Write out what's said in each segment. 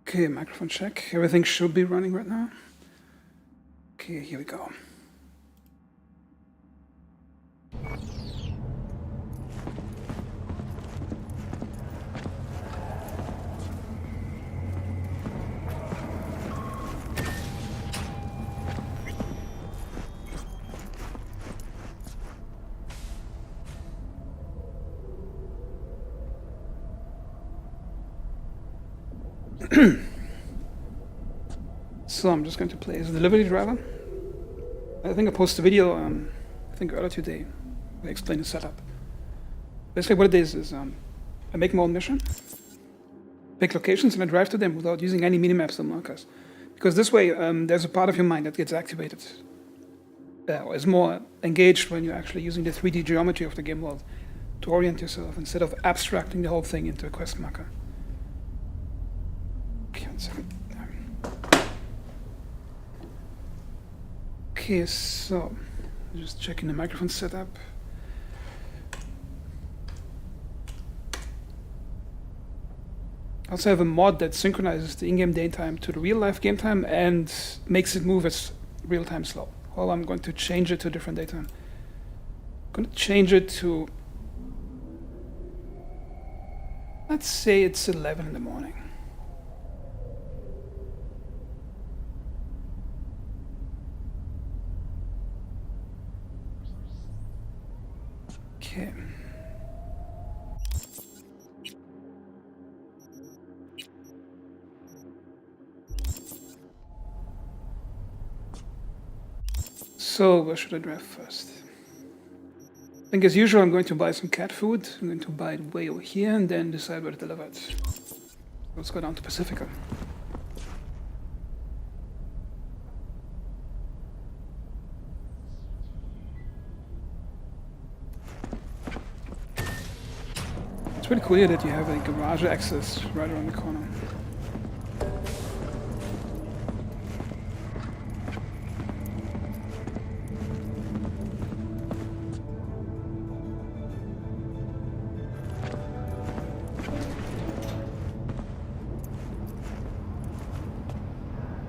Okay, microphone check. Everything should be running right now. Okay, here we go. So I'm just going to play as a delivery driver. I think I posted a video, I think earlier today, where I explained the setup. Basically what it is I make my own mission, pick locations, and I drive to them without using any minimaps or markers. Because this way, there's a part of your mind that gets activated, or is more engaged when you're actually using the 3D geometry of the game world to orient yourself, instead of abstracting the whole thing into a quest marker. Okay, 1 second. Okay, so just checking the microphone setup. I also have a mod that synchronizes the in-game daytime to the real-life game time and makes it move as real-time slow. Well, I'm going to change it to a different daytime. I'm going to change it to, let's say it's 11 in the morning. Okay. So, where should I drive first? I think as usual I'm going to buy some cat food. I'm going to buy it way over here and then decide where to deliver it. Let's go down to Pacifica. It's really cool here that you have a garage access right around the corner.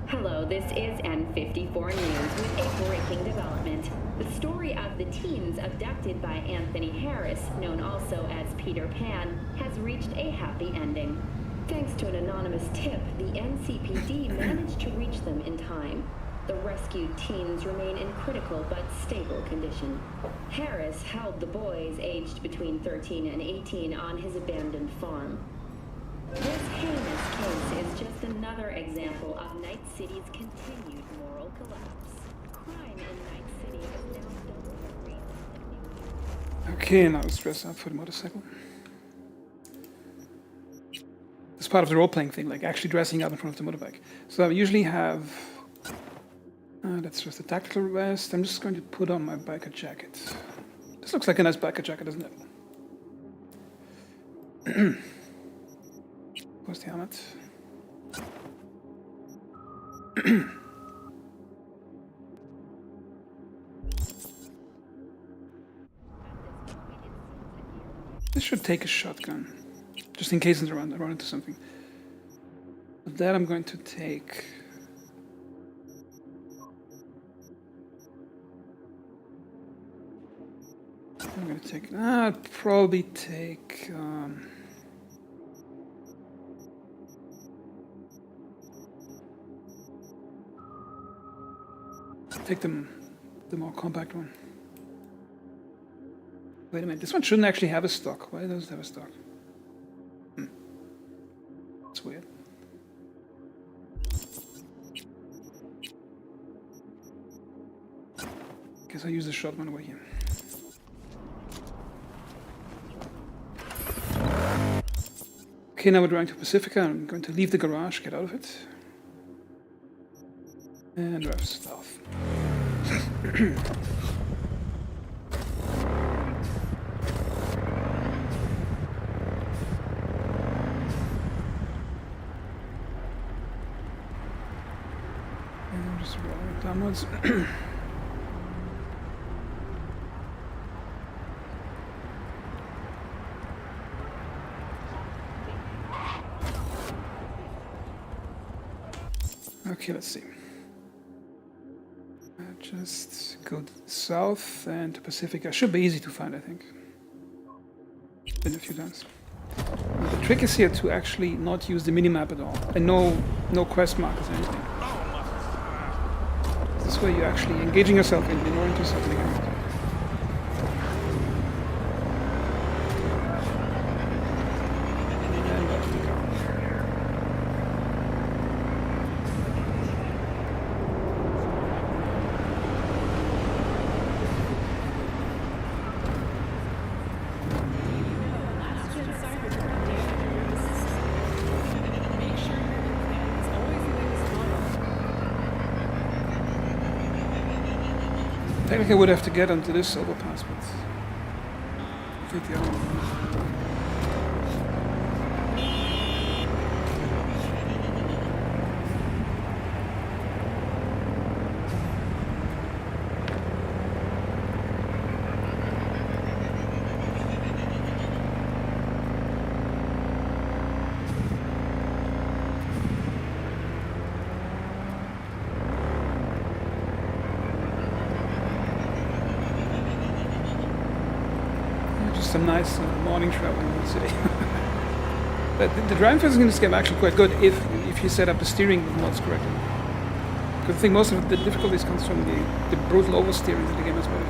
Hello, this is N54 News with a breaking development. The story of the teens abducted by Anthony Harris, known also as Peter Pan, has reached a happy ending. Thanks to an anonymous tip, the NCPD managed to reach them in time. The rescued teens remain in critical but stable condition. Harris held the boys aged between 13 and 18 on his abandoned farm. This heinous case is just another example of Night City's continued moral collapse. Crime in Night City is now double. Okay, now let's dress up for the motorcycle. It's part of the role-playing thing, like actually dressing up in front of the motorbike. So I usually have, that's just a tactical vest. I'm just going to put on my biker jacket. This looks like a nice biker jacket, doesn't it? Where's the helmet? This should take a shotgun, just in case I run into something. But that I'm going to take. I'm going to take. I'll probably take. Take the more compact one. Wait a minute, this one shouldn't actually have a stock. Why does it have a stock? That's weird. Guess I'll use the shotgun over here. Okay, now we're driving to Pacifica. I'm going to leave the garage, get out of it. And drive south. And just rolling downwards. Okay, let's see. Just go south and to Pacifica. Should be easy to find, I think. Been a few times. The trick is here to actually not use the minimap at all, and no quest markers or anything. This way you're actually engaging yourself in order to settle the game. And off we go. Technically, I would have to get onto this overpass, but I think the other one. Some nice morning travel in the city. But the driving physics in this game are actually quite good if you set up the steering with mods correctly. Because I think most of the difficulties comes from the brutal oversteering that the game has well.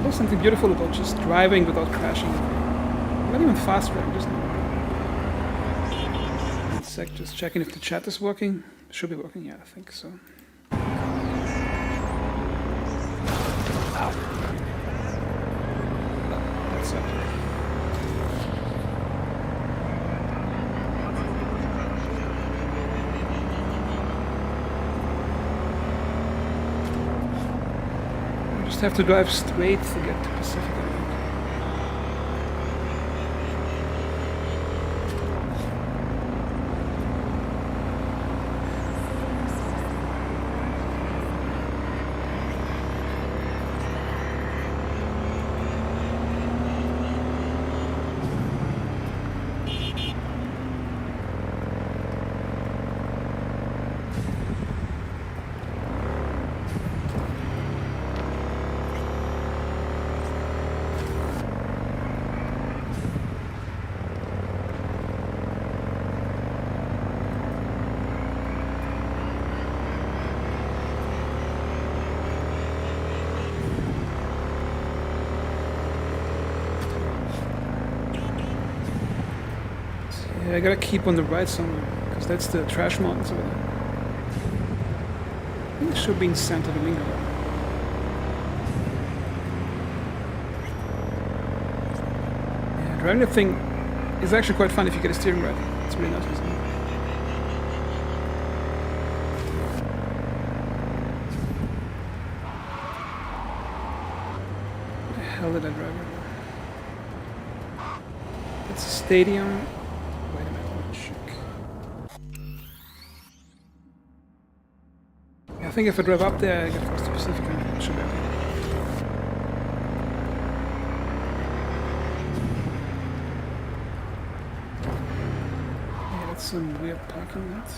There's something beautiful about just driving without crashing. Not even fast driving, just just checking if the chat is working. Should be working, yeah, I think so. Ow. That's it. You just have to drive straight to get to Pacifica. Yeah, I gotta keep on the right somewhere, because that's the trash mountains over there. I think it should be in Santo Domingo. Yeah, driving the thing is actually quite fun if you get a steering right. It's really nice, isn't it? What the hell did I drive over? It's a stadium. I think if I drive up there, I get across the Pacific and it should be okay. Yeah, that's some weird parking lot.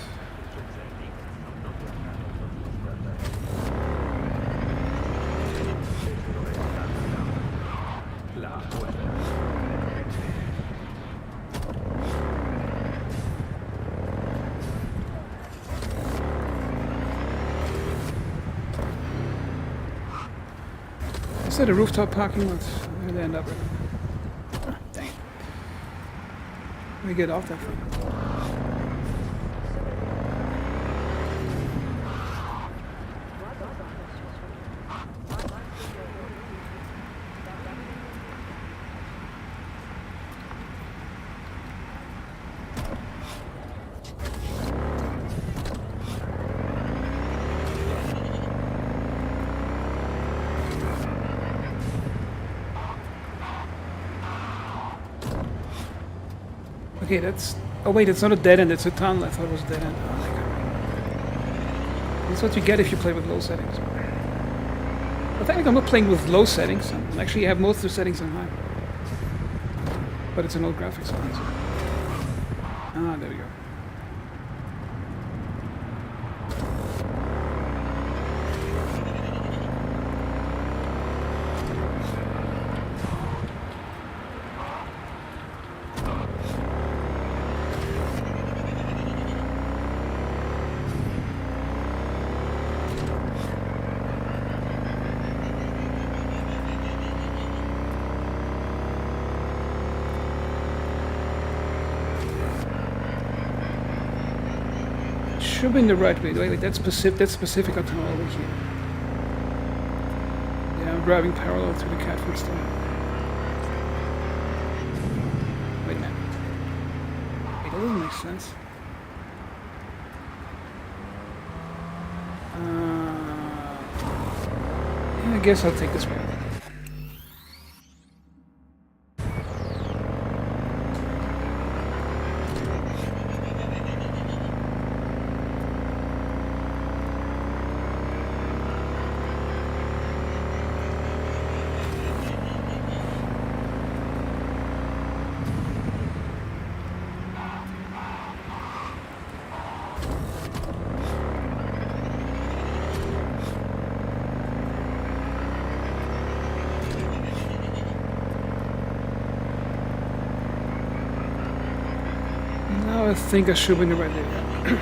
Is that a rooftop parking lot? Where did they end up with? Oh, dang. Let me get off that thing. Okay, that's... Oh wait, it's not a dead end, it's a tunnel. I thought it was a dead end. Oh my god. That's what you get if you play with low settings. Well, technically I'm not playing with low settings. I actually have most of the settings on high. But it's an old graphics card. Ah, there we go. Should be in the right way. Wait, that's specific autonomy here. Yeah, I'm driving parallel to the cat food store. Wait a minute. Wait, that doesn't make sense. Yeah, I guess I'll take this one. Now I think I should be in the right area.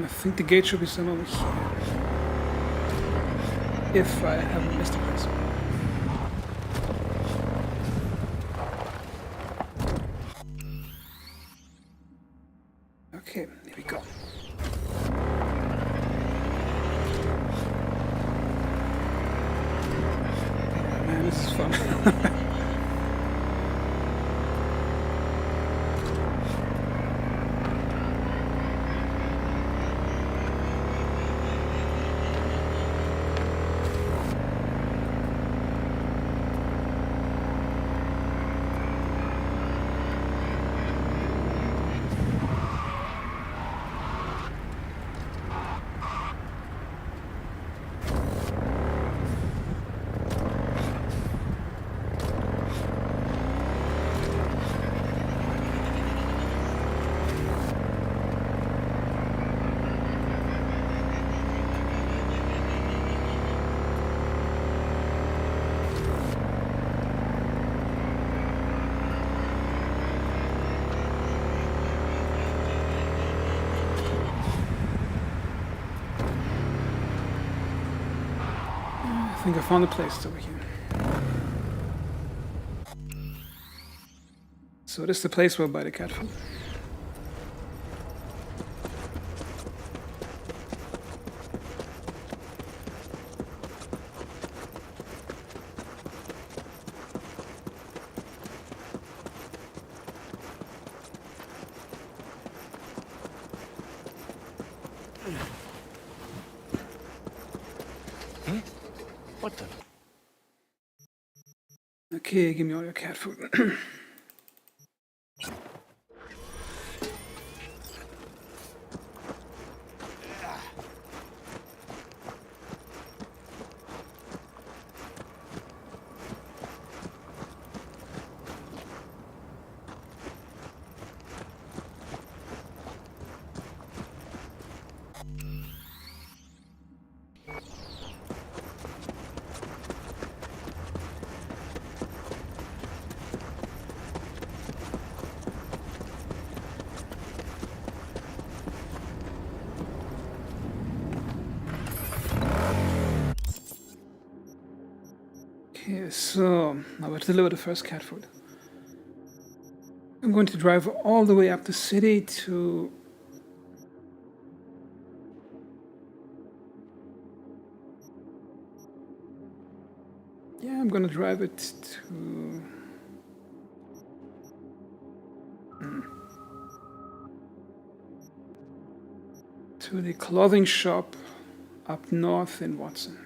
I think the gate should be somewhere over here. If I haven't missed a place. Okay, here we go. Man, this is fun. I think I found a place over here. So this is the place where I buy the cat food. What the? Okay, give me all your cat food. Okay, so now I deliver the first cat food. I'm going to drive all the way up the city to... Yeah, I'm gonna drive it to... to the clothing shop up north in Watson.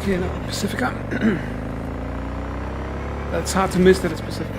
Okay, now Pacifica. That's hard to miss that it's Pacifica.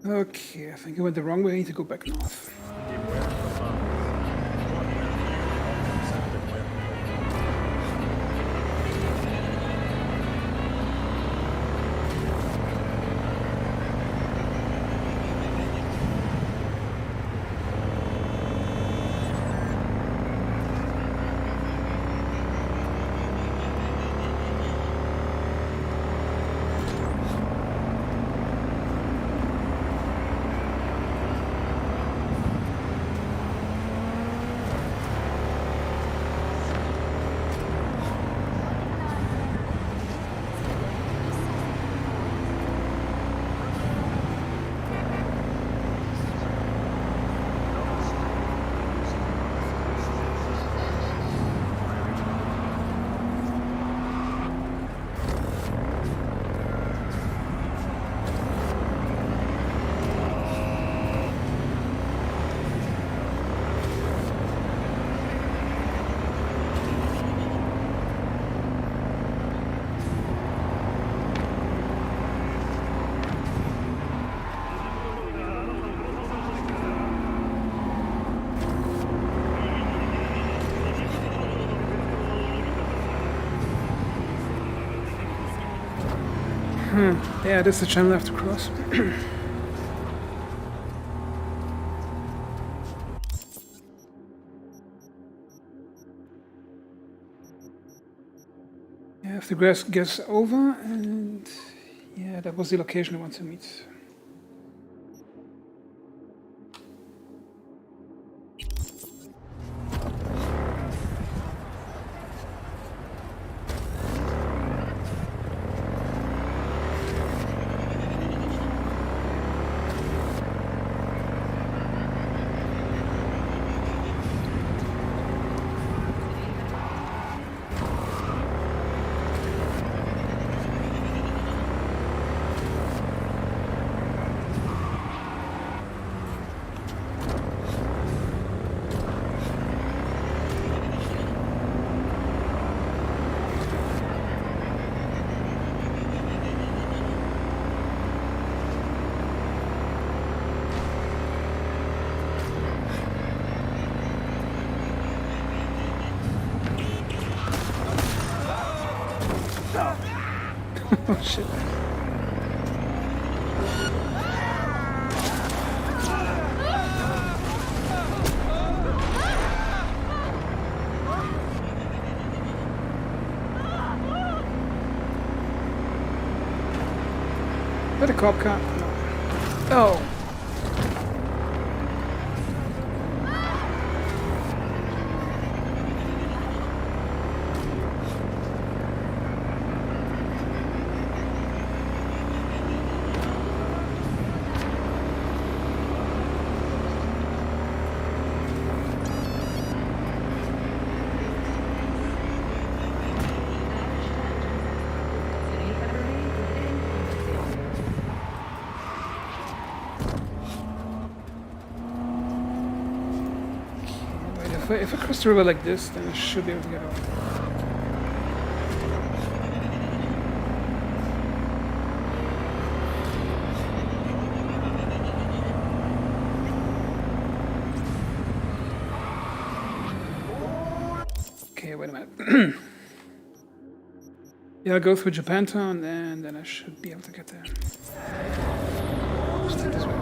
Okay, I think I went the wrong way. I need to go back north. Yeah, this is the channel I have to cross. I have to guess over, and yeah, that was the location I want to meet. Oh shit. Is that a cop car? No. Oh. If I cross the river like this, then I should be able to get out. Okay, wait a minute. Yeah, I'll go through Japantown, and then I should be able to get there. Just take this way.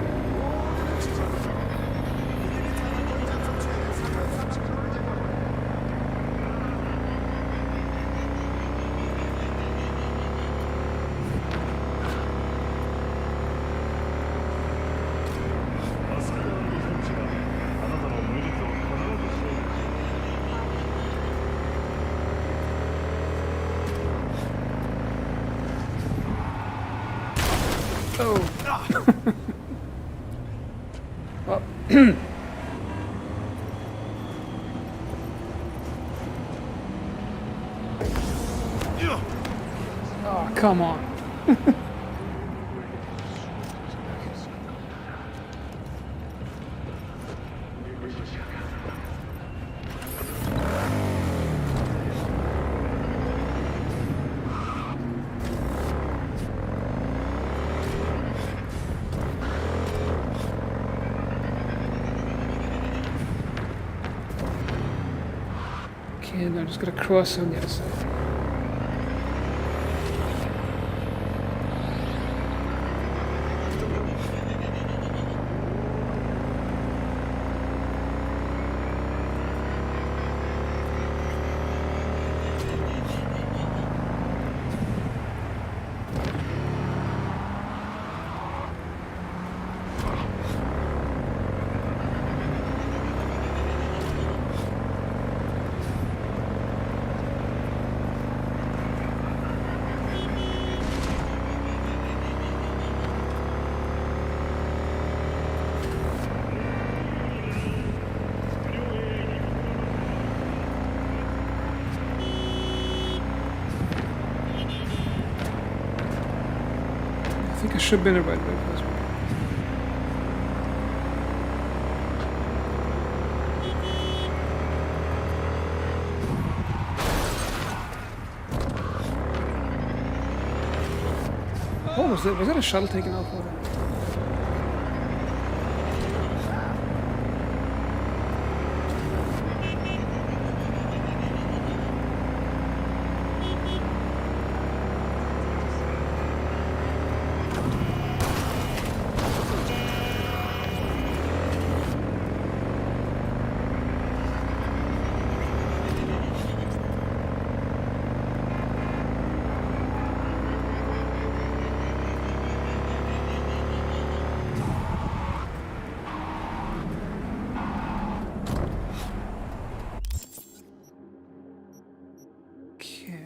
Oh. Well. Oh, come on. Okay, now I'm just gonna cross on the other side. I think I should be in the right way for this one. Oh, was that a shuttle taking off?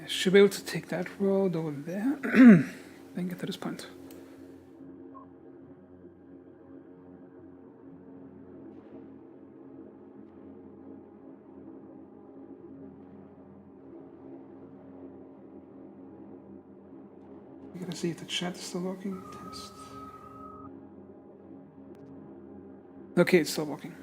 Should be able to take that road over there and get to this point. We gotta see if the chat is still working. Test. Okay, it's still working.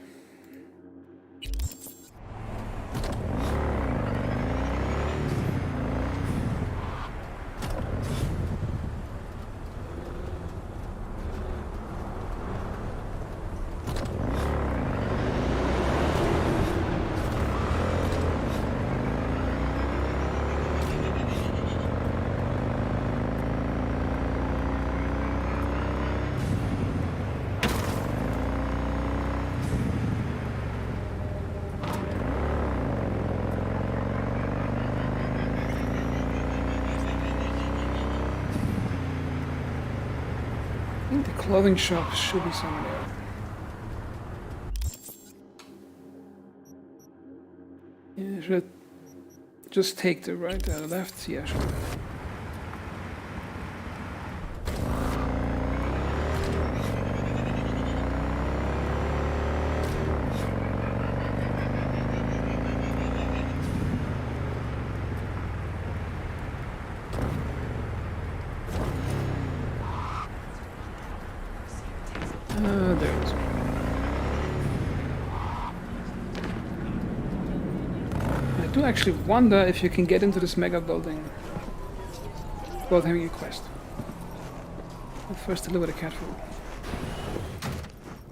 I think the clothing shop should be somewhere there. Yeah, should I just take the right, the left? Yeah, sure. There it is. I do actually wonder if you can get into this mega building without having a quest. But first deliver the cat food.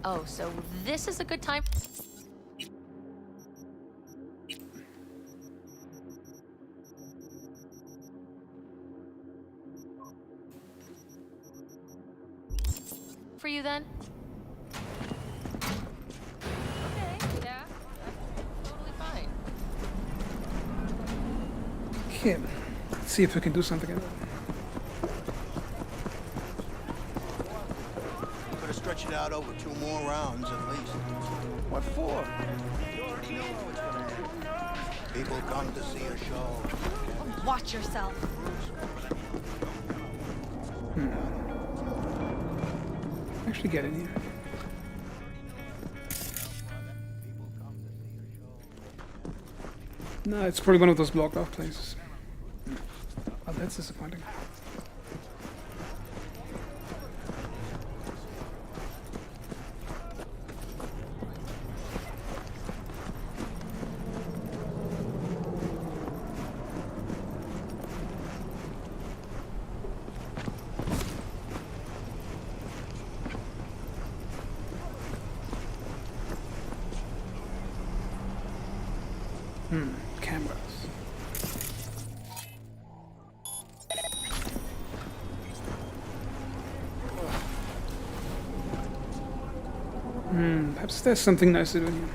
Oh, so this is a good time for you then? Okay, yeah, that's totally fine. Okay, let's see if we can do something in Could have stretched it out over 2 more rounds at least. What for? You already know how it's gonna end. People come to see a show. Watch yourself. Actually get in here. No, it's probably one of those blocked off places. Oh, that's disappointing. Cameras. Perhaps there's something nice to do here.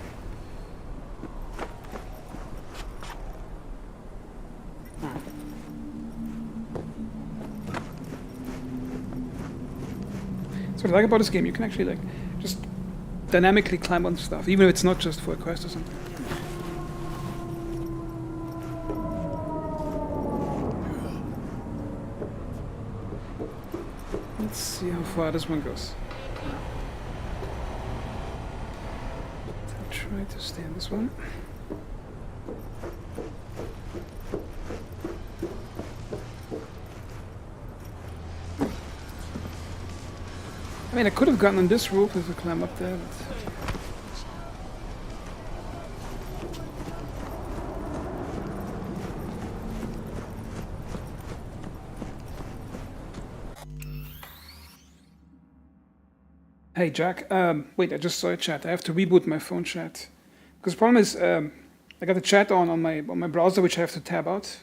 So what I like about this game, you can actually like just dynamically climb on stuff, even if it's not just for a quest or something. Let's see how far this one goes. I'll try to stay on this one. I mean, I could have gotten on this roof if I climb up there, but... Hey Jack, wait, I just saw a chat. I have to reboot my phone chat. Because the problem is, I got the chat on my browser, which I have to tab out.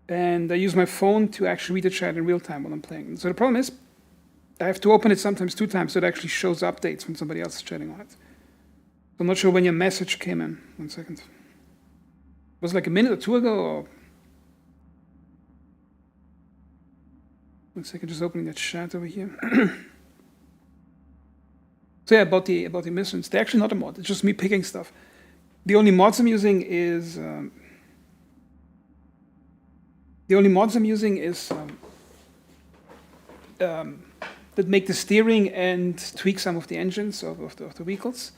And I use my phone to actually read the chat in real time while I'm playing. So the problem is, I have to open it sometimes 2 times so it actually shows updates when somebody else is chatting on it. I'm not sure when your message came in. 1 second. It was like a minute or 2 ago, or... 1 second, just opening that chat over here. So yeah, about the missions. They're actually not a mod, it's just me picking stuff. The only mods I'm using is... that make the steering and tweak some of the engines of the vehicles.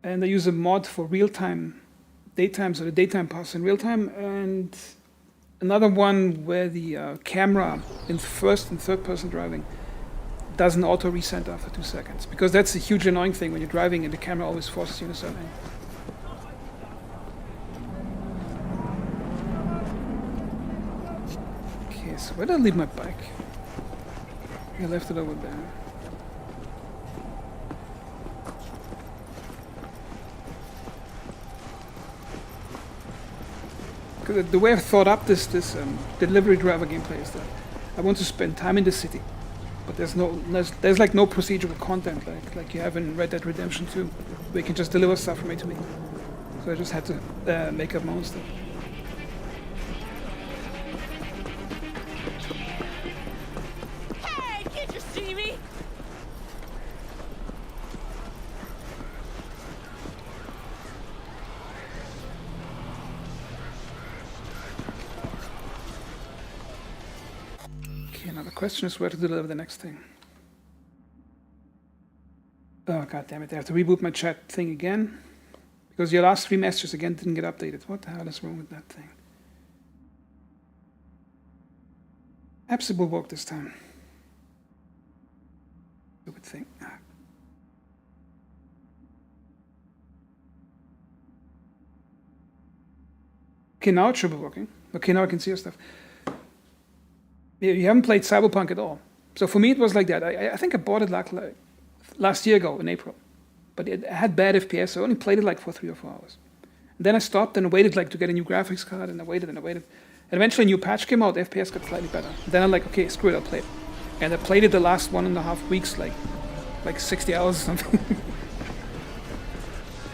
And I use a mod for real-time daytime, so the daytime passes in real time, and another one where the camera in first and third person driving doesn't auto reset after 2 seconds, because that's a huge annoying thing when you're driving and the camera always forces you in a certain angle. Okay, so where did I leave my bike? I left it over there. Because the way I've thought up this delivery driver gameplay is that I want to spend time in the city, but there's like no procedural content like you have in Red Dead Redemption 2, where you can just deliver stuff from A to B. So I just had to make up my own stuff. The question is where to deliver the next thing. Oh god damn it, I have to reboot my chat thing again. Because your last 3 messages again didn't get updated. What the hell is wrong with that thing? Perhaps it will work this time. Stupid thing. Okay, now it should be working. Okay, now I can see your stuff. You haven't played Cyberpunk at all. So for me, it was like that. I think I bought it like last year ago in April. But it had bad FPS, so I only played it like for 3 or 4 hours. And then I stopped and waited like to get a new graphics card, and I waited and I waited. And eventually a new patch came out, FPS got slightly better. And then I'm like, okay, screw it, I'll play it. And I played it the last 1.5 weeks, like 60 hours or something.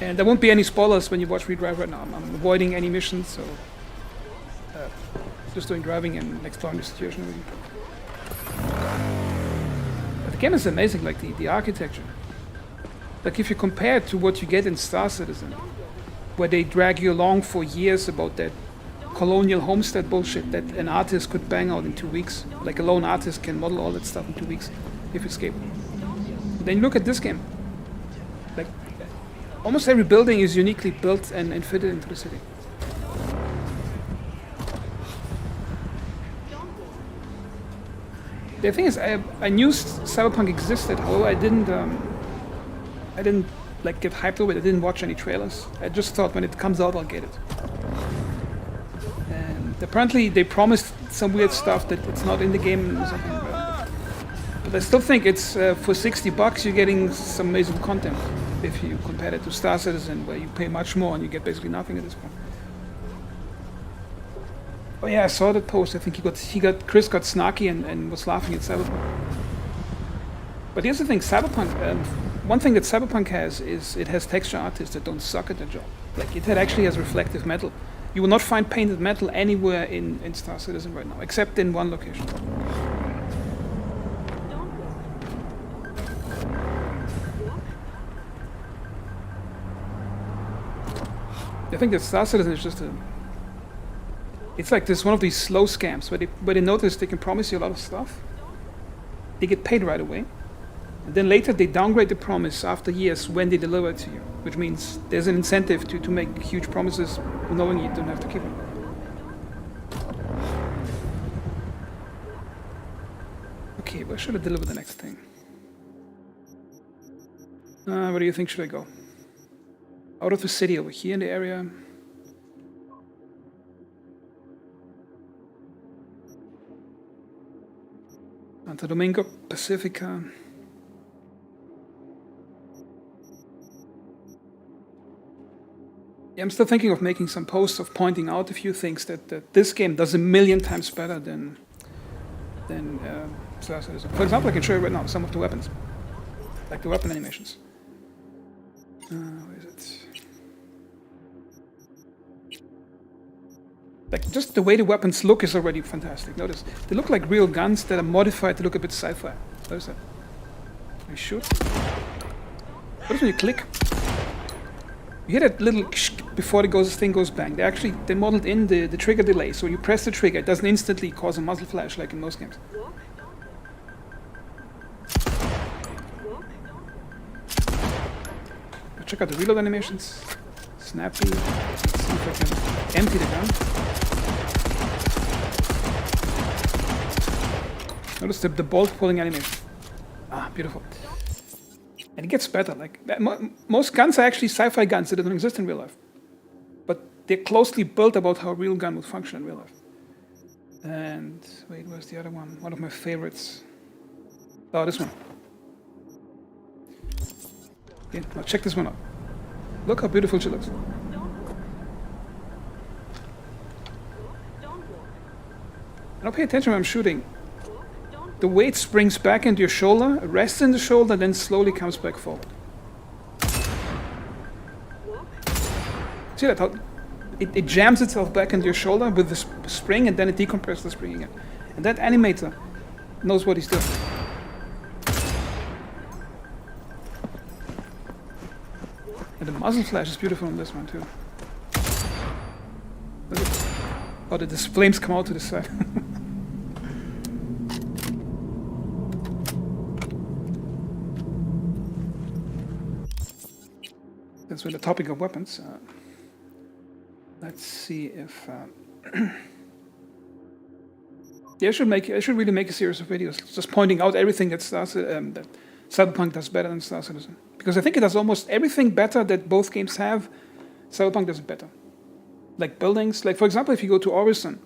And there won't be any spoilers when you watch me drive right now. I'm avoiding any missions, so... just doing driving and exploring the situation. But the game is amazing, like the architecture. Like if you compare it to what you get in Star Citizen, where they drag you along for years about that colonial homestead bullshit that an artist could bang out in 2 weeks. Like a lone artist can model all that stuff in 2 weeks if it's capable. But then you look at this game. Like almost every building is uniquely built and fitted into the city. The thing is, I knew Cyberpunk existed. However, I didn't like get hyped over it. I didn't watch any trailers. I just thought when it comes out, I'll get it. And apparently, they promised some weird stuff that it's not in the game or something. But I still think it's for $60, you're getting some amazing content. If you compare it to Star Citizen, where you pay much more and you get basically nothing at this point. Oh yeah, I saw that post. I think Chris got snarky and was laughing at Cyberpunk. But here's the thing, Cyberpunk, one thing that Cyberpunk has is it has texture artists that don't suck at their job. Like, it actually has reflective metal. You will not find painted metal anywhere in Star Citizen right now, except in one location. I think that Star Citizen is just it's like this one of these slow scams where they notice they can promise you a lot of stuff. They get paid right away. And then later they downgrade the promise after years when they deliver it to you. Which means there's an incentive to make huge promises knowing you don't have to keep them. Okay, where should I deliver the next thing? Where do you think should I go? Out of the city over here in the area. Santo Domingo, Pacifica. Yeah, I'm still thinking of making some posts of pointing out a few things that this game does 1,000,000 times better than Star Citizen. For example, I can show you right now some of the weapons, like the weapon animations. Where is it? Like, just the way the weapons look is already fantastic. Notice, they look like real guns that are modified to look a bit sci-fi. Notice that. You shoot. Notice when you click. You hear that little before the thing goes bang. They modeled in the trigger delay, so when you press the trigger, it doesn't instantly cause a muzzle flash like in most games. Check out the reload animations. Snappy. Let's see if I can empty the gun. Notice the bolt pulling animation. Ah, beautiful. And it gets better. Like most guns are actually sci-fi guns that don't exist in real life, but they're closely built about how a real gun would function in real life. And wait, where's the other one? One of my favorites. Oh, this one. Okay, now check this one out. Look how beautiful she looks. Now pay attention when I'm shooting. The weight springs back into your shoulder, rests in the shoulder, then slowly comes back forward. See that? How it jams itself back into your shoulder with the spring, and then it decompresses the spring again. And that animator knows what he's doing. And the muzzle flash is beautiful on this one too. Oh, the flames come out to the side. Since we're the topic of weapons, let's see if yeah, I should really make a series of videos just pointing out everything that that Cyberpunk does better than Star Citizen, because I think it does almost everything better that both games have. Cyberpunk does it better. Like buildings, like for example, if you go to Orison,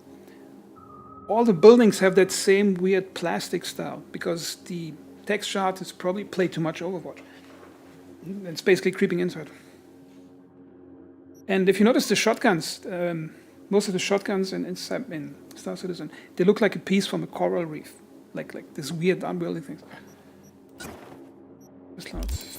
all the buildings have that same weird plastic style because the texture art is probably played too much Overwatch. It's basically creeping into it. And if you notice the shotguns, most of the shotguns in Star Citizen, they look like a piece from a coral reef, like this weird unwieldy things. Just lots.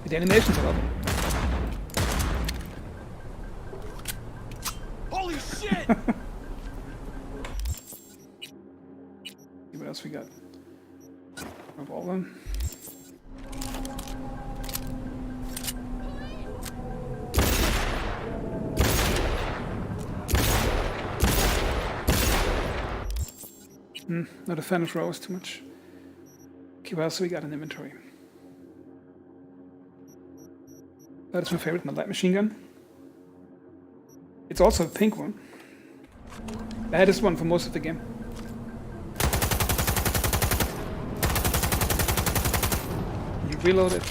The animations are lovely. Holy shit! See what else we got. Revolver. Not a fan of rows too much. Okay, what else we got in inventory? That is my favorite, my light machine gun. It's also a pink one. I had this one for most of the game. You reload it.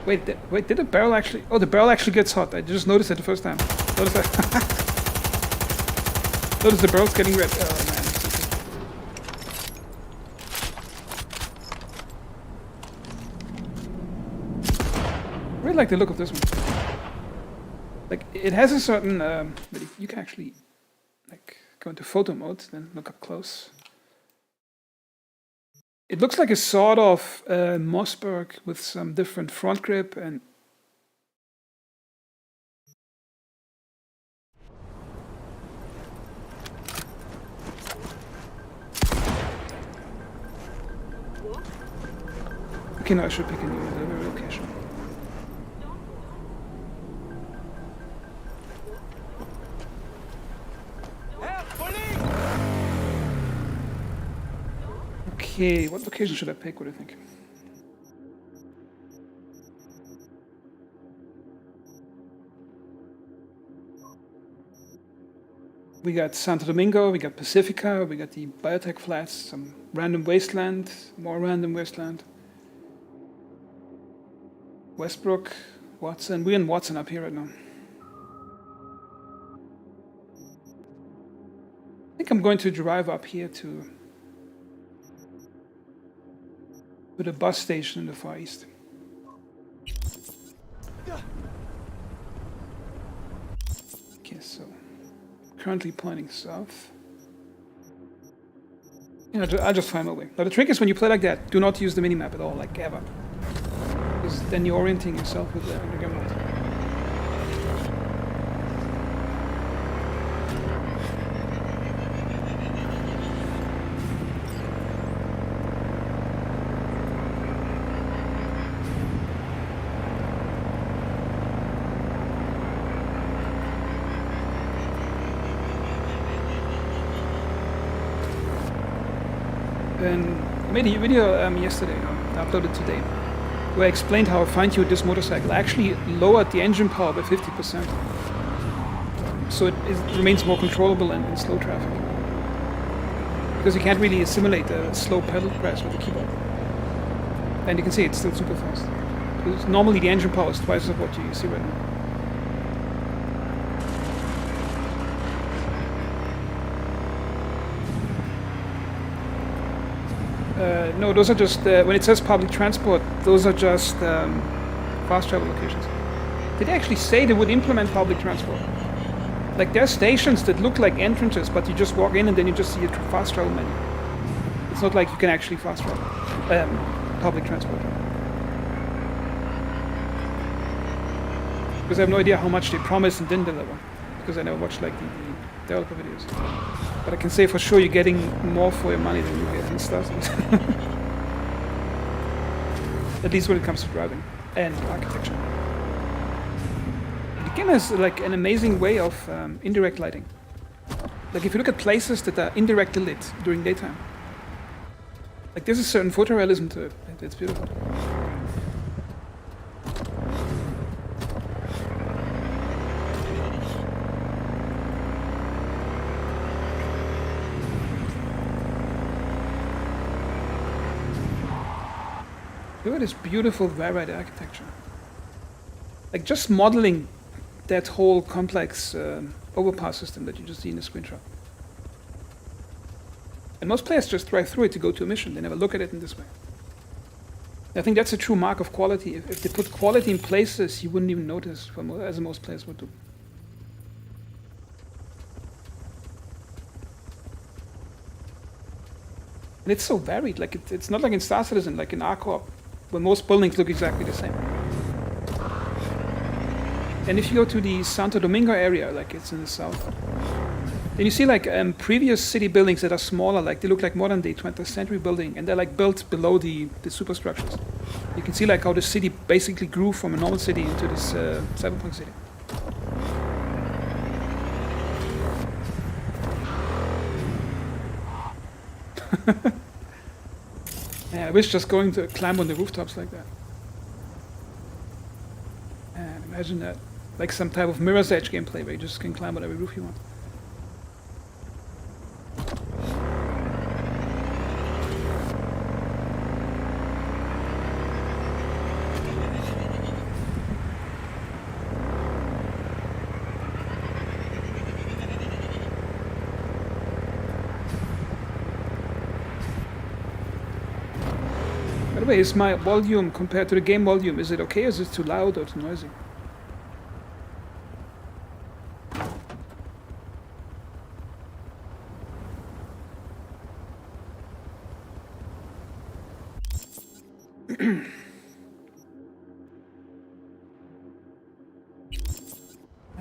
Wait, did the barrel actually... Oh, the barrel actually gets hot. I just noticed it the first time. Notice that. Notice the barrel's getting red. Oh, man. like the look of this one. Like, it has a certain, but you can actually, like, go into photo mode, then look up close. It looks like a sort of Mossberg with some different front grip and okay, now I should pick a new delivery location. Okay, what location should I pick? What do you think? We got Santo Domingo, we got Pacifica, we got the Biotech Flats, some random wasteland, more random wasteland. Westbrook, Watson. We're in Watson up here right now. I think I'm going to drive up here to the bus station in the Far East. Okay, so currently pointing south. Yeah, I'll just find my way. Now the trick is when you play like that, do not use the minimap at all, like ever. Because then you're orienting yourself with the game mode. And I made a video yesterday, uploaded today, where I explained how I fine-tuned this motorcycle. I actually lowered the engine power by 50%, so it remains more controllable in slow traffic. Because you can't really simulate a slow pedal press with the keyboard. And you can see it's still super fast. Because normally the engine power is twice of what you see right now. No, those are just, when it says public transport, those are just fast travel locations. Did they actually say they would implement public transport? Like, there are stations that look like entrances, but you just walk in and then you just see a fast travel menu. It's not like you can actually fast travel. Public transport. Because I have no idea how much they promised and didn't deliver. Because I never watched, like, the developer videos. But I can say for sure you're getting more for your money than you get in stuff. At least when it comes to driving and architecture. The game has like an amazing way of indirect lighting. Like if you look at places that are indirectly lit during daytime, like there's a certain photorealism to it. It's beautiful. Look at this beautiful varied architecture. Like just modeling that whole complex overpass system that you just see in the screenshot. And most players just drive through it to go to a mission. They never look at it in this way. I think that's a true mark of quality. If they put quality in places you wouldn't even notice, as most players would do. And it's so varied. Like it's not like in Star Citizen, like in Arcorp, where most buildings look exactly the same. And if you go to the Santo Domingo area, like it's in the south, then you see like previous city buildings that are smaller, like they look like modern day 20th century building, and they're like built below the superstructures. You can see like how the city basically grew from a normal city into this cyberpunk city. Yeah, I wish just going to climb on the rooftops like that. And imagine that. Like some type of Mirror's Edge gameplay where you just can climb on every roof you want. By the way, is my volume compared to the game volume, is it okay or is it too loud or too noisy?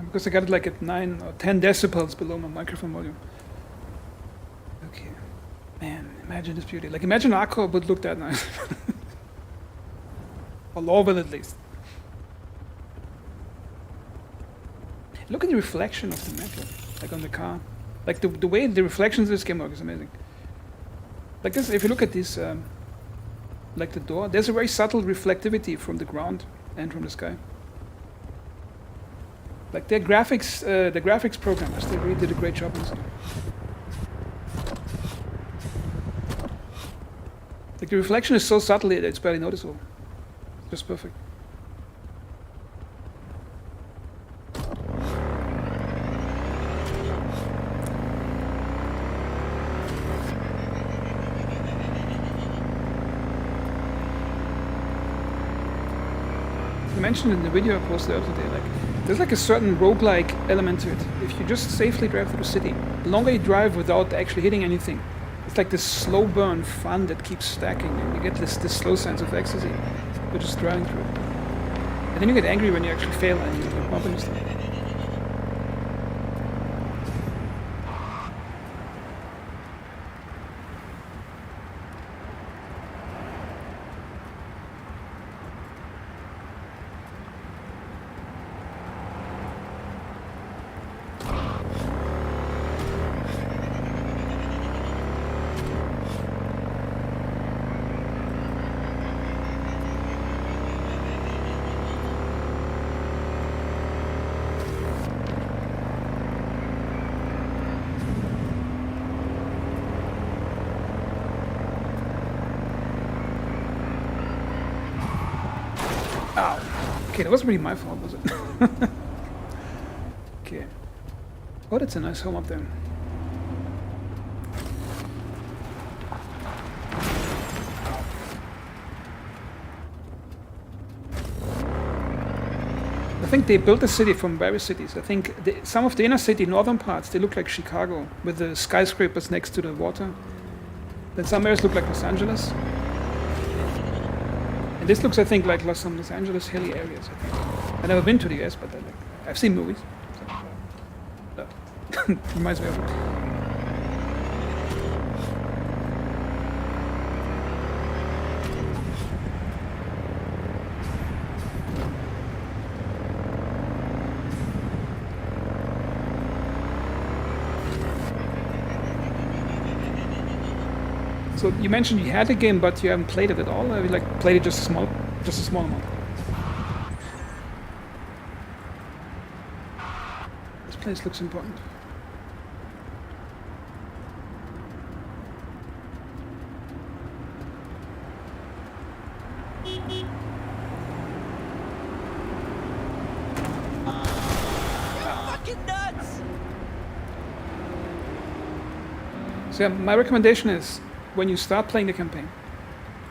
Because I got it like at 9 or 10 decibels below my microphone volume. Okay. Man, imagine this beauty. Like, imagine Arco would look that nice. Or Lorville at least. Look at the reflection of the metal, like on the car. Like the way the reflections of this game work is amazing. Like this, if you look at this, like the door, there's a very subtle reflectivity from the ground and from the sky. Like the graphics programmers, they really did a great job on this. Like the reflection is so subtle that it's barely noticeable. It's just perfect. I mentioned in the video I posted the other day, like there's like a certain roguelike element to it. If you just safely drive through the city, the longer you drive without actually hitting anything, it's like this slow burn fun that keeps stacking, and you get this slow sense of ecstasy. You're just driving through it. And then you get angry when you actually fail and you bump into stuff. Okay, that wasn't really my fault, was it? Okay. Oh, that's a nice home up there. I think they built the city from various cities. I think some of the inner city, northern parts, they look like Chicago, with the skyscrapers next to the water. Then some areas look like Los Angeles. This looks, I think, like some Los Angeles hilly areas, I think. I've never been to the US, but I've seen movies. So, reminds me of it. So you mentioned you had the game, but you haven't played it at all. Have you like played it just a small amount? This place looks important. Fucking nuts! So yeah, my recommendation is, when you start playing the campaign,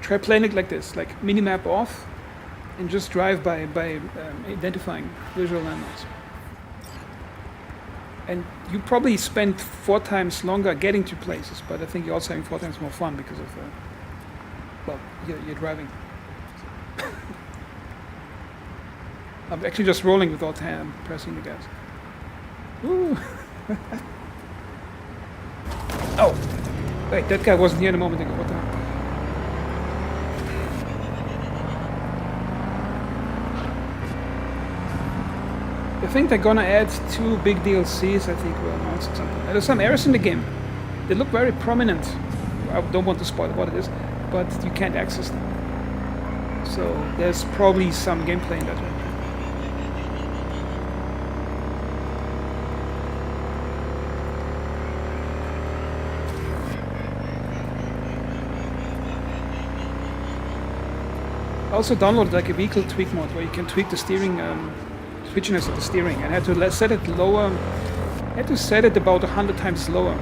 try playing it like this, like minimap off, and just drive by identifying visual landmarks. And you probably spend 4 times longer getting to places, but I think you're also having 4 times more fun because of, well, you're driving. I'm actually just rolling without pressing the gas. Ooh. Oh! Wait, that guy wasn't here in a moment ago. What the hell? I think they're gonna add 2 big DLCs, I think, we'll announce or something. There's some areas in the game. They look very prominent. I don't want to spoil what it is, but you can't access them. So there's probably some gameplay in that way. I also downloaded like a vehicle tweak mod where you can tweak the steering, twitchiness of the steering, and I had to set it lower. I had to set it about 100 times lower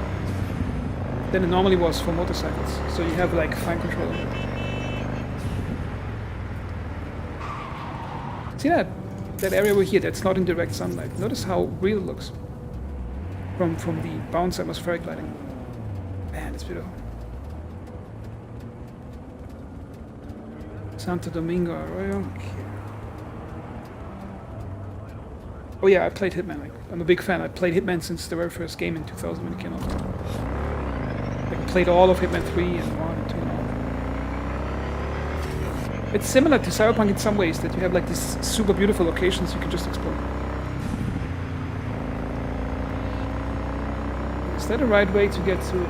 than it normally was for motorcycles, so you have like fine control of it. See that area over here that's not in direct sunlight? Notice how real it looks from the bounce atmospheric lighting. Man, it's beautiful. Santo Domingo Arroyo. Okay. Oh yeah, I played Hitman. Like, I'm a big fan. I played Hitman since the very first game in 2000 when it came out. Like, I played all of Hitman 3 and 1 and 2 and all. It's similar to Cyberpunk in some ways, that you have like these super beautiful locations you can just explore. Is that the right way to get to?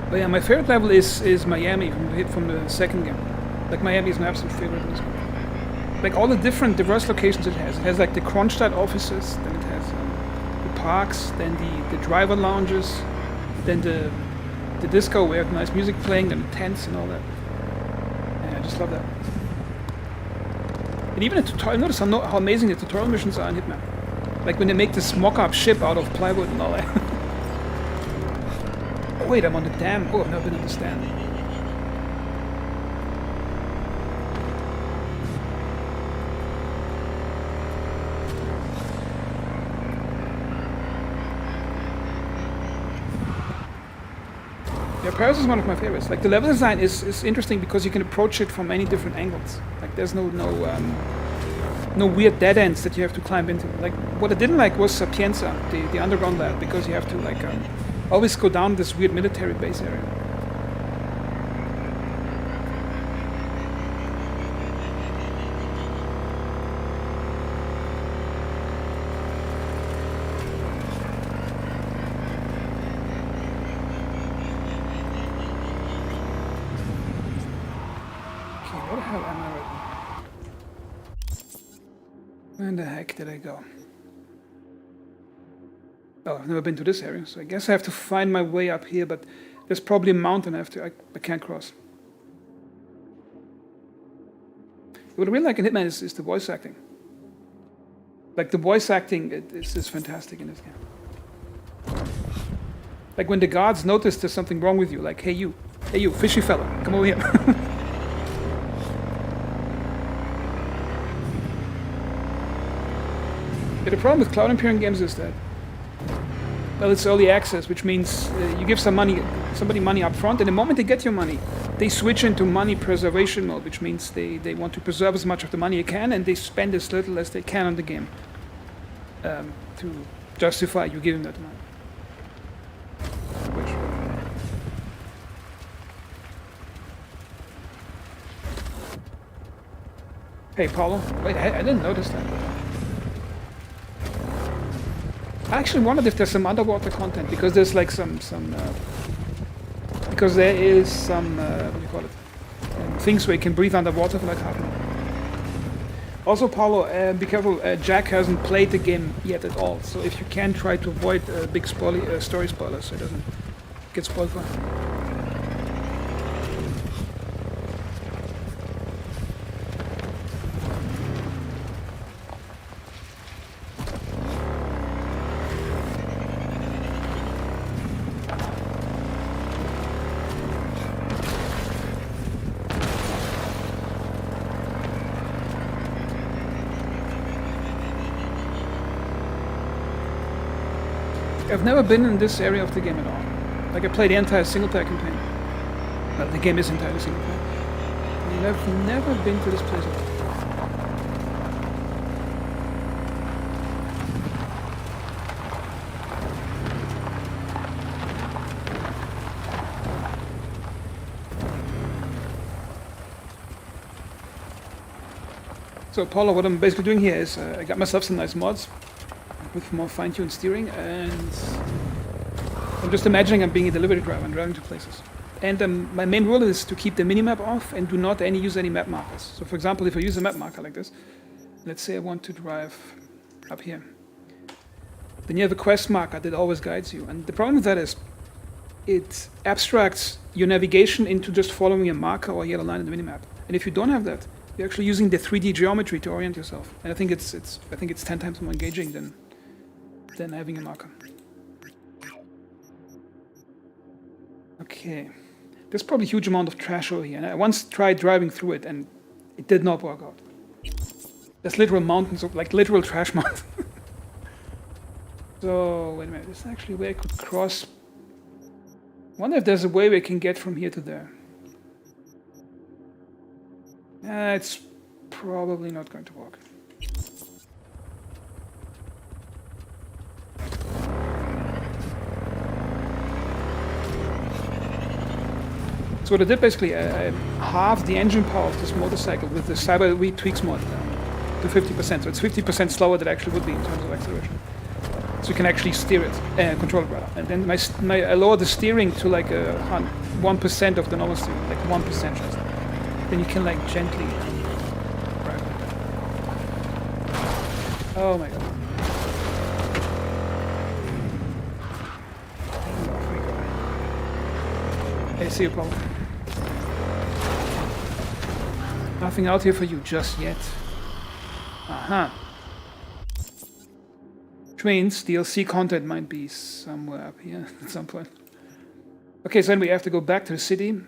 But yeah, my favorite level is Miami from the second game. Like Miami is my absolute favorite in this game. Like all the different diverse locations it has. It has like the Kronstadt offices, then it has the parks, then the driver lounges, then the disco where you have nice music playing, then the tents and all that. Yeah, I just love that. And even the tutorial, notice how amazing the tutorial missions are in Hitman. Like when they make this mock-up ship out of plywood and all that. Oh wait, I'm on the dam. Oh, I've never been on this dam. Yeah, Paris is one of my favorites. Like the level design is interesting because you can approach it from many different angles. Like there's no weird dead ends that you have to climb into. Like what I didn't like was Sapienza, the underground lab, because you have to like always go down this weird military base area. Okay, where the hell am I right now? Where the heck did I go? Oh, I've never been to this area, so I guess I have to find my way up here, but there's probably a mountain I can't cross. What I really like in Hitman is the voice acting. Like the voice acting is fantastic in this game. Like when the guards notice there's something wrong with you, like, hey you, fishy fella, come over here. Yeah, the problem with Cloud Imperium games is that, well, it's early access, which means you give somebody money up front, and the moment they get your money, they switch into money preservation mode, which means they want to preserve as much of the money they can, and they spend as little as they can on the game to justify you giving that money. Hey, Paulo. Wait, I didn't notice that. I actually wondered if there's some underwater content, because there's like because there is some what do you call it? Things where you can breathe underwater for like half an hour. Also, Paulo, be careful. Jack hasn't played the game yet at all, so if you can, try to avoid big story spoilers, so it doesn't get spoiled for him. I've never been in this area of the game at all. Like I played the entire single-player campaign. Well, the game is entirely single-player. And I've never been to this place at all. So Paulo, what I'm basically doing here is I got myself some nice mods with more fine-tuned steering, and I'm just imagining I'm being a delivery driver and driving to places. And my main rule is to keep the minimap off and do not use any map markers. So for example, if I use a map marker like this, let's say I want to drive up here, then you have a quest marker that always guides you. And the problem with that is, it abstracts your navigation into just following a marker or a yellow line in the minimap. And if you don't have that, you're actually using the 3D geometry to orient yourself. And I think it's 10 times more engaging than having a marker. Okay, there's probably a huge amount of trash over here. And I once tried driving through it, and it did not work out. There's literal mountains of literal trash mountains. So wait a minute, this is actually where I could cross. I wonder if there's a way we can get from here to there. It's probably not going to work. So what I did basically, I halved the engine power of this motorcycle with the Cyber Tweaks mod to 50%. So it's 50% slower than it actually would be in terms of acceleration. So you can actually steer it, control it rather. And then I lowered the steering to like 1% of the normal steering, like 1% just. Then you can like gently drive it. Oh my god. And off we go. I see a problem. Nothing out here for you just yet. Aha. Which means DLC content might be somewhere up here at some point. Okay, so then we have to go back to the city.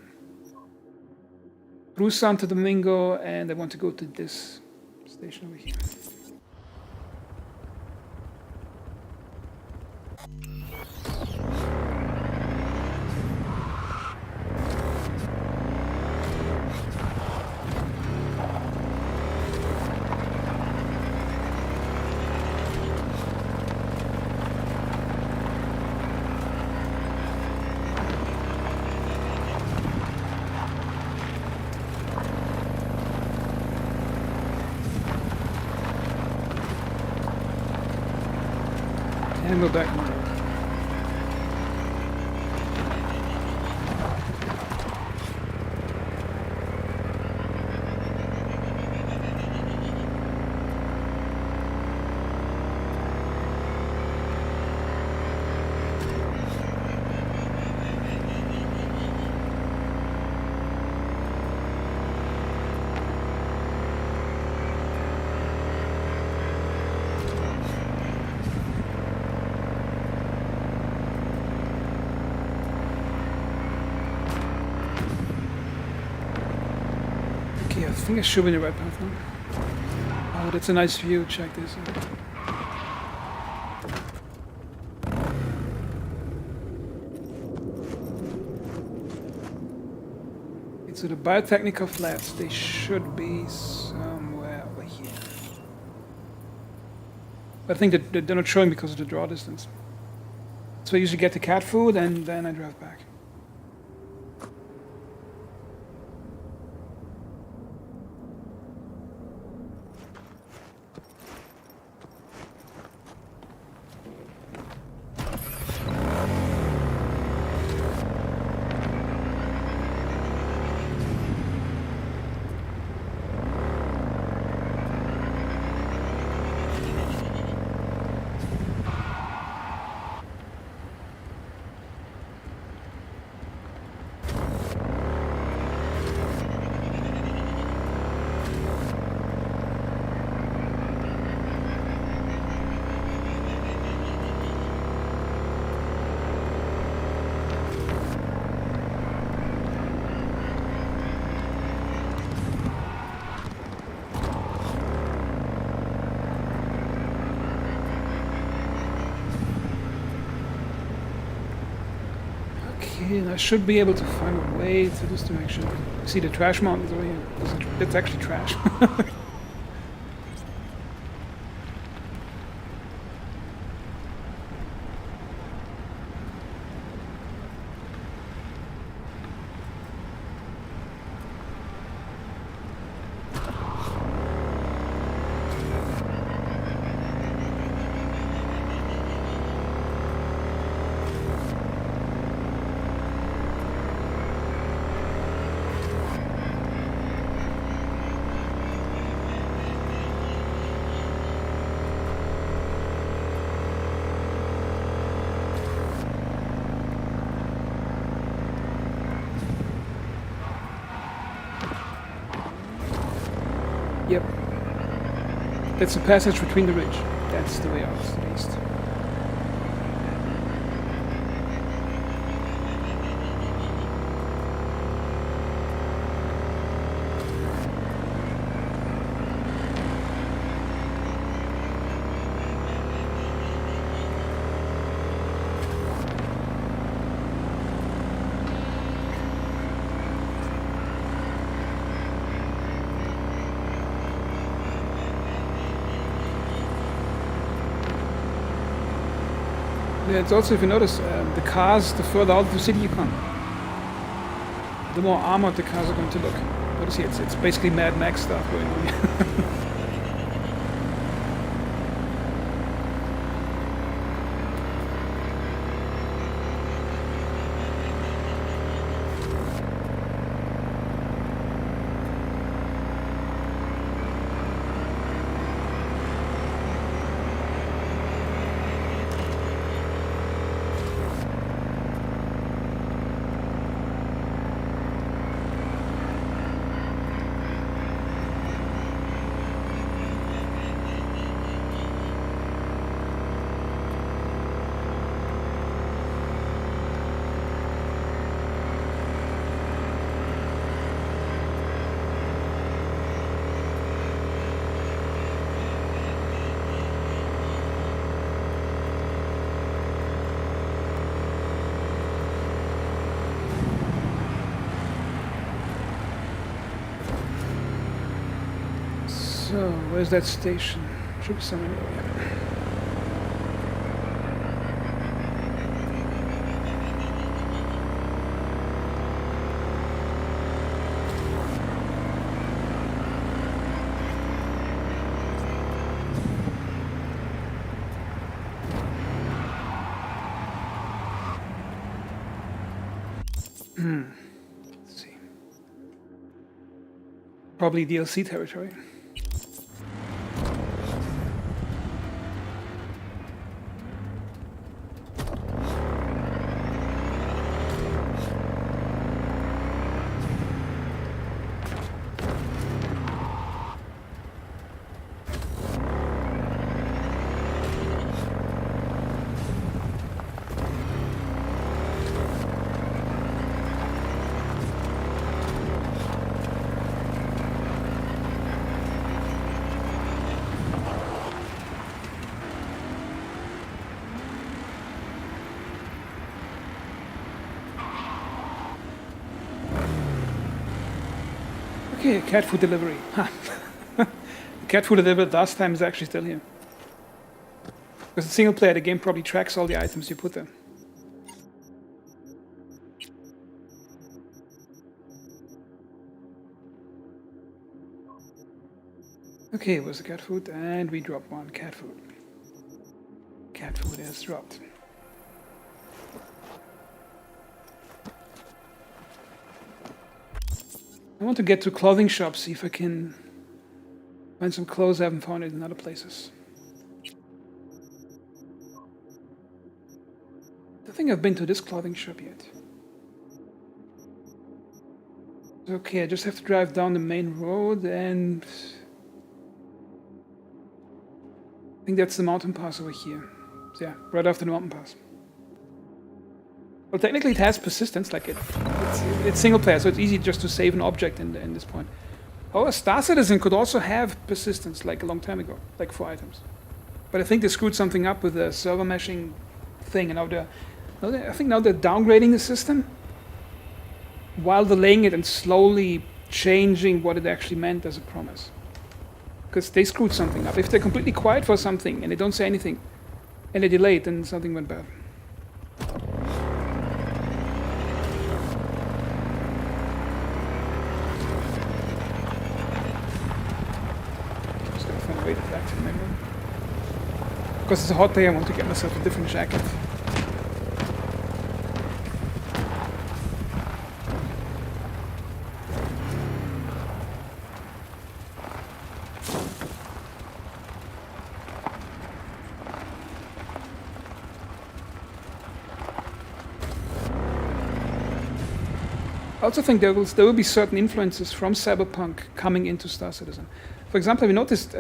Through Santo Domingo, and I want to go to this station over here. And go back on the road. I think I should be in the right path now. Oh, that's a nice view. Check this out. Okay, so the Biotechnica flats, they should be somewhere over here. But I think that they're not showing because of the draw distance. So I usually get the cat food and then I drive back. And I should be able to find a way to this direction. See the trash mountains over here? It's actually trash. That's the passage between the ridge. That's the way out to the east. Yeah, it's also, if you notice, the cars, the further out of the city you come, the more armored the cars are going to look. Notice here, it's basically Mad Max stuff going on here. So, where's that station? Should be somewhere near here. Let's see. Probably DLC territory. Okay, cat food delivery. The cat food delivered last time is actually still here. Because it's single player, the game probably tracks all the items you put there. Okay, where's the cat food? And we drop one cat food. Cat food is dropped. I want to get to clothing shops, see if I can find some clothes I haven't found it in other places. I don't think I've been to this clothing shop yet. Okay, I just have to drive down the main road and... I think that's the mountain pass over here. So yeah, right after the mountain pass. Well, technically it has persistence, like it's single player, so it's easy just to save an object in this point. However, Star Citizen could also have persistence, like a long time ago, like 4 items. But I think they screwed something up with the server meshing thing, and I think now they're downgrading the system while delaying it and slowly changing what it actually meant as a promise. Because they screwed something up. If they're completely quiet for something and they don't say anything, and they delay it, then something went bad. Back to the main room. Because it's a hot day, I want to get myself a different jacket. I also think there will be certain influences from Cyberpunk coming into Star Citizen. For example, we noticed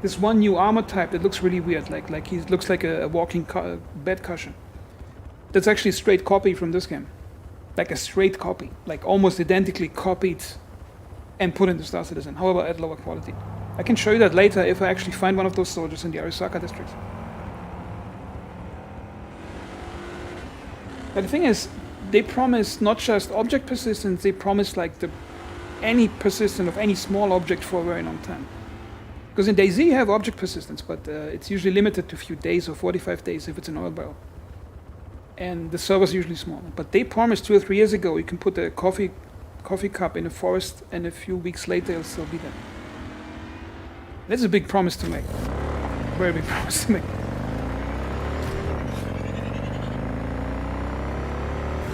this one new armor type that looks really weird, like he looks like a walking bed cushion. That's actually a straight copy from this game. Like a straight copy, like almost identically copied and put into Star Citizen, however at lower quality. I can show you that later if I actually find one of those soldiers in the Arisaka district. But the thing is, they promise not just object persistence, they promise like any persistence of any small object for a very long time. Because in DayZ you have object persistence, but it's usually limited to a few days or 45 days if it's an oil barrel. And the server's usually small. But they promised 2 or 3 years ago you can put a coffee cup in a forest and a few weeks later it'll still be there. That's a big promise to make. Very big promise to make.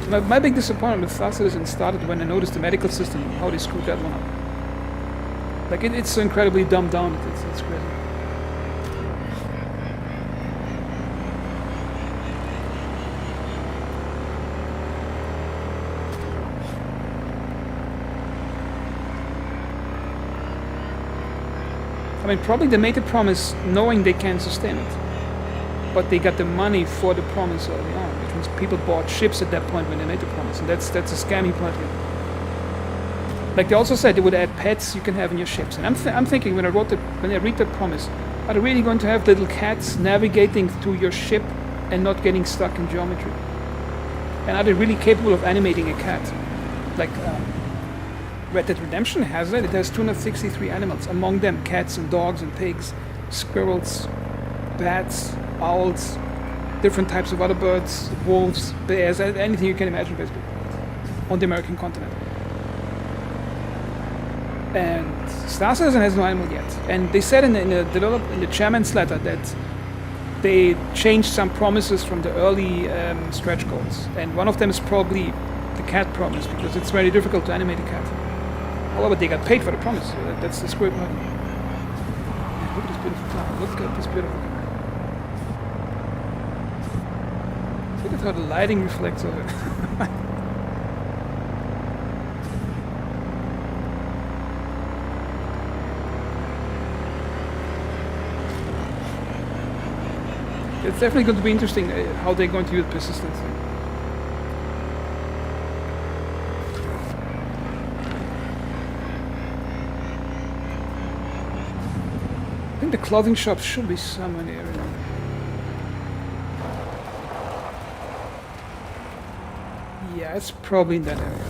My big disappointment with Star Citizen started when I noticed the medical system, how they screwed that one up. Like, it's so incredibly dumbed down, it's crazy. I mean, probably they made the promise knowing they can sustain it. But they got the money for the promise early on, which means people bought ships at that point when they made the promise, and that's a scammy part here. Like they also said they would add pets you can have in your ships, and I'm thinking when I read that promise, are they really going to have little cats navigating through your ship and not getting stuck in geometry? And are they really capable of animating a cat? Like Red Dead Redemption has it. It has 263 animals, among them cats and dogs and pigs, squirrels, bats, owls, different types of other birds, wolves, bears, anything you can imagine basically on the American continent. And Star Citizen has no animal yet. And they said in the chairman's letter that they changed some promises from the early stretch goals. And one of them is probably the cat promise, because it's very difficult to animate a cat. However, they got paid for the promise. So that's the script. Look at this beautiful flower. Look at this beautiful flower. Look at how the lighting reflects over it. It's definitely going to be interesting how they're going to use persistence. I think the clothing shop should be somewhere in the area. Yeah, it's probably in that area.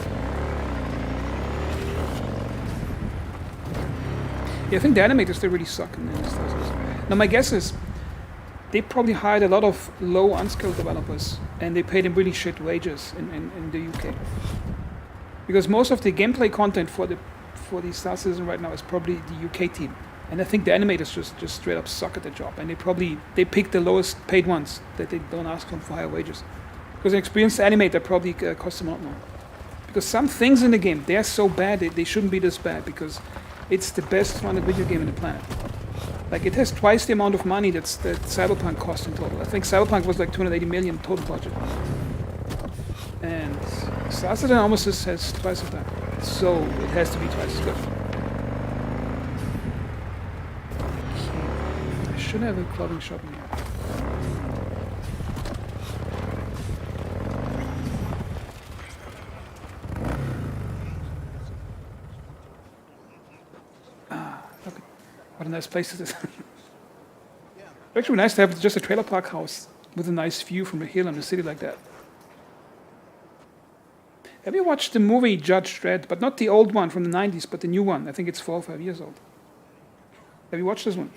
Yeah, I think the animators, they really suck in this. Now my guess is they probably hired a lot of low unskilled developers and they paid them really shit wages in the UK. Because most of the gameplay content for the Star Citizen right now is probably the UK team. And I think the animators just straight up suck at their job, and they pick the lowest paid ones that they don't ask them for higher wages. Because an experienced animator probably costs them a lot more. Because some things in the game, they are so bad, they shouldn't be this bad, because it's the best funded video game on the planet. Like, it has twice the amount of money that Cyberpunk cost in total. I think Cyberpunk was like 280 million total budget. And Star Citizen almost has twice of that. So it has to be twice as good. I should have a clothing shop in here. Look, what a nice place it is. It's actually nice to have just a trailer park house with a nice view from the hill and the city like that. Have you watched the movie Judge Dredd? But not the old one from the 90s, but the new one. I think it's 4 or 5 years old. Have you watched this one?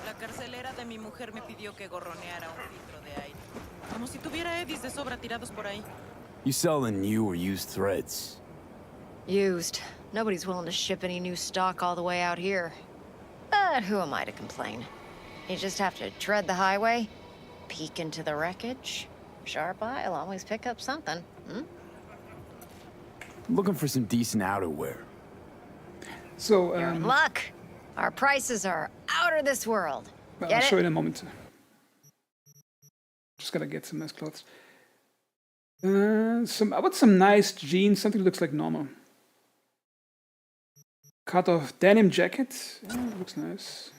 La carcelera de mi mujer me pidió que gorroneara un filtro de aire. Como si tuviera eddies de sobra tirados por ahí. You selling new or used threads? Used. Nobody's willing to ship any new stock all the way out here. But who am I to complain? You just have to tread the highway, peek into the wreckage. Sharp eye'll always pick up something, Looking for some decent outerwear. So, You're in luck. Our prices are out of this world. well, Get I'll show you it? in a moment. Just gotta get some nice clothes. I want some nice jeans, something that looks like normal. Cut off denim jacket. Yeah, looks nice.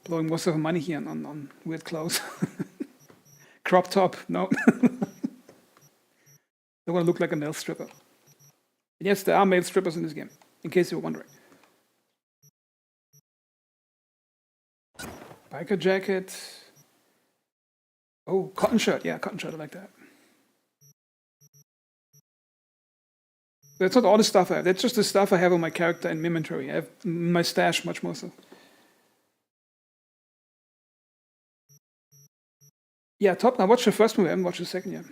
Blowing most of the money here on weird clothes. Crop top, no. I want to look like a male stripper. And yes, there are male strippers in this game, in case you were wondering. Biker jacket. Oh, cotton shirt. Yeah, cotton shirt. I like that. That's not all the stuff I have. That's just the stuff I have on my character in my inventory. I have my stash much more so. Yeah, top. I watched the first movie. I haven't watched the second yet.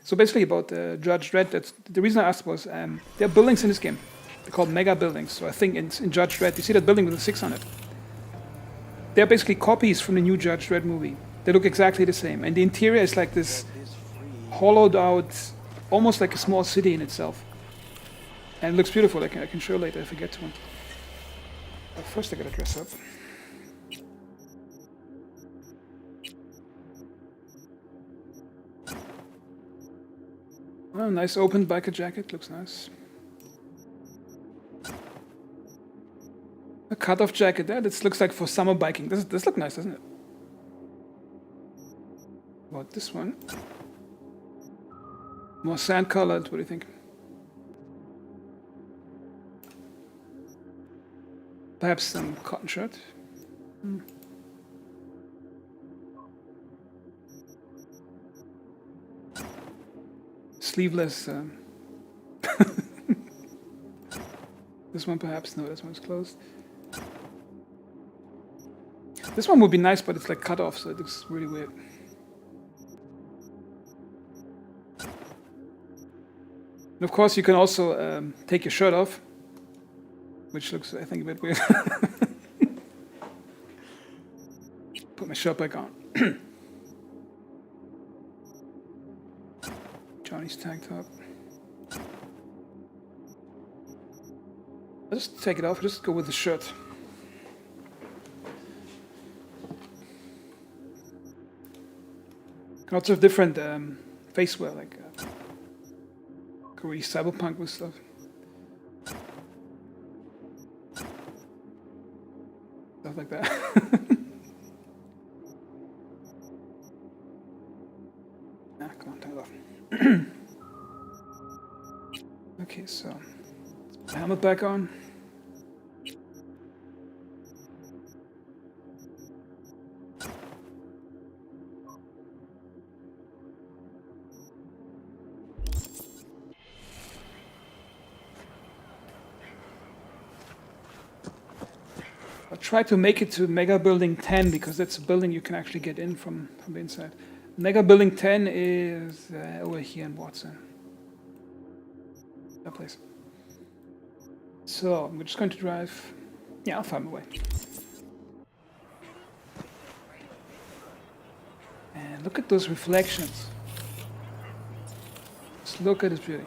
So basically about Judge Dredd, that's, the reason I asked was there are buildings in this game. They're called mega buildings. So I think in Judge Dredd, you see that building with a 6 on it? They're basically copies from the new Judge Dredd movie. They look exactly the same. And the interior is like this hollowed out, almost like a small city in itself. And it looks beautiful. I can show later if I get to one. But first I gotta dress up. Oh, nice open biker jacket, looks nice. A cut-off jacket, yeah, this looks like for summer biking. This looks nice, doesn't it? What, this one? More sand-colored, what do you think? Perhaps some cotton shirt? Sleeveless. This one perhaps? No, this one's closed. This one would be nice, but it's like cut off, so it looks really weird. And of course, you can also take your shirt off, which looks, I think, a bit weird. Put my shirt back on. Johnny's tank top. I'll just take it off, just go with the shirt. Lots of different face wear, like Korean cyberpunk with stuff. Stuff like that. Come on, tie it off. Okay, so let's put the helmet back on. I'll try to make it to Mega Building 10 because that's a building you can actually get in from the inside. Mega Building 10 is over here in Watson. That place. So I'm just going to drive. Yeah, I'll find my way. And look at those reflections. Just look at this beauty.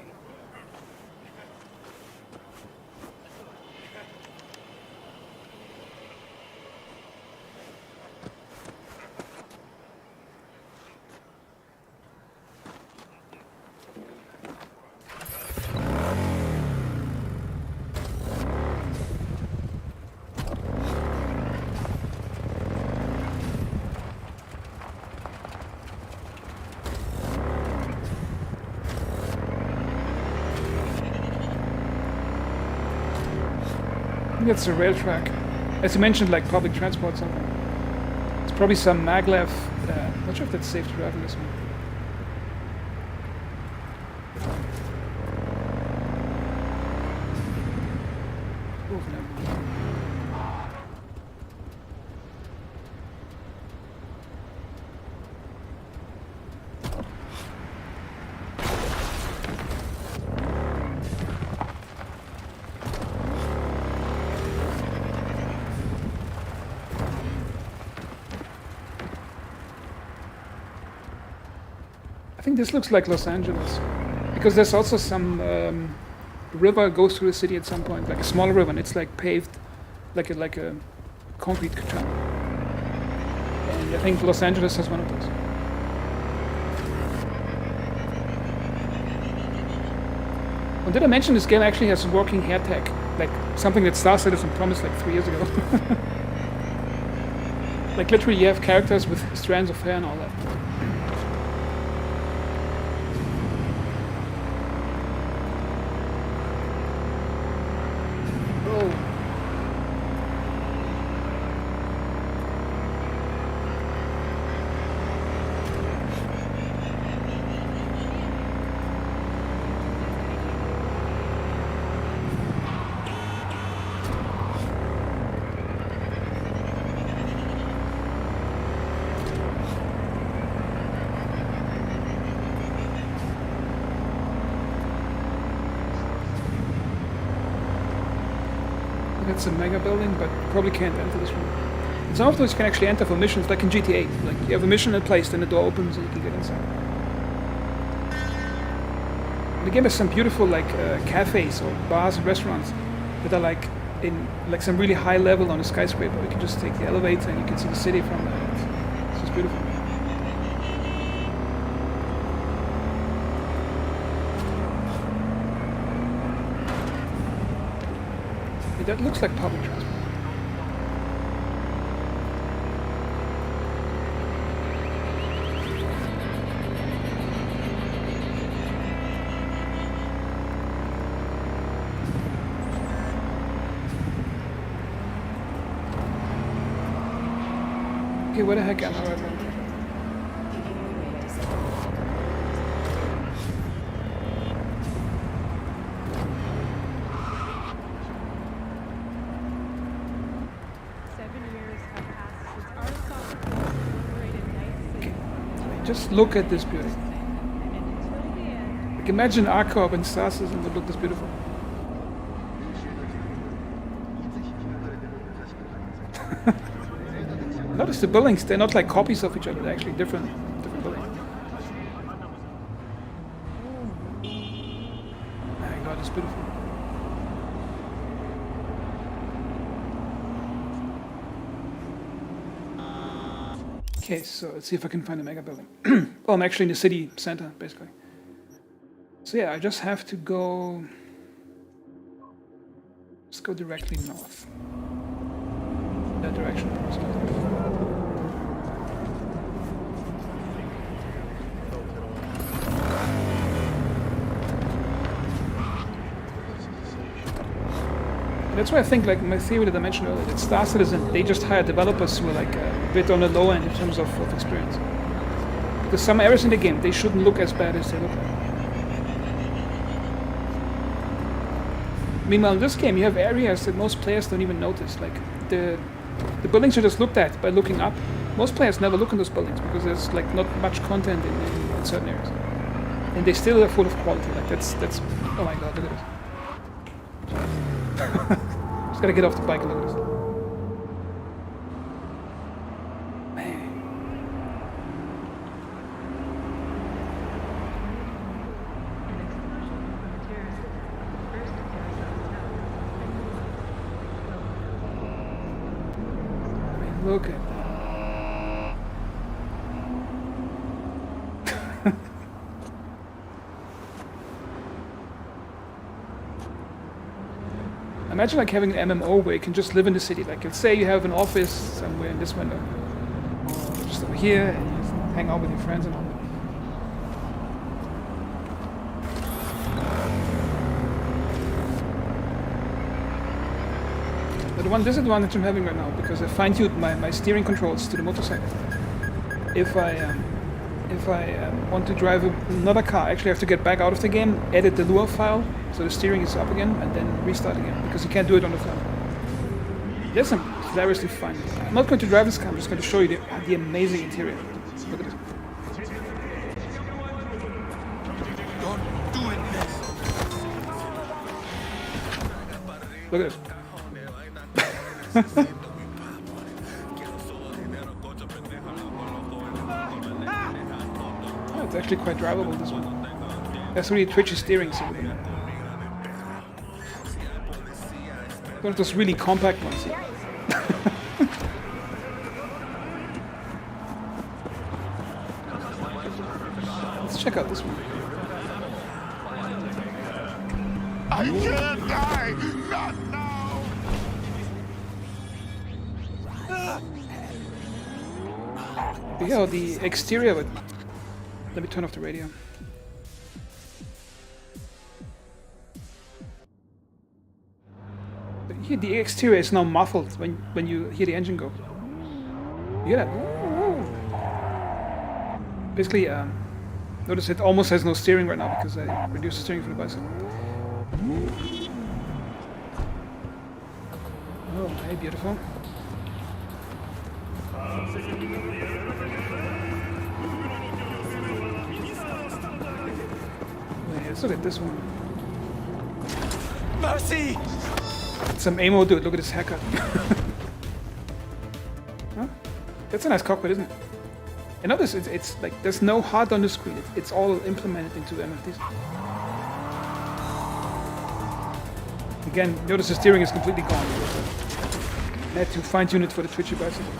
I think it's a rail track. As you mentioned, like public transport, something. It's probably some maglev. Not sure if that's safe to drive in this one. Oh, no. I think this looks like Los Angeles, because there's also some river goes through the city at some point, like a small river, and it's like paved, like a concrete channel. And I think Los Angeles has one of those. Oh, did I mention this game actually has working hair tech? Like something that Star Citizen promised like 3 years ago. Like literally you have characters with strands of hair and all that. Oh. It's a mega building, but probably can't enter this one. And some of those you can actually enter for missions, like in GTA. Like you have a mission in place, then the door opens and you can get inside. And the game has some beautiful like cafes or bars and restaurants that are like in like some really high level on a skyscraper. You can just take the elevator and you can see the city from there. It's just beautiful. That looks like public transport. Okay, where the heck am I right now? Just look at this beauty. Like imagine Arcorp and Star Citizen would look this beautiful. Notice the buildings, they're not like copies of each other, they're actually different buildings. My god, it's beautiful. Okay, so let's see if I can find a mega building. Oh, I'm actually in the city center, basically. So yeah, I just have to go... Let's go directly north. That direction. That's why I think, like my theory that I mentioned earlier, that Star Citizen, they just hire developers who are like a bit on the low end in terms of experience. Because some areas in the game, they shouldn't look as bad as they look like. Meanwhile, in this game, you have areas that most players don't even notice. Like the buildings are just looked at by looking up. Most players never look in those buildings because there's like not much content in certain areas, and they still are full of quality. Like that's. Oh my god, look at this. Just gotta get off the bike and look at this. Man. I mean, look at that. Imagine like having an MMO where you can just live in the city. Like let's say you have an office somewhere in this window, or just over here, and you just hang out with your friends and all that. But the one disadvantage I'm having right now, because I fine-tuned my steering controls to the motorcycle. If I want to drive another car, I actually have to get back out of the game, edit the Lua file, so the steering is up again, and then restart again, because you can't do it on the phone. Yes, I'm hilariously fine. I'm not going to drive this car, I'm just going to show you the amazing interior. Look at this. Don't do it, Look at this. Oh, it's actually quite drivable, this one. That's really twitchy steering, so one of those really compact ones here. Let's check out this one. die! Not now! Yeah, the exterior of it. Let me turn off the radio. Here, the exterior is now muffled when you hear the engine go. You hear that? Basically, notice it almost has no steering right now because I reduced the steering for the bicycle. Oh, hey, beautiful. Wait, let's look at this one. Mercy! Some ammo dude, look at his haircut. Huh? That's a nice cockpit, isn't it? And notice it's like there's no HUD on the screen. It's all implemented into MFDs. Again, notice the steering is completely gone. I had to fine-tune it for the twitchy bicycle.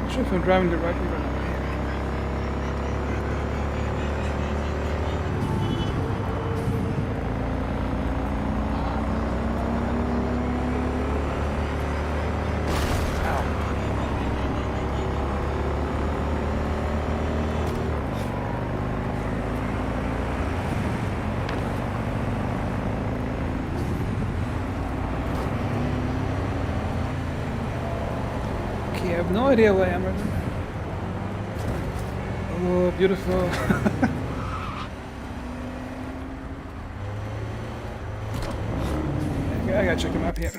Not sure if I'm driving the right one right now. Okay, I have no idea where I am right now. Oh, beautiful. Okay, I gotta check the map here.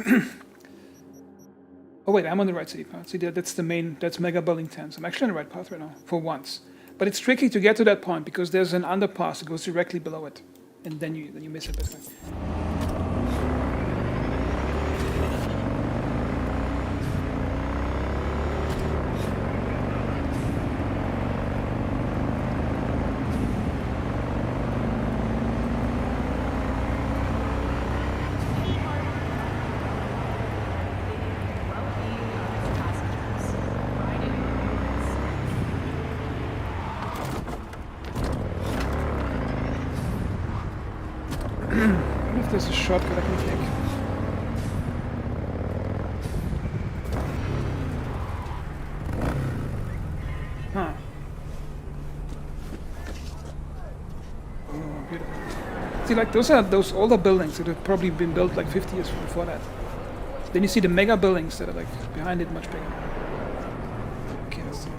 Oh wait, I'm on the right city path. See, that's the main, that's Mega Building 10. So I'm actually on the right path right now, for once. But it's tricky to get to that point because there's an underpass that goes directly below it. And then you miss it basically. I wonder if there's a shortcut I can take. Huh. Oh, beautiful. See, like those are those older buildings that have probably been built like 50 years before that. Then you see the mega buildings that are like behind it much bigger. Okay, let's see.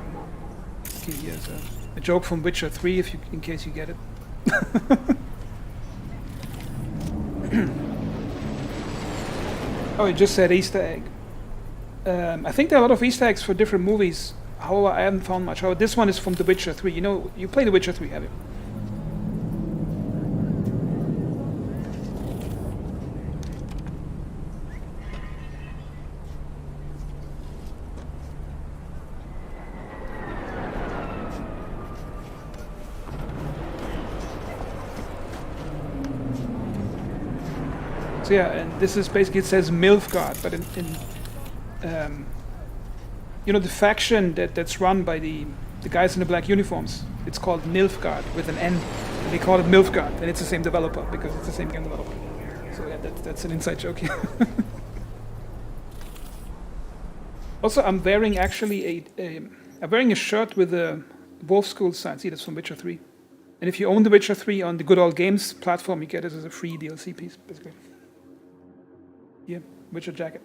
Okay, here's a joke from Witcher 3 if you, in case you get it. Oh, it just said Easter egg. I think there are a lot of Easter eggs for different movies. However, I haven't found much. However, this one is from The Witcher 3. You know, you play The Witcher 3, have you? So yeah, and this is basically, it says Milfgard, but you know, the faction that's run by the guys in the black uniforms, it's called Nilfgaard with an N, and they call it Milfgard, and it's the same developer because it's the same game developer. So yeah, that's an inside joke here. Also, I'm wearing actually I'm wearing a shirt with a Wolf School sign. See, that's from Witcher 3. And if you own The Witcher 3 on the Good Old Games platform, you get it as a free DLC piece, basically. Yeah, Witcher jacket.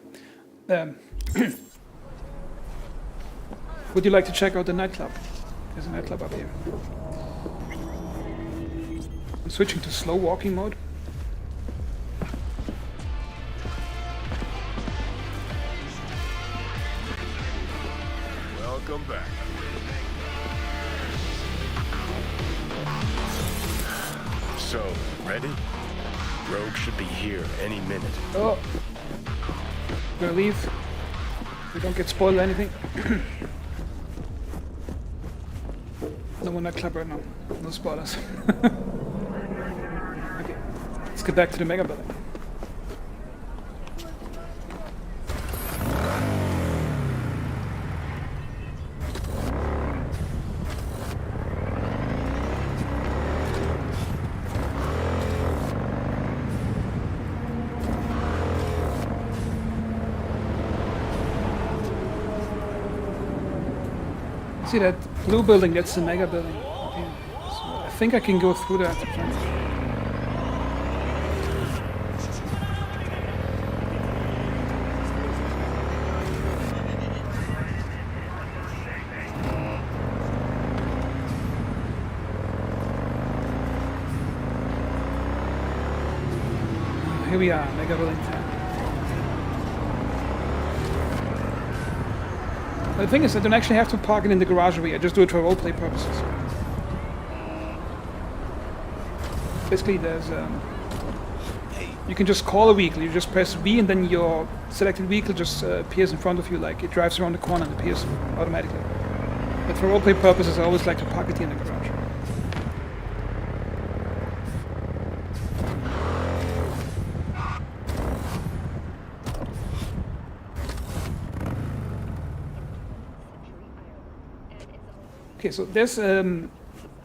Would you like to check out the nightclub? There's a nightclub up here. I'm switching to slow walking mode. Welcome back. So, ready? Rogue should be here any minute. Oh, gonna leave. We don't get spoiled or anything. No one at club right now. No spoilers. Let's get back to the mega building. See that blue building? That's the mega building. Okay. So I think I can go through that. Here we are, mega building 10. The thing is, I don't actually have to park it in the garage area. I just do it for roleplay purposes. Basically, there's you can just call a vehicle. You just press V, and then your selected vehicle just appears in front of you, like it drives around the corner and appears automatically. But for roleplay purposes, I always like to park it here in the garage. Okay, so there's a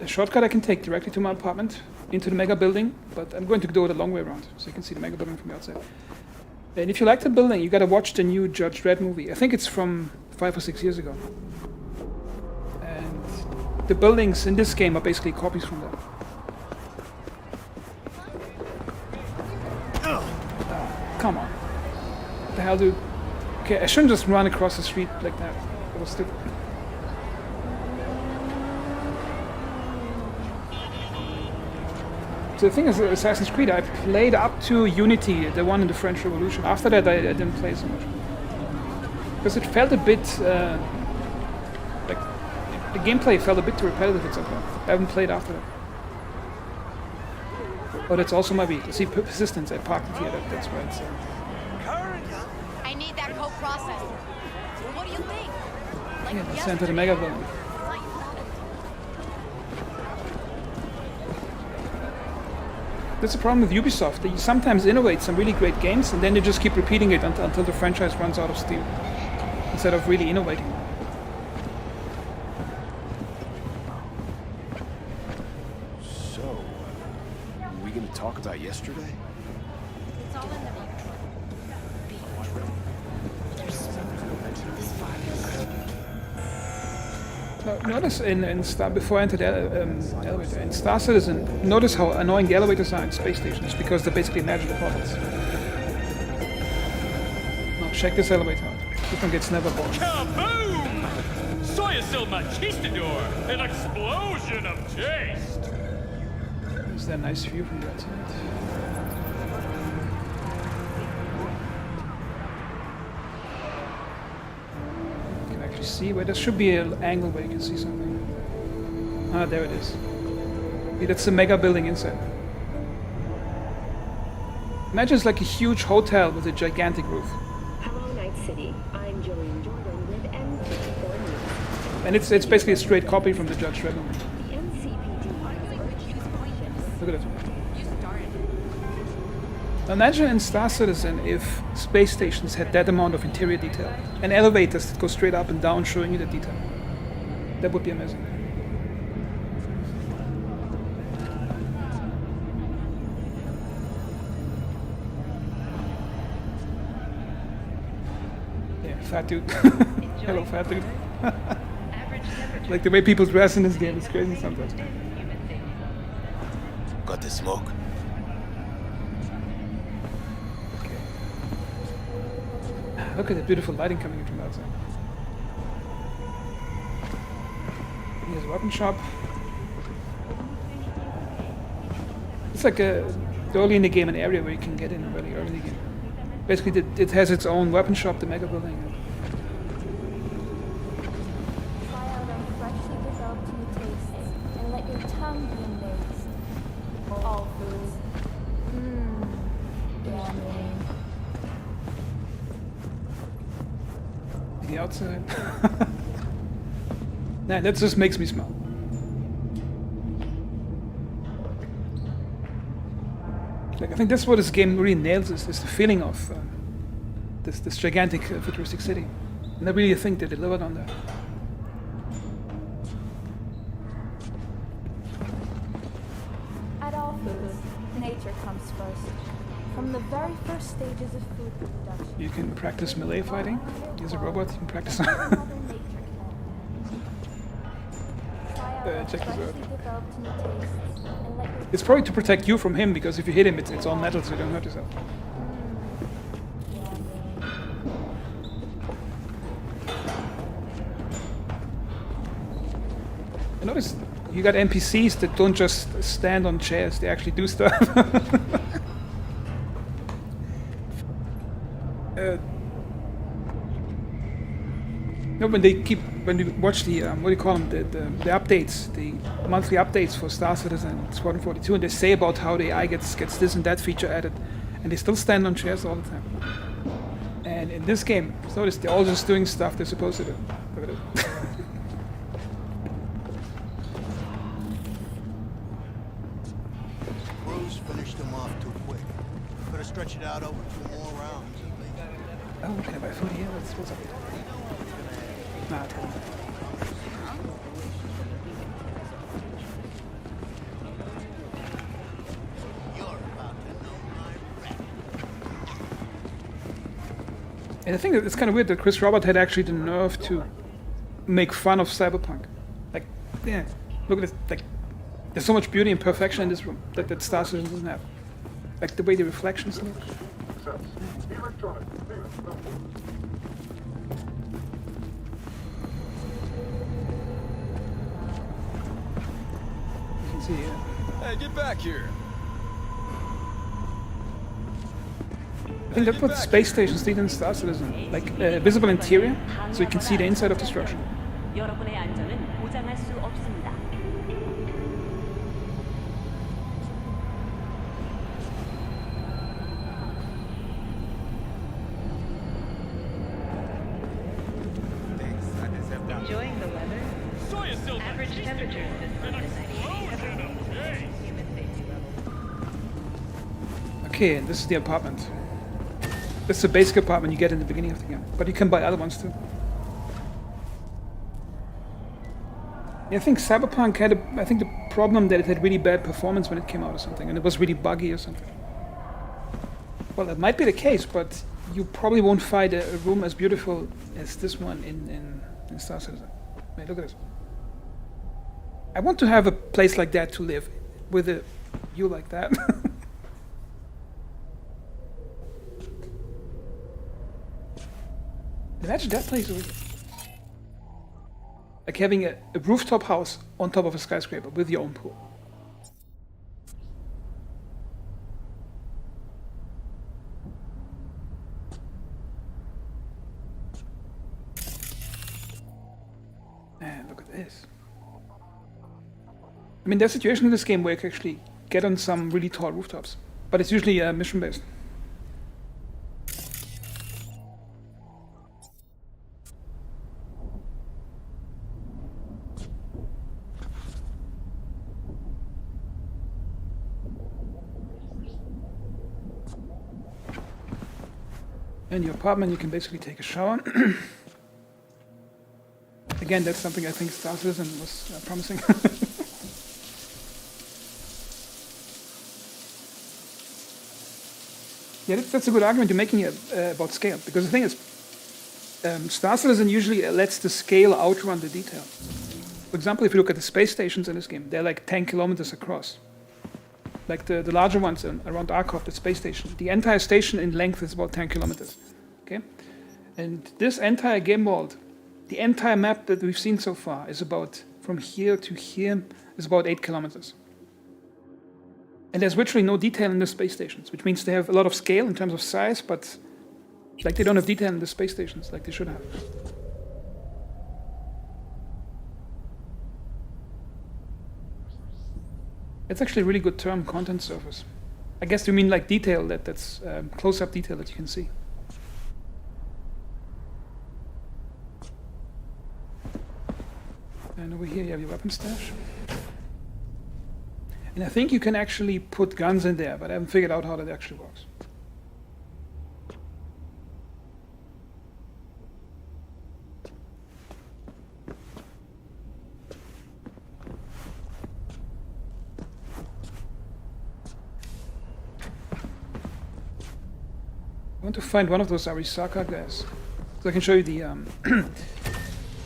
shortcut I can take directly to my apartment, into the mega building, but I'm going to do it a long way around, so you can see the mega building from the outside. And if you like the building, you gotta watch the new Judge Dredd movie. I think it's from 5 or 6 years ago. And the buildings in this game are basically copies from that. Oh, come on. What the hell, dude? Okay, I shouldn't just run across the street like that. That was stupid. So the thing is, Assassin's Creed, I played up to Unity, the one in the French Revolution. After that, I didn't play so much. Because it felt a bit, like, the gameplay felt a bit too repetitive at some point. I haven't played after that. Oh, that's also my vehicle. See, persistence, I parked it here, that's why it's... I need that co-processor. What do you think? Like yeah, let's enter the mega building. That's the problem with Ubisoft. They sometimes innovate some really great games, and then they just keep repeating it until the franchise runs out of steam, instead of really innovating. So, are we gonna talk about yesterday? It's all in the Notice in Star, before I enter the elevator, in Star Citizen, notice how annoying the elevators are in space stations, because they're basically magical portals. Now check this elevator out. This one gets never bored. Kaboom! Soy still machistador! An explosion of taste! Is there a nice view from that side? See where there should be an angle where you can see something. Ah, there it is. See, that's the mega building inside. Imagine it's like a huge hotel with a gigantic roof. Hello, Night City. I'm Jillian Jordan with NCPD News. And it's basically a straight copy from the Judge Dredd movie. The NCPD Look at it. Imagine in Star Citizen if space stations had that amount of interior detail, and elevators that go straight up and down showing you the detail. That would be amazing. Yeah, fat dude. Hello, fat dude. Like the way people dress in this game is crazy sometimes. Got the smoke? Look at the beautiful lighting coming in from outside. Here's a weapon shop. It's like early in the game, an area where you can get in really early in the game. Basically, it has its own weapon shop, the mega building. Try out our freshly developed new tastes and let your tongue be amazed. All foods. Yummy. The outside. Nah, that just makes me smile. Like, I think that's what this game really nails is the feeling of this gigantic futuristic city. And I really think they delivered on that. At all foods, nature comes first. From the very first stages of food production. You can practice melee fighting. Use a robot. You can practice. Mother Nature can. Check this out. Freshly developed new tastes and let your It's probably to protect you from him, because if you hit him, it's all metal, so you don't hurt yourself. I noticed you got NPCs that don't just stand on chairs; they actually do stuff. No, when we watch the what do you call them, the updates, the monthly updates for Star Citizen and Squadron 42, and they say about how the AI gets this and that feature added, and they still stand on chairs all the time. And in this game, notice they're all just doing stuff they're supposed to do. Look at it. Bruce finished him off too quick. Could have stretched it out over 2 more rounds at least. Oh, can I buy food here? What's up? Nah, tell me. You're about to know my rap. And I think that it's kind of weird that Chris Robert had actually the nerve to make fun of Cyberpunk. Like, yeah, look at this. Like, there's so much beauty and perfection in this room that Star Citizen doesn't have. Like the way the reflections look. You can see, Hey, get back here. I think that's what space stations need in Star Citizen. Like visible interior, so you can see the inside of the structure. 여러분의 안전은 보장할 수 없습니다. Enjoying the weather? Soya silver. Average temperatures this month in 98 have Explosion of taste. human safety level. Okay, and this is the apartment. This is the basic apartment you get in the beginning of the game, but you can buy other ones too. Yeah, I think Cyberpunk had I think the problem that it had really bad performance when it came out or something, and it was really buggy or something. Well, that might be the case, but you probably won't find a room as beautiful as this one in Star Citizen. I mean, look at this. I want to have a place like that to live, with a view like that. Imagine that place over there. Like having a rooftop house on top of a skyscraper with your own pool. And look at this. I mean, there's a situation in this game where you can actually get on some really tall rooftops, but it's usually mission-based. In your apartment, you can basically take a shower. Again, that's something I think Star Citizen was promising. Yeah, that's a good argument you're making about scale, because the thing is, Star Citizen usually lets the scale outrun the detail. For example, if you look at the space stations in this game, they're like 10 kilometers across. Like the larger ones around Arkhov, the space station. The entire station in length is about 10 kilometers. Okay? And this entire game world, the entire map that we've seen so far is about, from here to here, is about 8 kilometers. And there's virtually no detail in the space stations, which means they have a lot of scale in terms of size, but like they don't have detail in the space stations like they should have. It's actually a really good term, content surface. I guess you mean like detail, that's close-up detail that you can see. And over here you have your weapon stash. And I think you can actually put guns in there, but I haven't figured out how that actually works. I want to find one of those Arisaka guys, so I can show you the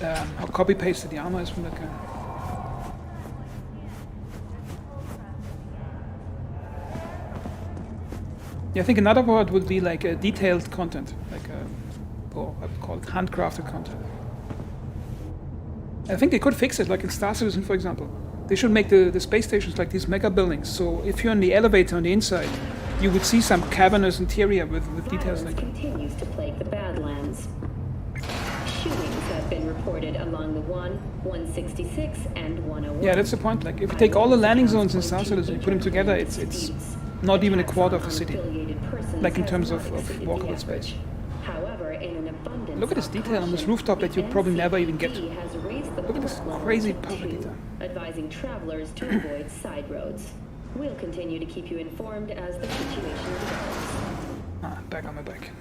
how copy-pasted the armor is from that guy. Yeah, I think another word would be like a detailed content, like or I would call it handcrafted content. I think they could fix it, like in Star Citizen, for example. They should make the space stations like these mega buildings, so if you're in the elevator on the inside, you would see some cavernous interior with details like that. Continues to plague the Badlands. Shootings have been reported along the 166 and 101. Yeah, that's the point. Like, if you take all the landing zones in Star Citizen and put them together, it's not even a quarter of the city. Like in terms of walkable space. However, in an abundance look at this detail on this rooftop that you probably never even get to. Look at this crazy perfect detail. Advising travelers to avoid side roads. We'll continue to keep you informed as the situation develops. Back on my back.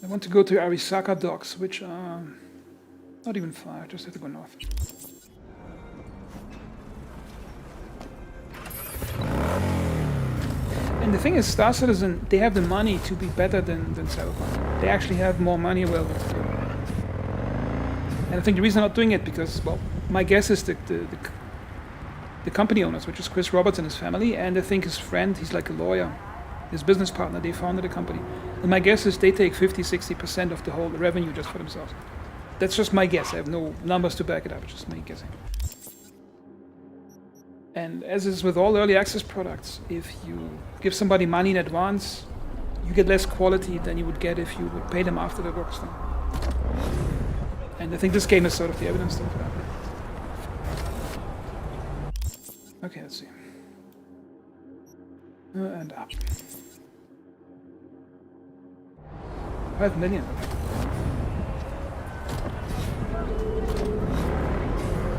I want to go to Arisaka docks, which are not even far, I just have to go north. And the thing is, Star Citizen, they have the money to be better than Cyberpunk. They actually have more money available to do it. And I think the reason they're not doing it because, well, my guess is the company owners, which is Chris Roberts and his family, and I think his friend, he's like a lawyer, his business partner, they founded a company. And my guess is they take 50-60% of the whole revenue just for themselves. That's just my guess. I have no numbers to back it up, it's just me guessing. And as is with all early access products, if you give somebody money in advance, you get less quality than you would get if you would pay them after the work's done. And I think this game is sort of the evidence for that. Okay, let's see. And up. 5 million.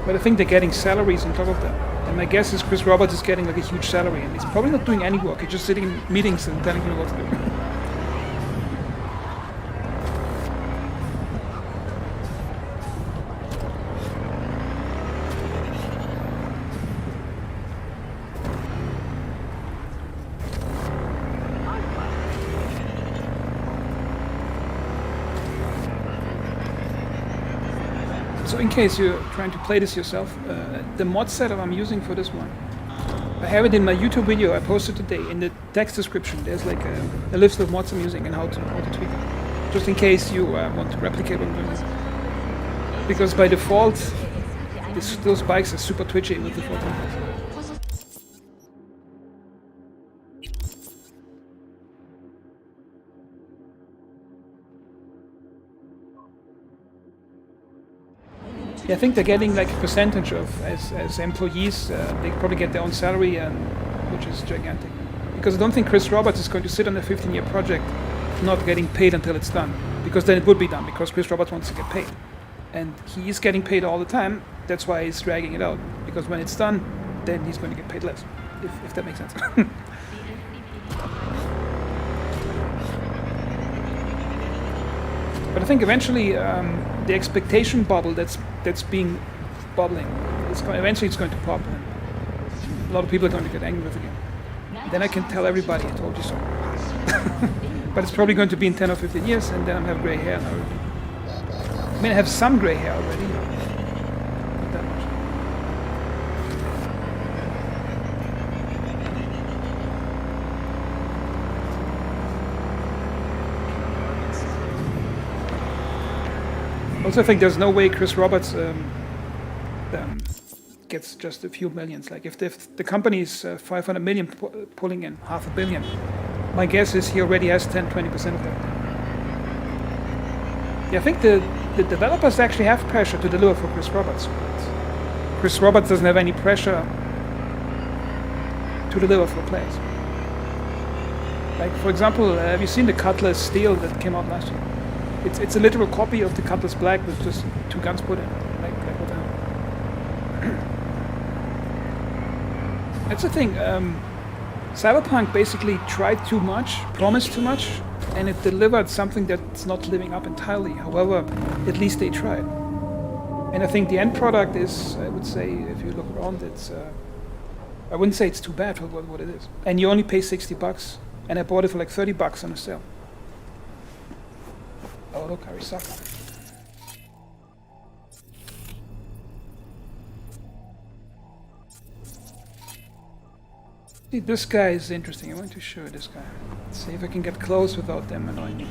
But I think they're getting salaries on top of that. And my guess is Chris Roberts is getting like a huge salary, and he's probably not doing any work. He's just sitting in meetings and telling people what to do. So in case you're trying to play this yourself, the mod setup I'm using for this one, I have it in my YouTube video I posted today. In the text description there's like a list of mods I'm using and how to tweak them. Just in case you want to replicate what I'm doing. Because by default, those bikes are super twitchy with default inputs. I think they're getting like a percentage of, as employees, they probably get their own salary, which is gigantic. Because I don't think Chris Roberts is going to sit on a 15-year project not getting paid until it's done. Because then it would be done, because Chris Roberts wants to get paid. And he is getting paid all the time, that's why he's dragging it out. Because when it's done, then he's going to get paid less, if that makes sense. But I think eventually the expectation bubble that's been bubbling, eventually it's going to pop, and a lot of people are going to get angry with it again. Then I can tell everybody, I told you so. But it's probably going to be in 10 or 15 years, and then I'll have gray hair already. I mean, I have some gray hair already, not that much. Also, I think there's no way Chris Roberts gets just a few millions. Like if the company is 500 million pulling in $500 million, my guess is he already has 10-20% of that. Yeah, I think the developers actually have pressure to deliver for Chris Roberts. But Chris Roberts doesn't have any pressure to deliver for players. Like, for example, have you seen the Cutlass Steel that came out last year? It's a literal copy of the Cutlass Black with just 2 guns put in. Like what the hell? That's the thing. Cyberpunk basically tried too much, promised too much, and it delivered something that's not living up entirely. However, at least they tried. And I think the end product is, I would say, if you look around, it's, I wouldn't say it's too bad for what it is. And you only pay $60, and I bought it for like $30 on a sale. Oh look, Arisaka. See, this guy is interesting. I want to show you this guy. Let's see if I can get close without them annoying me.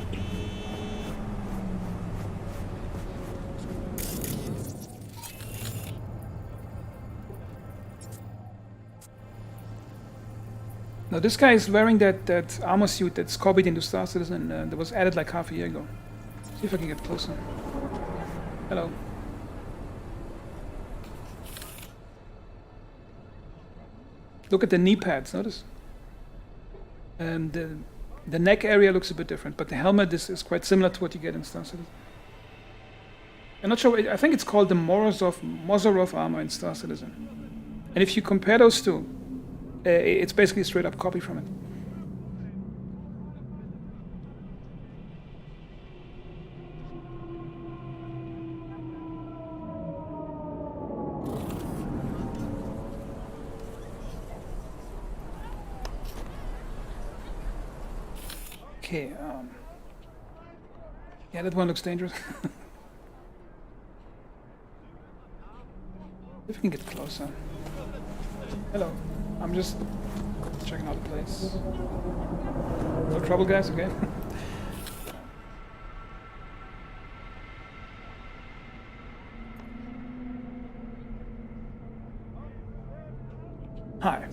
Now this guy is wearing that armor suit that's copied into Star Citizen that was added like half a year ago. See if I can get closer. Hello. Look at the knee pads, notice? And the neck area looks a bit different, but the helmet is quite similar to what you get in Star Citizen. I'm not sure, I think it's called the Mozarov armor in Star Citizen. And if you compare those two, it's basically a straight up copy from it. Okay, yeah, that one looks dangerous. If we can get closer. Hello, I'm just checking out the place. No trouble, guys, okay? Hi.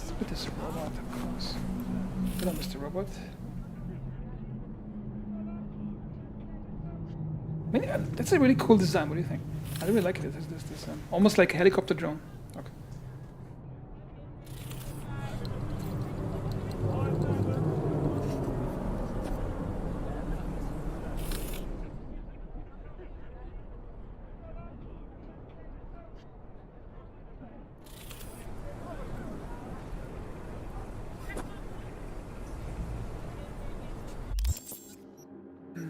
Look at this robot, of course. Hello, Mr. Robot. I mean, that's a really cool design. What do you think? I really like it. This almost like a helicopter drone. Okay.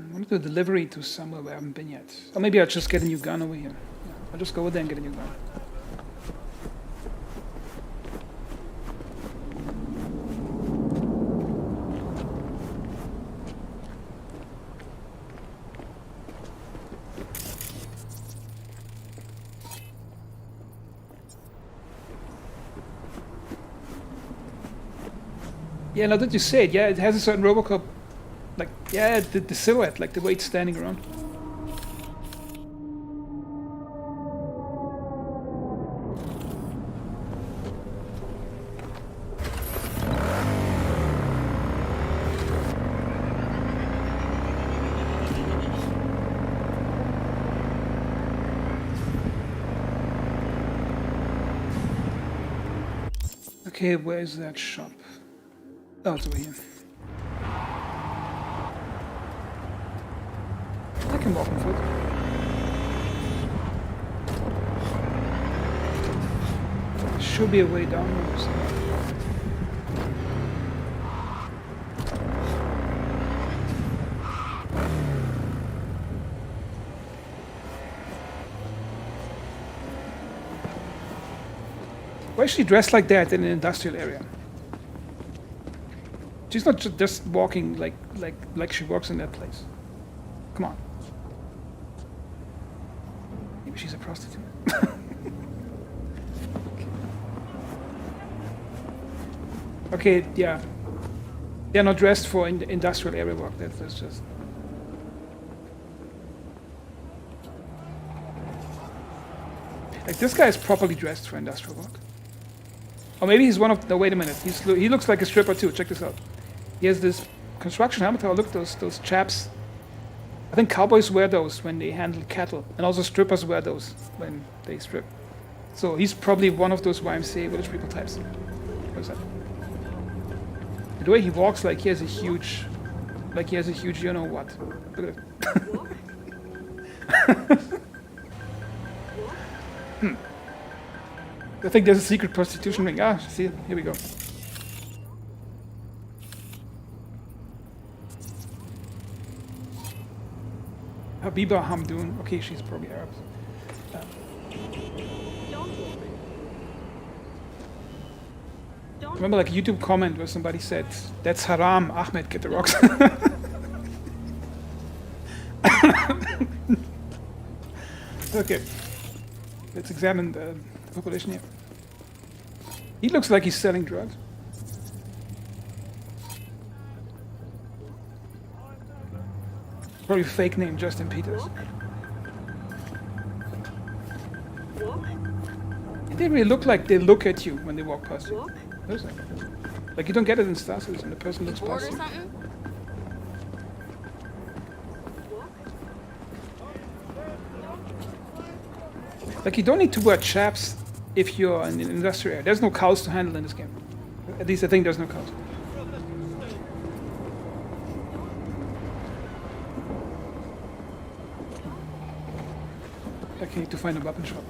I want to do a delivery to somewhere where I haven't been yet. Or maybe I'll just get a new gun over here. Yeah, I'll just go over there and get a new gun. Yeah, now that you say it, yeah, it has a certain Robocop. Like, yeah, the silhouette, like the way it's standing around. Okay, where is that shop? Oh, it's over here. I can walk on foot. There should be a way down there. Why is she dressed like that in an industrial area? She's not just walking like she walks in that place. Come on. Maybe she's a prostitute. Okay, yeah. They're not dressed for industrial area work. That's just... Like, this guy is properly dressed for industrial work. Or maybe he's one of... No, wait a minute. He looks like a stripper too. Check this out. He has this construction helmet. Oh, look, those chaps. I think cowboys wear those when they handle cattle. And also strippers wear those when they strip. So he's probably one of those YMCA village people types. What is that? The way he walks, like he has a huge Like he has a huge, you know what? Look at it. I think there's a secret prostitution ring. Ah, see, here we go. Habiba Hamdoun. Okay, she's probably Arab. Remember, like a YouTube comment where somebody said, "That's haram, Ahmed, get the rocks." Okay, let's examine the population here. He looks like he's selling drugs. Probably fake name, Justin Peters. They really look like they look at you when they walk past you. Looks like you don't get it in Star Citizen. The person looks Bored past or you. something? Like you don't need to wear chaps if you're in an industrial area. There's no cows to handle in this game. At least I think there's no cows. Okay, need to find a weapon shop.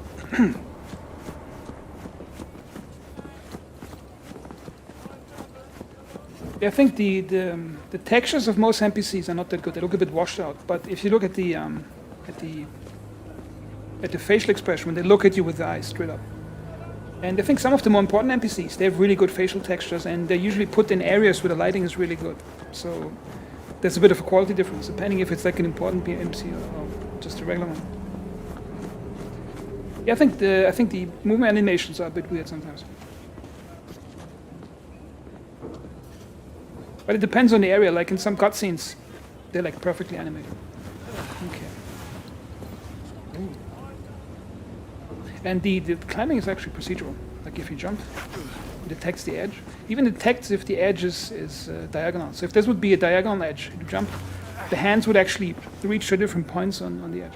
Yeah, I think the textures of most NPCs are not that good. They look a bit washed out. But if you look at the facial expression when they look at you with the eyes straight up, and I think some of the more important NPCs, they have really good facial textures, and they're usually put in areas where the lighting is really good. So there's a bit of a quality difference depending if it's like an important NPC or just a regular one. Yeah, I think the movement animations are a bit weird sometimes. But it depends on the area. Like in some cutscenes, they're like perfectly animated. Okay. Ooh. And the climbing is actually procedural. Like if you jump, it detects the edge. Even detects if the edge is diagonal. So if this would be a diagonal edge, you jump, the hands would actually reach to different points on the edge.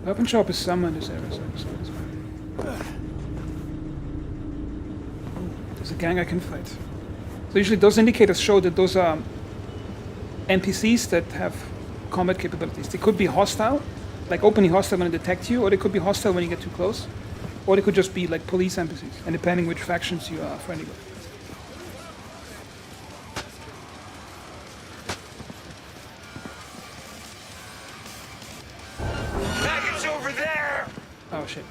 Weapon shop is somewhere in this area, so this one. There's a gang I can fight. So usually those indicators show that those are NPCs that have combat capabilities. They could be hostile, like openly hostile when they detect you, or they could be hostile when you get too close, or they could just be like police NPCs, and depending which factions you are friendly with. Oh shit.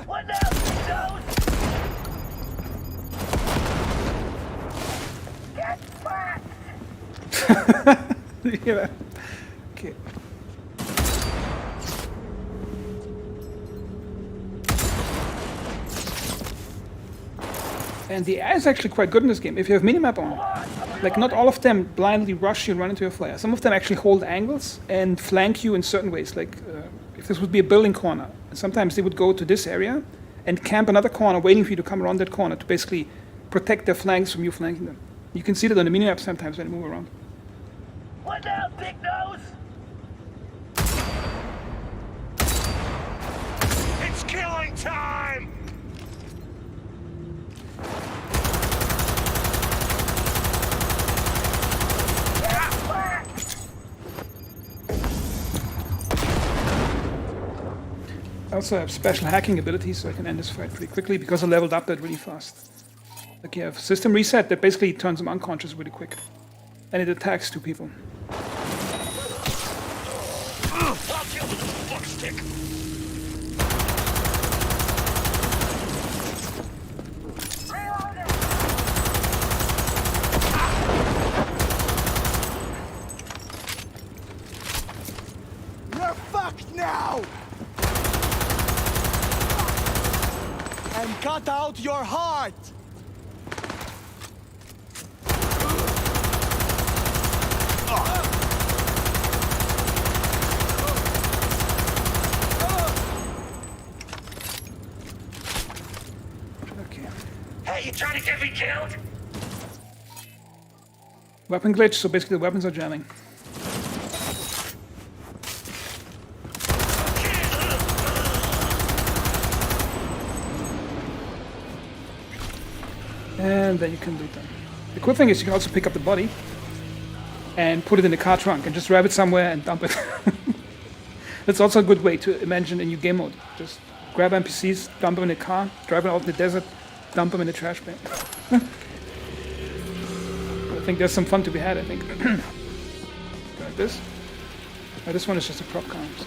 What now, Get back! Yeah. Okay. And the AI is actually quite good in this game. If you have minimap on, like not all of them blindly rush you and run into your flare. Some of them actually hold angles and flank you in certain ways. Like if this would be a building corner, sometimes they would go to this area and camp another corner waiting for you to come around that corner to basically protect their flanks from you flanking them. You can see that on the minimap sometimes when they move around. What now, big nose? It's killing time! I also have special hacking abilities, so I can end this fight pretty quickly because I leveled up that really fast. Like you have system reset that basically turns them unconscious really quick. And it attacks two people. I'll kill with a fuck stick! You're fucked now! And cut out your heart! Okay. Hey, you trying to get me killed? Weapon glitch, so basically the weapons are jamming. And then you can loot them. The cool thing is you can also pick up the body and put it in the car trunk and just grab it somewhere and dump it. That's also a good way to imagine a new game mode. Just grab NPCs, dump them in a car, drive them out in the desert, dump them in the trash bin. I think there's some fun to be had, I think. Like this. Oh, this one is just a prop car. So.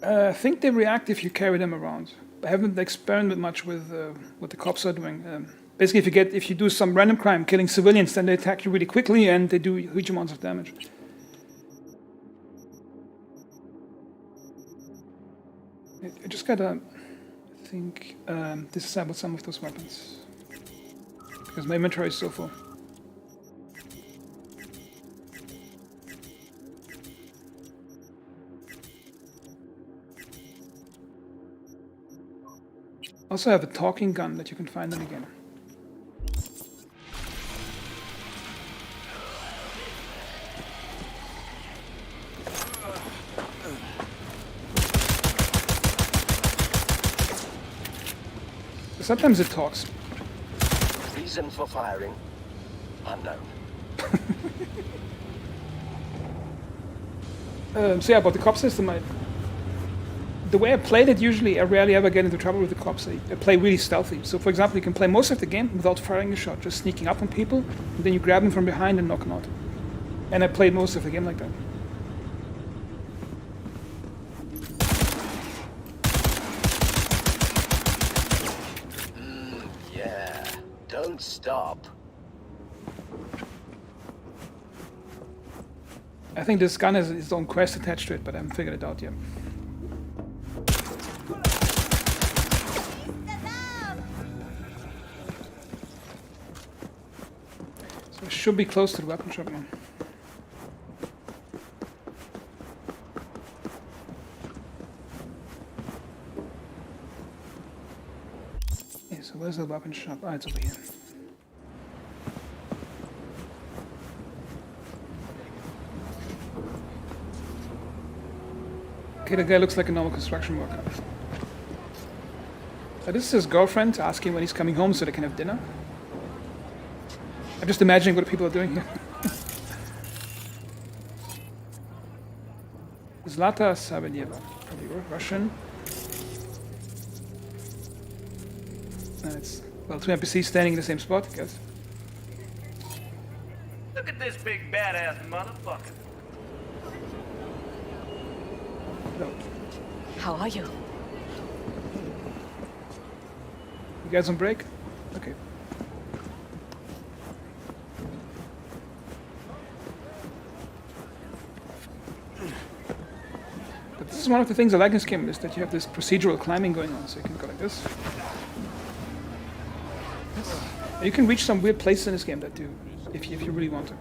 I think they react if you carry them around. I haven't experimented much with what the cops are doing. Basically, if you do some random crime, killing civilians, then they attack you really quickly and they do huge amounts of damage. I just gotta think disassemble some of those weapons because my inventory is so full. Also have a talking gun that you can find them again. Sometimes it talks. Reason for firing? Unknown. So yeah, about the cop system, the way I played it, usually I rarely ever get into trouble with the cops. I play really stealthy. So for example, you can play most of the game without firing a shot, just sneaking up on people, and then you grab them from behind and knock them out. And I played most of the game like that. Yeah, don't stop. I think this gun has its own quest attached to it, but I haven't figured it out yet. So I should be close to the weapon shop now. Okay, so where's the weapon shop? Ah, it's over here. Okay, the guy looks like a normal construction worker. This is his girlfriend asking when he's coming home so they can have dinner. I'm just imagining what people are doing here. Zlata Sabelieva, probably Russian. It's, well, two NPCs standing in the same spot, I guess. Look at this big badass motherfucker. No. How are you? You guys on break? Okay. But this is one of the things I like in this game, is that you have this procedural climbing going on, so you can go like this. And you can reach some weird places in this game that do, if you really want to.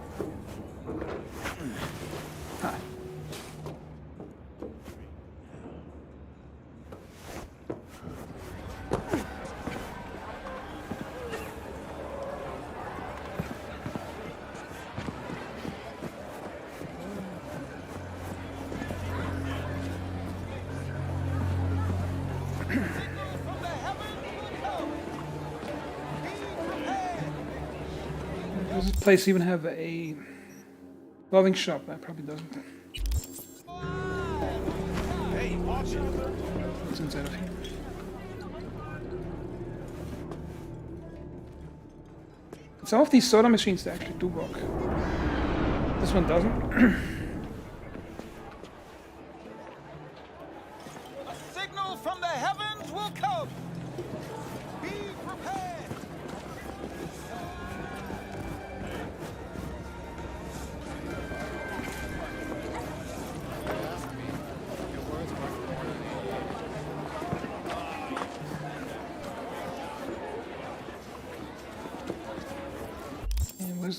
Ah. Does this place even have a clothing shop? That probably doesn't. Hey, watch it. What's inside of here? Some of these soda machines, they actually do work. This one doesn't. A signal from the heavens will come. Be prepared.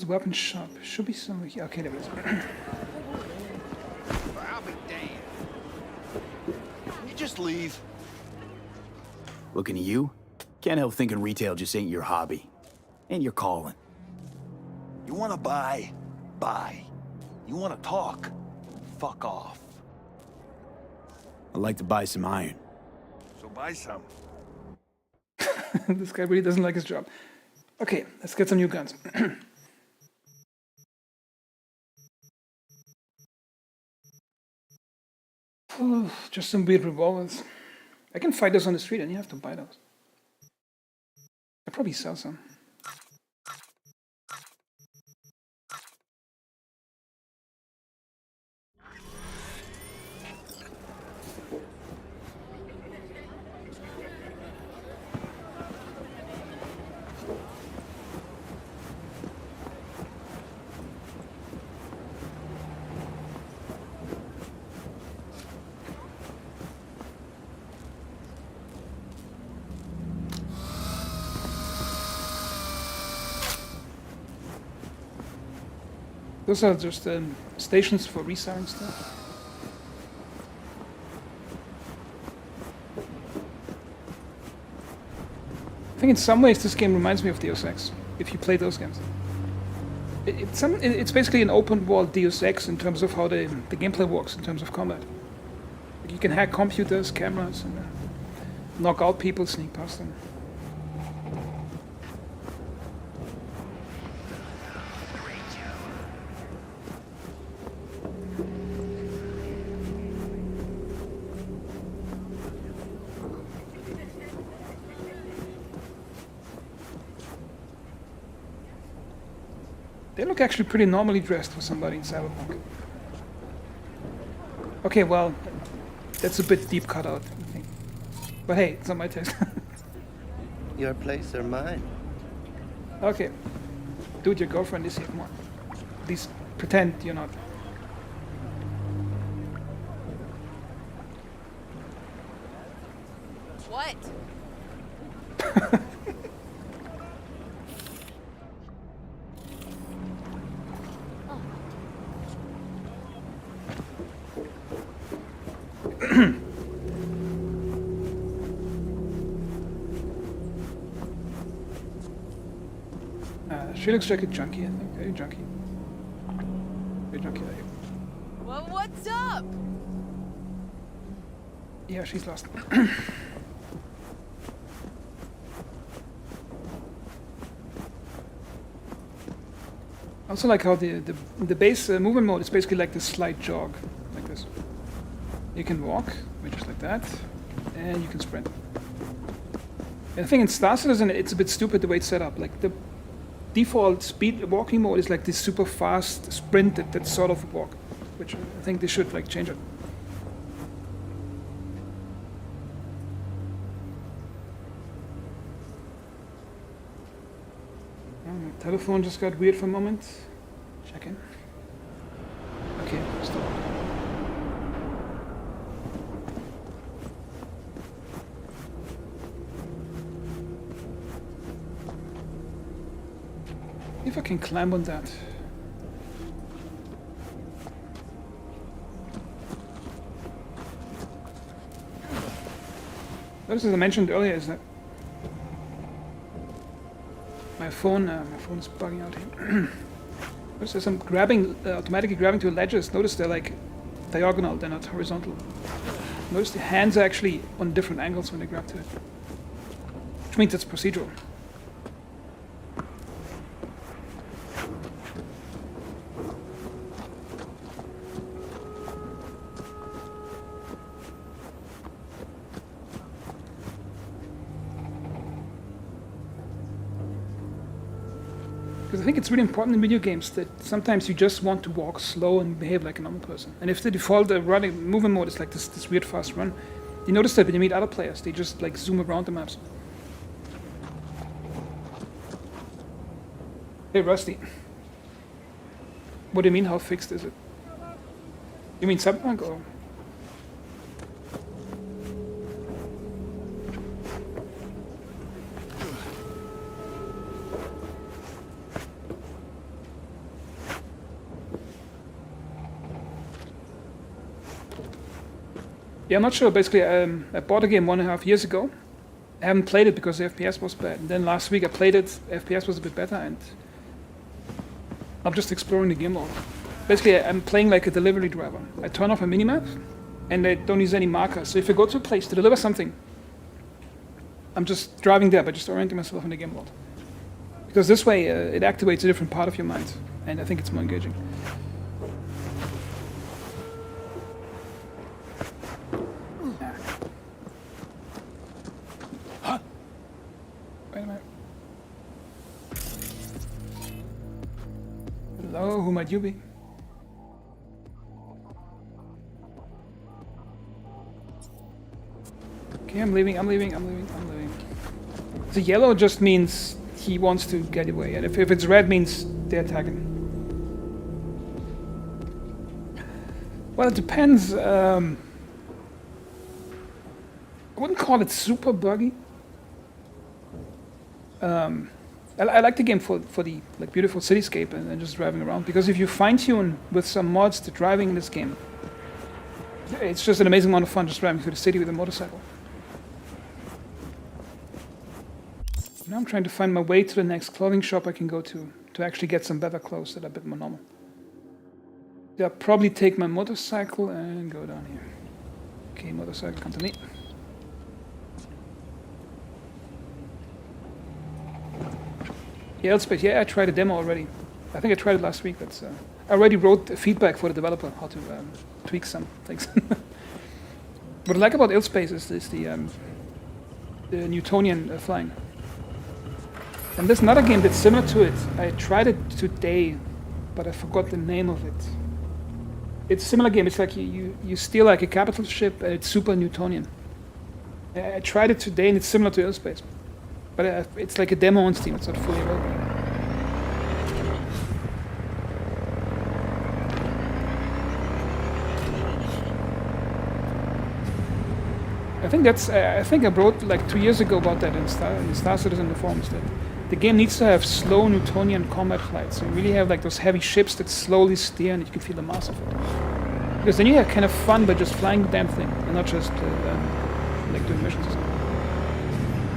weapon shop. Should be somewhere here. Okay, there it is. I'll be damned. You just leave. Looking at you? Can't help thinking retail just ain't your hobby. Ain't your calling. You wanna buy? Buy. You wanna talk? Fuck off. I'd like to buy some iron. So buy some. This guy really doesn't like his job. Okay, let's get some new guns. Oh, just some weird revolvers. I can find those on the street and you have to buy those. I'll probably sell some. Those are just stations for reselling stuff. I think in some ways this game reminds me of Deus Ex, if you play those games. It's basically an open world Deus Ex in terms of how the gameplay works in terms of combat. Like you can hack computers, cameras, and knock out people, sneak past them. They look actually pretty normally dressed for somebody in Cyberpunk. Okay, well, that's a bit deep cut out, I think. But hey, it's not my taste. Your place or mine? Okay. Dude, your girlfriend is here, come on. At least pretend you're not. What? She looks like a junkie, I think. Are you a junkie? You're a junkie, are you? Well, what's up? Yeah, she's lost. I also like how the base movement mode is basically like this slight jog, like this. You can walk, just like that, and you can sprint. And I think in Star Citizen it's a bit stupid the way it's set up. Like the default speed walking mode is like this super fast sprint that's sort of a walk, which I think they should like change it. My telephone just got weird for a moment. Check in. Okay, stop. If I can climb on that. As I mentioned earlier, is that my phone is bugging out here. Notice as I'm grabbing, automatically grabbing to ledges, notice they're like diagonal, they're not horizontal. Notice the hands are actually on different angles when they grab to it. Which means it's procedural. Because I think it's really important in video games that sometimes you just want to walk slow and behave like a normal person. And if the default running movement mode is like this weird fast run, you notice that when you meet other players, they just like zoom around the maps. Hey Rusty. What do you mean, how fixed is it? You mean Cyberpunk or? Yeah, I'm not sure. Basically, I bought a game 1.5 years ago. I haven't played it because the FPS was bad. And then last week I played it, FPS was a bit better, and I'm just exploring the game more. Basically, I'm playing like a delivery driver. I turn off a minimap, and I don't use any markers. So if I go to a place to deliver something, I'm just driving there, but just orienting myself in the game world. Because this way, it activates a different part of your mind, and I think it's more engaging. Wait a minute. Hello, who might you be? Okay, I'm leaving. The yellow just means he wants to get away, and if it's red means they're attacking. Well, it depends. I wouldn't call it super buggy. I like the game for the like beautiful cityscape and just driving around, because if you fine-tune with some mods the driving in this game, it's just an amazing amount of fun just driving through the city with a motorcycle. Now I'm trying to find my way to the next clothing shop I can go to actually get some better clothes that are a bit more normal. Yeah, I'll probably take my motorcycle and go down here. Okay, motorcycle, come to me. Yeah, Elspace, yeah, I tried a demo already. I think I tried it last week. That's I already wrote feedback for the developer how to tweak some things. What I like about Illspace is the Newtonian flying. And there's another game that's similar to it. I tried it today, but I forgot the name of it. It's a similar game. It's like you steal like a capital ship, and it's super Newtonian. I tried it today, and it's similar to Illspace. But it's like a demo on Steam. It's not fully available. I think I wrote like 2 years ago about that in Star Citizen in the forums, that the game needs to have slow Newtonian combat flights. So you really have like those heavy ships that slowly steer, and you can feel the mass of it. Because then you have kind of fun by just flying the damn thing, and not just like doing missions or something.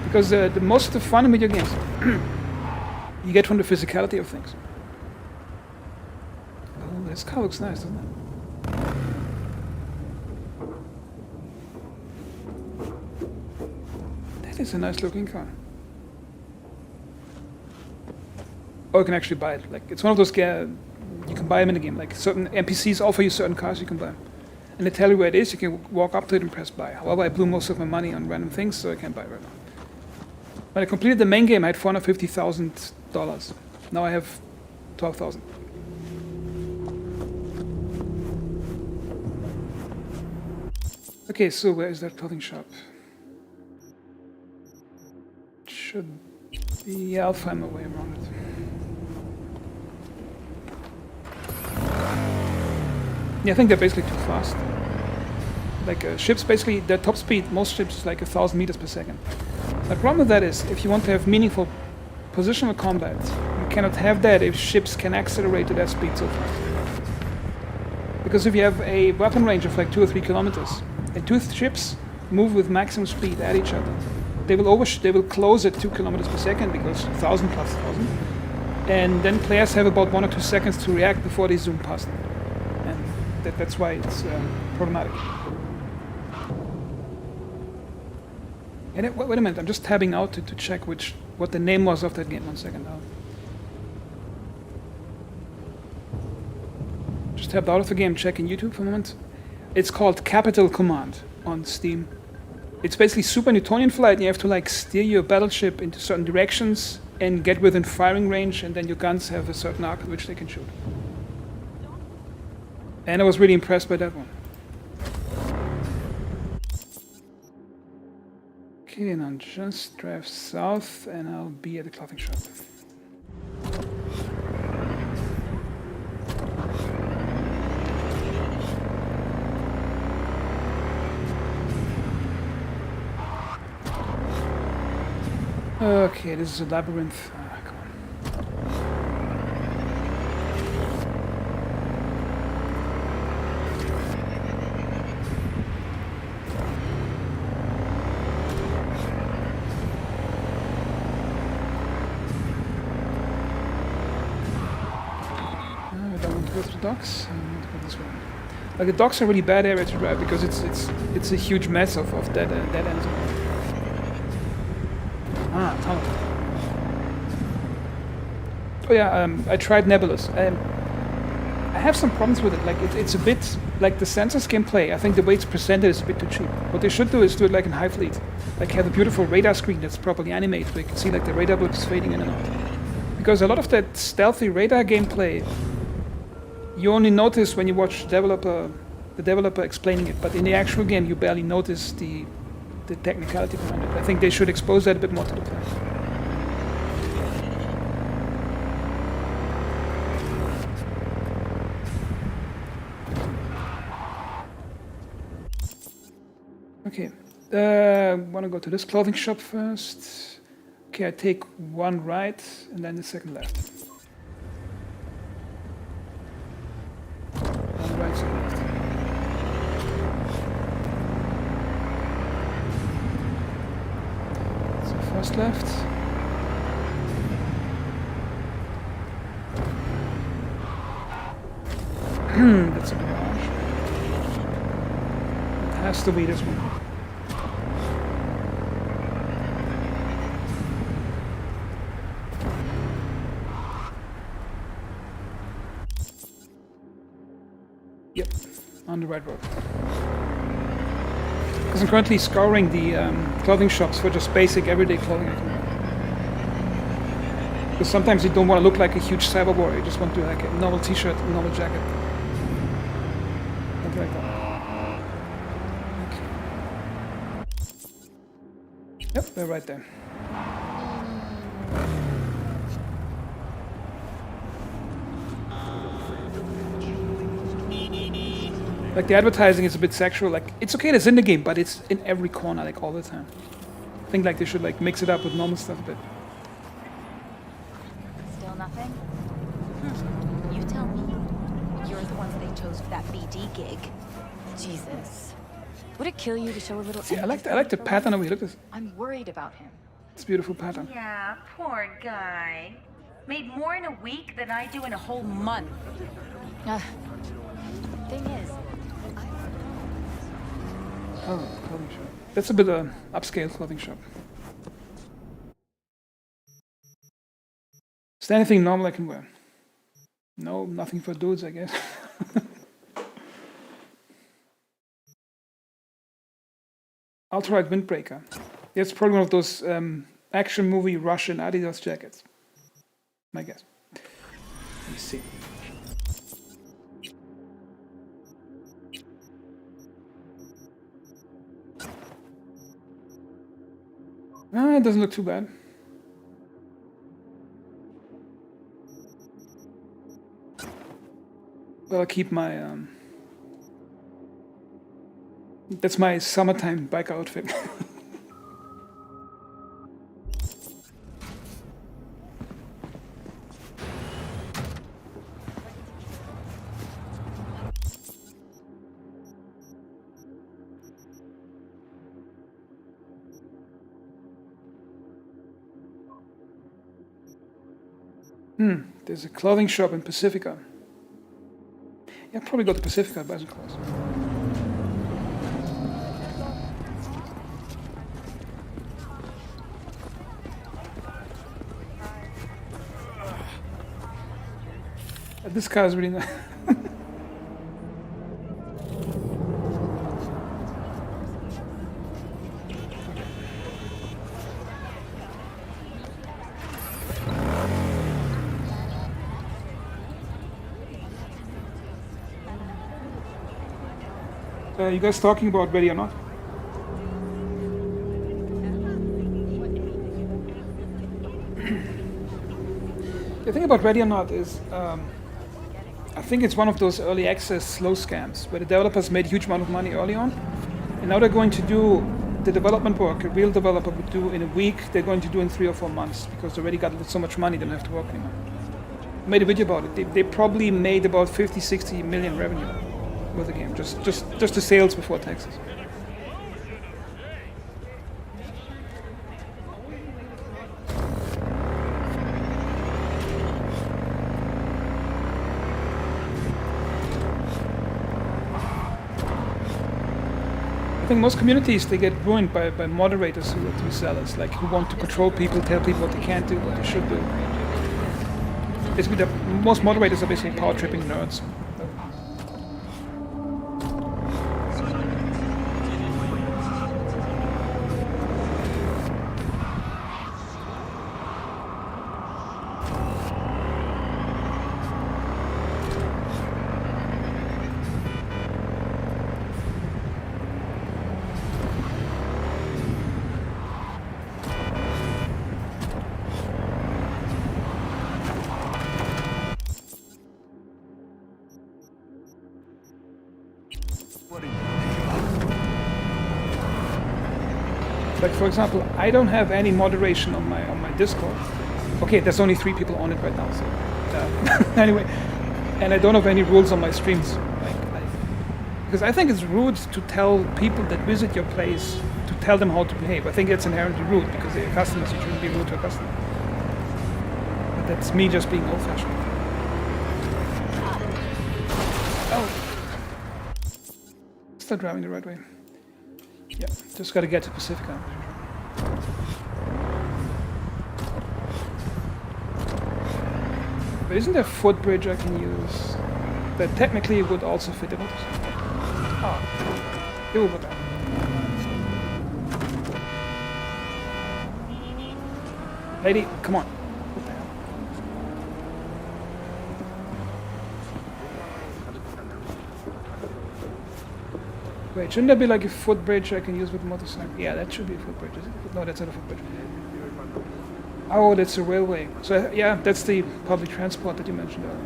Because the most of the fun in video games you get from the physicality of things. Oh, this car looks nice, doesn't it? That is a nice looking car. Or you can actually buy it. Like, it's one of those you can buy them in the game. Like, certain NPCs offer you certain cars, you can buy them. And they tell you where it is, you can walk up to it and press buy. However, I blew most of my money on random things, so I can't buy it right now. When I completed the main game, I had $450,000. Now I have 12,000. Okay, so where is that clothing shop? Should be. Yeah, I'll find my way around it. Yeah, I think they're basically too fast. Like ships, basically, their top speed, most ships is like 1,000 meters per second. The problem with that is, if you want to have meaningful positional combat, you cannot have that if ships can accelerate to that speed so fast. Because if you have a weapon range of like 2 or 3 kilometers, and 2 ships move with maximum speed at each other, they will close at 2 kilometers per second, because 1,000 plus 1,000. And then players have about 1 or 2 seconds to react before they zoom past them. And that's why it's problematic. And wait a minute, I'm just tabbing out to check what the name was of that game. 1 second now. Just tabbed out of the game, checking YouTube for a moment. It's called Capital Command on Steam. It's basically super Newtonian flight, and you have to like steer your battleship into certain directions and get within firing range, and then your guns have a certain arc at which they can shoot. And I was really impressed by that one. Okay, now just drive south and I'll be at the clothing shop. Okay, this is a labyrinth. Come on. docks? This one. Like the docks are really bad area to drive because it's a huge mess of dead ends. Ah, tunnel. Oh yeah, I tried Nebulous. I have some problems with it. Like it's a bit like the Sensors gameplay. I think the way it's presented is a bit too cheap. What they should do is do it like in High Fleet, like have a beautiful radar screen that's properly animated, where you can see like the radar blips fading in and out. Because a lot of that stealthy radar gameplay, you only notice when you watch the developer explaining it, but in the actual game you barely notice the technicality behind it. I think they should expose that a bit more to the player. Okay, want to go to this clothing shop first. Okay, I take one right and then the second left. One right, second left. So first left. That's a garage. It has to be this one. Yep, on the right road. Because I'm currently scouring the clothing shops for just basic everyday clothing I can wear. Because sometimes you don't want to look like a huge cyber warrior, you just want to like a normal t-shirt, a normal jacket. Something like that. Okay. Yep, they're right there. Like the advertising is a bit sexual. Like it's okay, it's in the game, but it's in every corner, like all the time. I think like they should like mix it up with normal stuff a bit. Still nothing? You tell me. You're the ones they chose for that BD gig. Jesus. Would it kill you to show a little? See, I like the pattern over here. Look at this. I'm worried about him. It's a beautiful pattern. Yeah, poor guy. Made more in a week than I do in a whole month. Thing is, oh, clothing shop. That's a bit upscale clothing shop. Is there anything normal I can wear? No, nothing for dudes, I guess. Ultralight windbreaker. It's probably one of those action movie Russian Adidas jackets. My guess. Let me see. No, it doesn't look too bad. Well, I'll keep my that's my summertime biker outfit. There's a clothing shop in Pacifica. Yeah, I'll probably go to Pacifica, buy some clothes. This car is really nice. You guys talking about Ready or Not? The thing about Ready or Not is, I think it's one of those early access slow scams where the developers made a huge amount of money early on, and now they're going to do the development work a real developer would do in a week, they're going to do in 3 or 4 months because they already got so much money they don't have to work anymore. I made a video about it. They probably made about 50-60 million revenue with the game, just the sales before taxes. think most communities, they get ruined by moderators who are zealous, like who want to control people, tell people what they can't do, what they should do. Basically, most moderators are basically power tripping nerds. Like for example, I don't have any moderation on my Discord. Okay, there's only 3 people on it right now, so anyway, and I don't have any rules on my streams, because I think it's rude to tell people that visit your place to tell them how to behave. I think it's inherently rude because they're customers. You shouldn't be rude to a customer. But that's me just being old-fashioned. Oh, still driving the right way. Yeah, just gotta get to Pacifica. But isn't there a footbridge I can use that technically would also fit the motorcycle? Oh, it will work out. Lady, come on. What the hell? Wait, shouldn't there be like a footbridge I can use with the motorcycle? Yeah, that should be a footbridge, is it? No, that's not a footbridge. Oh, that's a railway. So, yeah, that's the public transport that you mentioned earlier.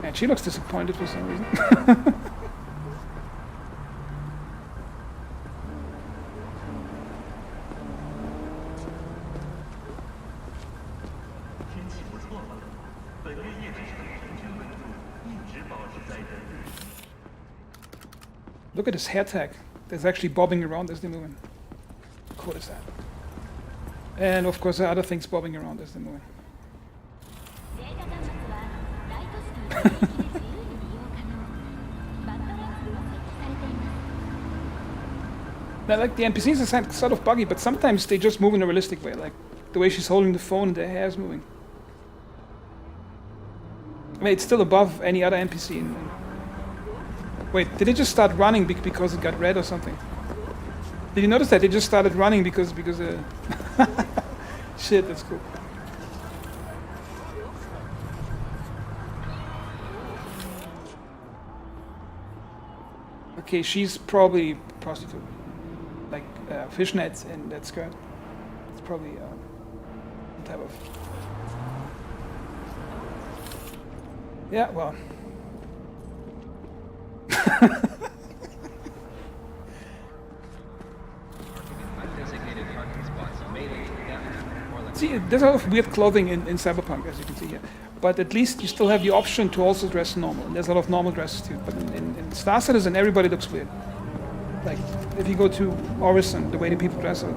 And she looks disappointed for some reason. Look at this hair tag. There's actually bobbing around as they're moving. How cool is that? And of course there are other things bobbing around as they're moving. Now, like the NPCs are sort of buggy, but sometimes they just move in a realistic way, like the way she's holding the phone and their hair is moving. I mean, it's still above any other NPC. Wait, did it just start running because it got red or something? Did you notice that? It just started running because shit, that's cool. Okay, she's probably a prostitute. Like fishnets in that skirt. It's probably some type of... Yeah, well... See, there's a lot of weird clothing in Cyberpunk, as you can see here. But at least you still have the option to also dress normal. And there's a lot of normal dresses too. But in Star Citizen, everybody looks weird. Like, if you go to Orison, the way the people dress are...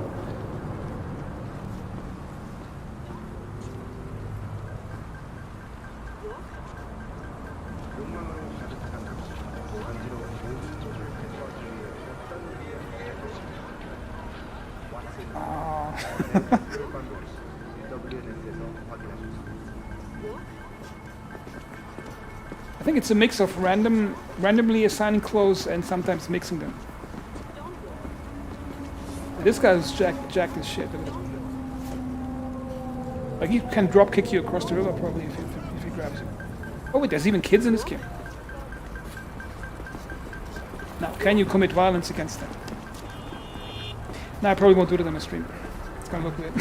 I think it's a mix of randomly assigning clothes and sometimes mixing them. This guy's jacked as shit. Like he can drop kick you across the river probably if he grabs you. Oh wait, there's even kids in this game. Now, can you commit violence against them? No, I probably won't do that on my stream. It's gonna look weird.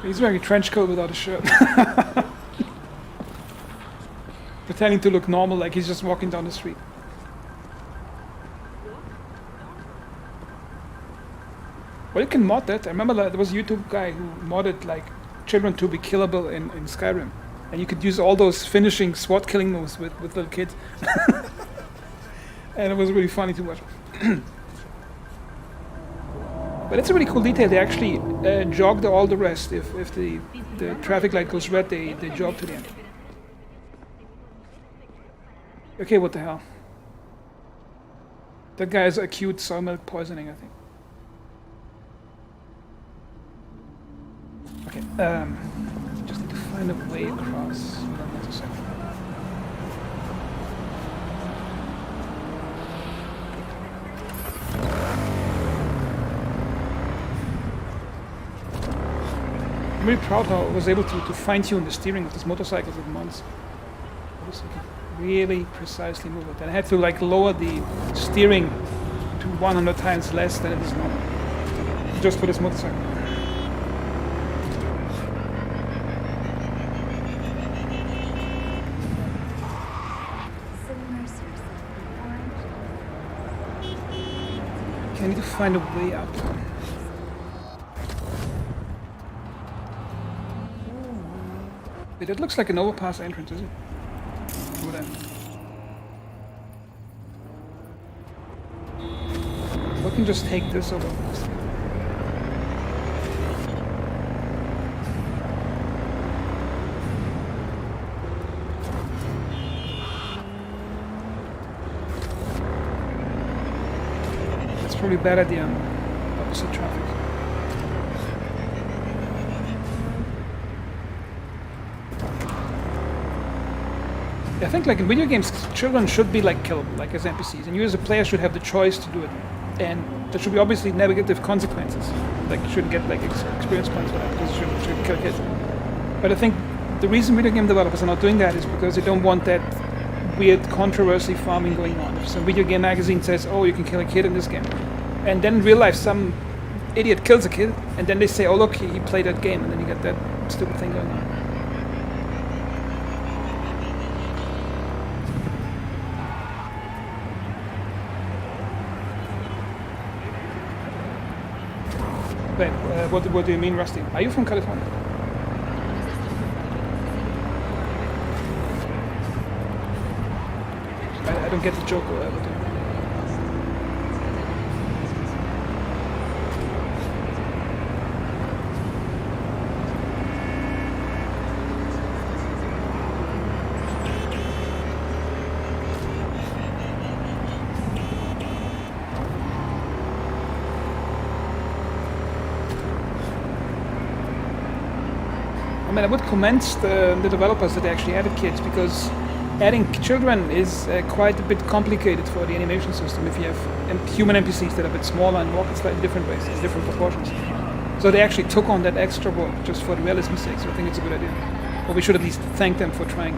He's wearing a trench coat without a shirt. The pretending to look normal, like he's just walking down the street. Well, you can mod that. I remember there was a YouTube guy who modded like children to be killable in Skyrim. And you could use all those finishing SWAT killing moves with little kids. And it was really funny to watch. But it's a really cool detail. They actually jog all the rest. If the traffic light goes red, they jog to the end. Okay, what the hell? That guy has acute soy milk poisoning, I think. Okay, just need to find a way across. Hold on just a second. I'm really proud how I was able to fine-tune the steering of this motorcycle with months. I could really precisely move it. And I had to like lower the steering to 100 times less than it is normal. Just for this motorcycle. I need to find a way up. Wait, that looks like an overpass entrance, is it? Over there. We can just take this overpass. Probably a bad idea on opposite traffic. I think like in video games, children should be like killable, like as NPCs, and you as a player should have the choice to do it. And there should be obviously negative consequences. Like you shouldn't get like experience points for that because you should kill kids. But I think the reason video game developers are not doing that is because they don't want that weird controversy farming going on. If some video game magazine says, oh, you can kill a kid in this game, and then in real life some idiot kills a kid, and then they say, oh look, he played that game, and then you get that stupid thing going on. Wait, what do you mean, Rusty? Are you from California? I don't get the joke. What do you mean? I mean, I would commend the developers that they actually added kids, because adding children is quite a bit complicated for the animation system if you have human NPCs that are a bit smaller and walk in slightly different ways, in different proportions. So they actually took on that extra work just for the realism's sake, so I think it's a good idea. Or we should at least thank them for trying.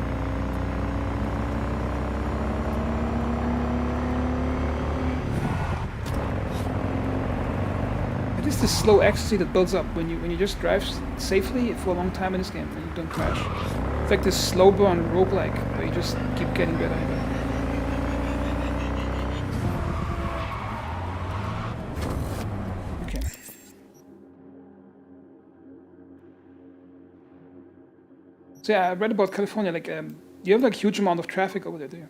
It is this slow ecstasy that builds up when you just drive safely for a long time in this game and you don't crash. It's like this slow burn roguelike where you just keep getting better and better. Okay. So yeah, I read about California, like you have like huge amount of traffic over there, do you?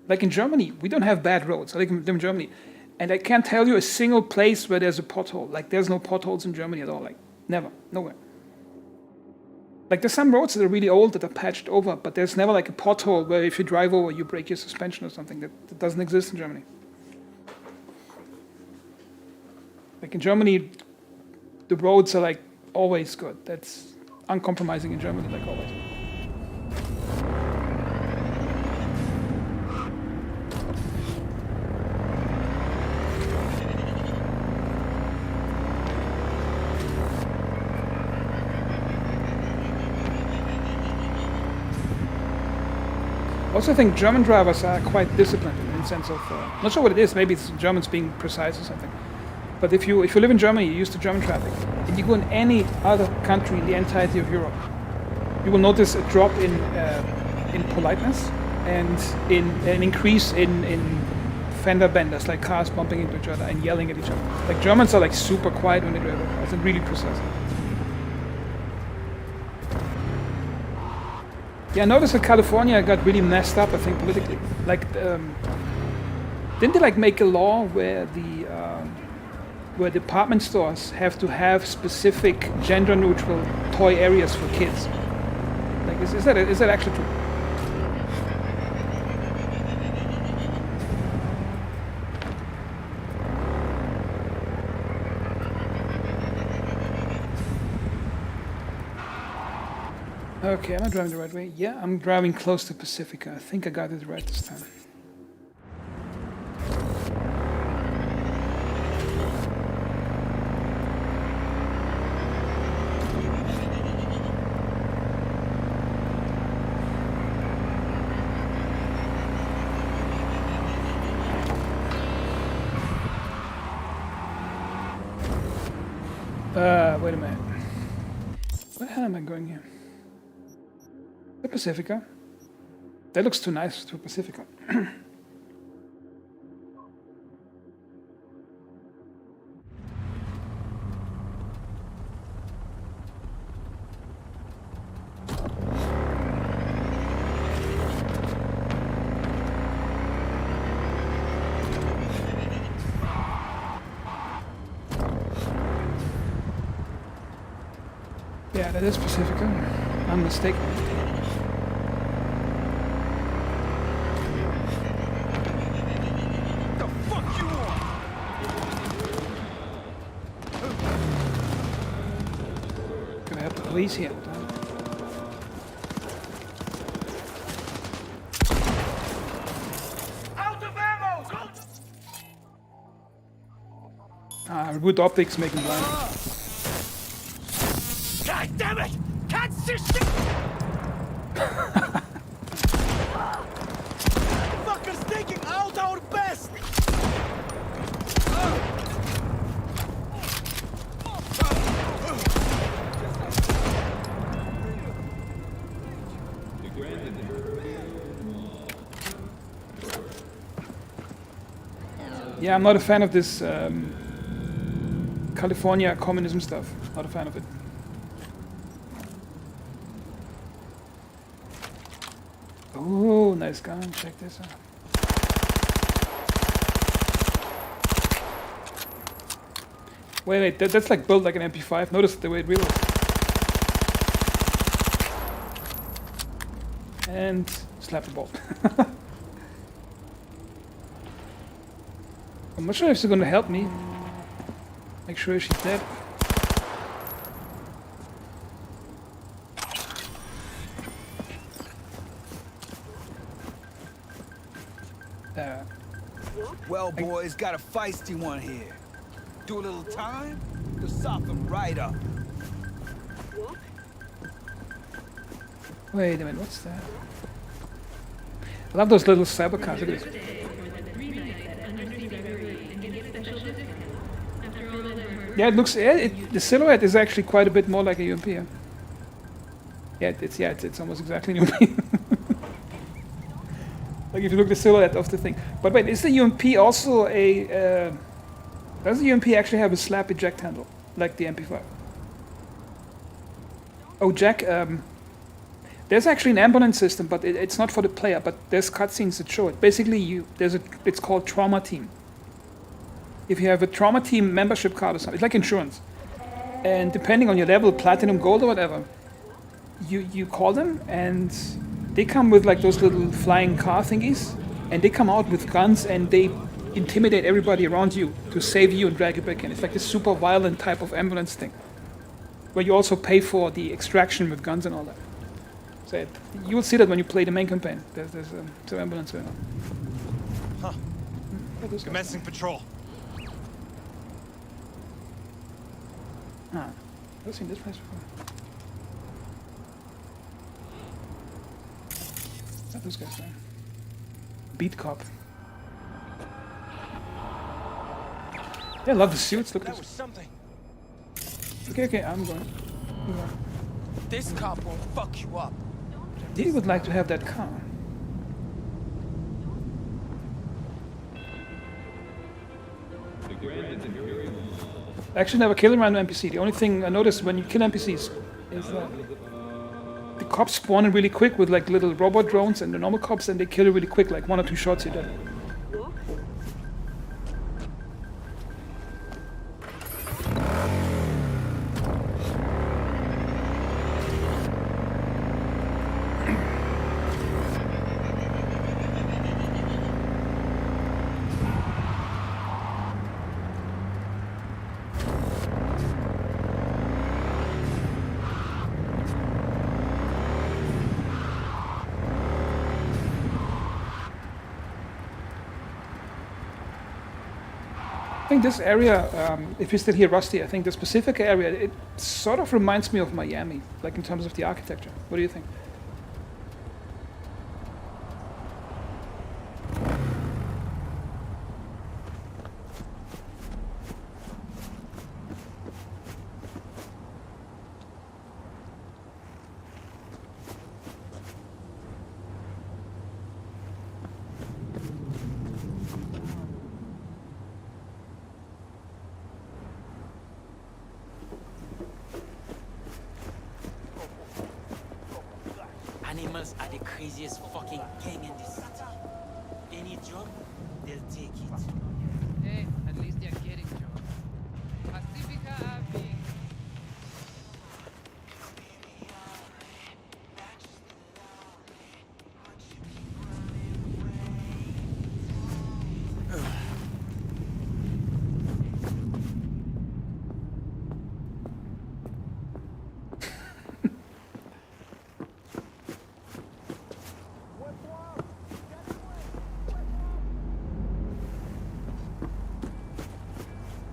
Like in Germany, we don't have bad roads. I live in Germany. And I can't tell you a single place where there's a pothole. Like there's no potholes in Germany at all. Like never, nowhere. Like there's some roads that are really old that are patched over, but there's never like a pothole where if you drive over you break your suspension or something. That doesn't exist in Germany. Like in Germany, the roads are like always good. That's uncompromising in Germany, like always. I also think German drivers are quite disciplined in the sense of, not sure what it is, maybe it's Germans being precise or something. But if you live in Germany, you're used to German traffic, and you go in any other country in the entirety of Europe, you will notice a drop in politeness. and in an increase in fender benders, like cars bumping into each other and yelling at each other. Like Germans are like super quiet when they drive their cars and really precise. Yeah, I noticed that California got really messed up, I think, politically. Like, didn't they like make a law where where department stores have to have specific gender-neutral toy areas for kids? Like, is that actually true? Okay, am I driving the right way? Yeah, I'm driving close to Pacifica. I think I got it right this time. Wait a minute. Where the hell am I going here? The Pacifica. That looks too nice to Pacifica. Yeah, that is Pacifica. I'm mistaken. Police here. Out of ammo! Good optics make me blind. God damn it! Can't see shit! Fuckers taking out our best! Yeah, I'm not a fan of this California communism stuff. Not a fan of it. Oh, nice gun. Check this out. Wait, that's like built like an MP5. Notice the way it reloads. And slap the ball. I'm not sure if she's gonna help me. Make sure she's dead. Well, boys, got a feisty one here. Do a little time to soften right up. Wait a minute, what's that? I love those little cyber cars. Look at this. Yeah, it looks. The silhouette is actually quite a bit more like a UMP. Yeah, it's almost exactly an UMP. Like if you look at the silhouette of the thing. But wait, is the UMP also a? Does the UMP actually have a slap eject handle like the MP5? Oh, Jack. There's actually an ambulance system, but it's not for the player. But there's cutscenes that show it. Basically, it's called Trauma Team. If you have a Trauma Team membership card or something, it's like insurance. And depending on your level, platinum, gold, or whatever, you call them, and they come with like those little flying car thingies, and they come out with guns, and they intimidate everybody around you to save you and drag you back in. It's like this super violent type of ambulance thing, where you also pay for the extraction with guns and all that. So you will see that when you play the main campaign. There's some ambulance going on. Huh. Commencing patrol. Ah, I've seen this place before. Not those guys there. Beat cop. Yeah, I love the suits. Look at this. Something. Okay, I'm going. This cop won't fuck you up. He would like to have that car. I actually never kill a random NPC. The only thing I noticed when you kill NPCs is that the cops spawn in really quick with like little robot drones, and the normal cops, and they kill you really quick, like 1 or 2 shots you're dead. I think this area, if you still hear Rusty, I think the specific area, it sort of reminds me of Miami, like in terms of the architecture. What do you think? Animals are the craziest fucking gang in this city. Any job, they'll take it. Hey, at least they're getting job. Pacifica Avi.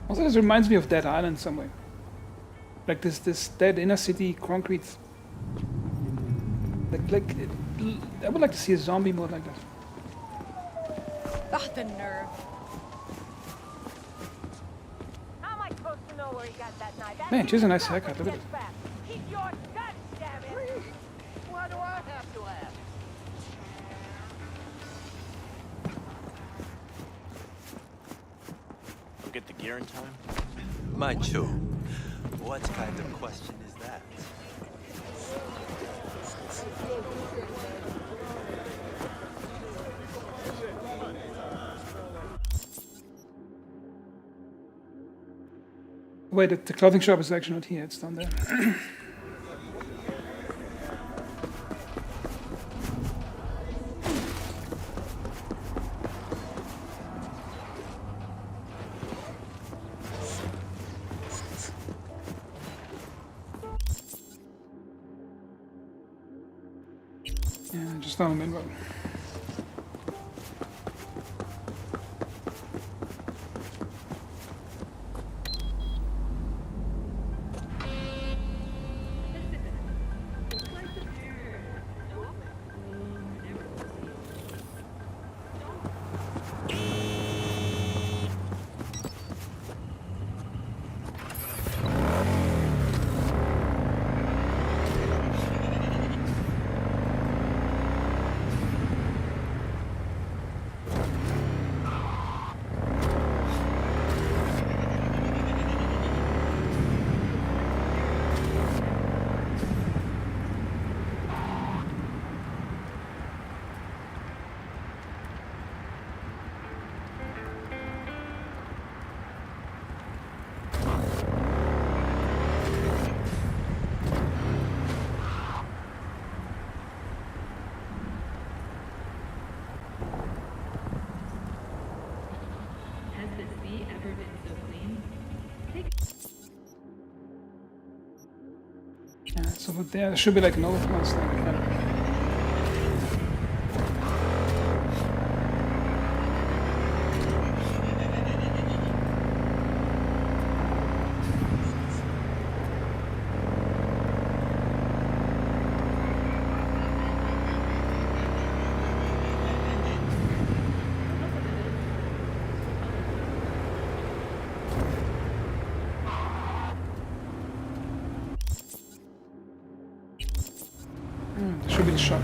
Also, this reminds me of Dead Island in some way. Like this dead inner city concrete. I would like to see a zombie mode like that. Ah, the nerve. How am I supposed to know where he got that knife? Man, she's a nice haircut. Look at it. Keep your guns, damn it! Why do I have to ask? Get the gear in time? Macho, what kind of question is that? Wait, the clothing shop is actually not here, it's down there. Yeah, just down the main road. Has the sea ever been so clean? Yeah, so there should be like an overpass thing. Should be the shop.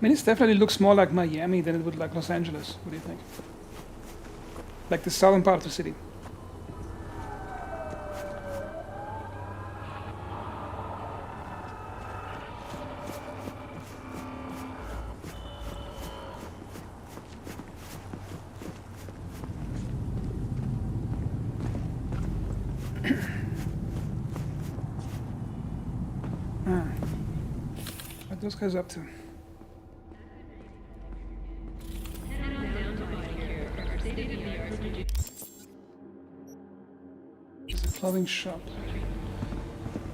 mean, it definitely looks more like Miami than it would like Los Angeles. What do you think? Like the southern part of the city. What those guys up to? There's a clothing shop.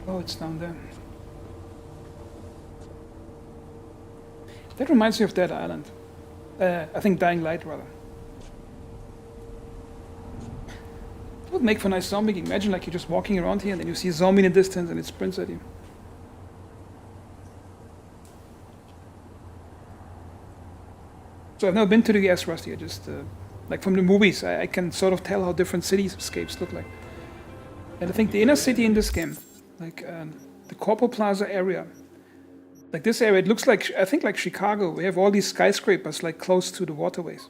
Oh, it's down there. That reminds me of Dead Island. I think Dying Light, rather. It would make for a nice zombie game. Imagine like you're just walking around here and then you see a zombie in the distance and it sprints at you. So I've never been to the US, Rusty. I just, like from the movies, I can sort of tell how different cityscapes look like. And I think the inner city in this game, like the Corpo Plaza area, like this area, it looks like, I think like Chicago. We have all these skyscrapers like close to the waterways.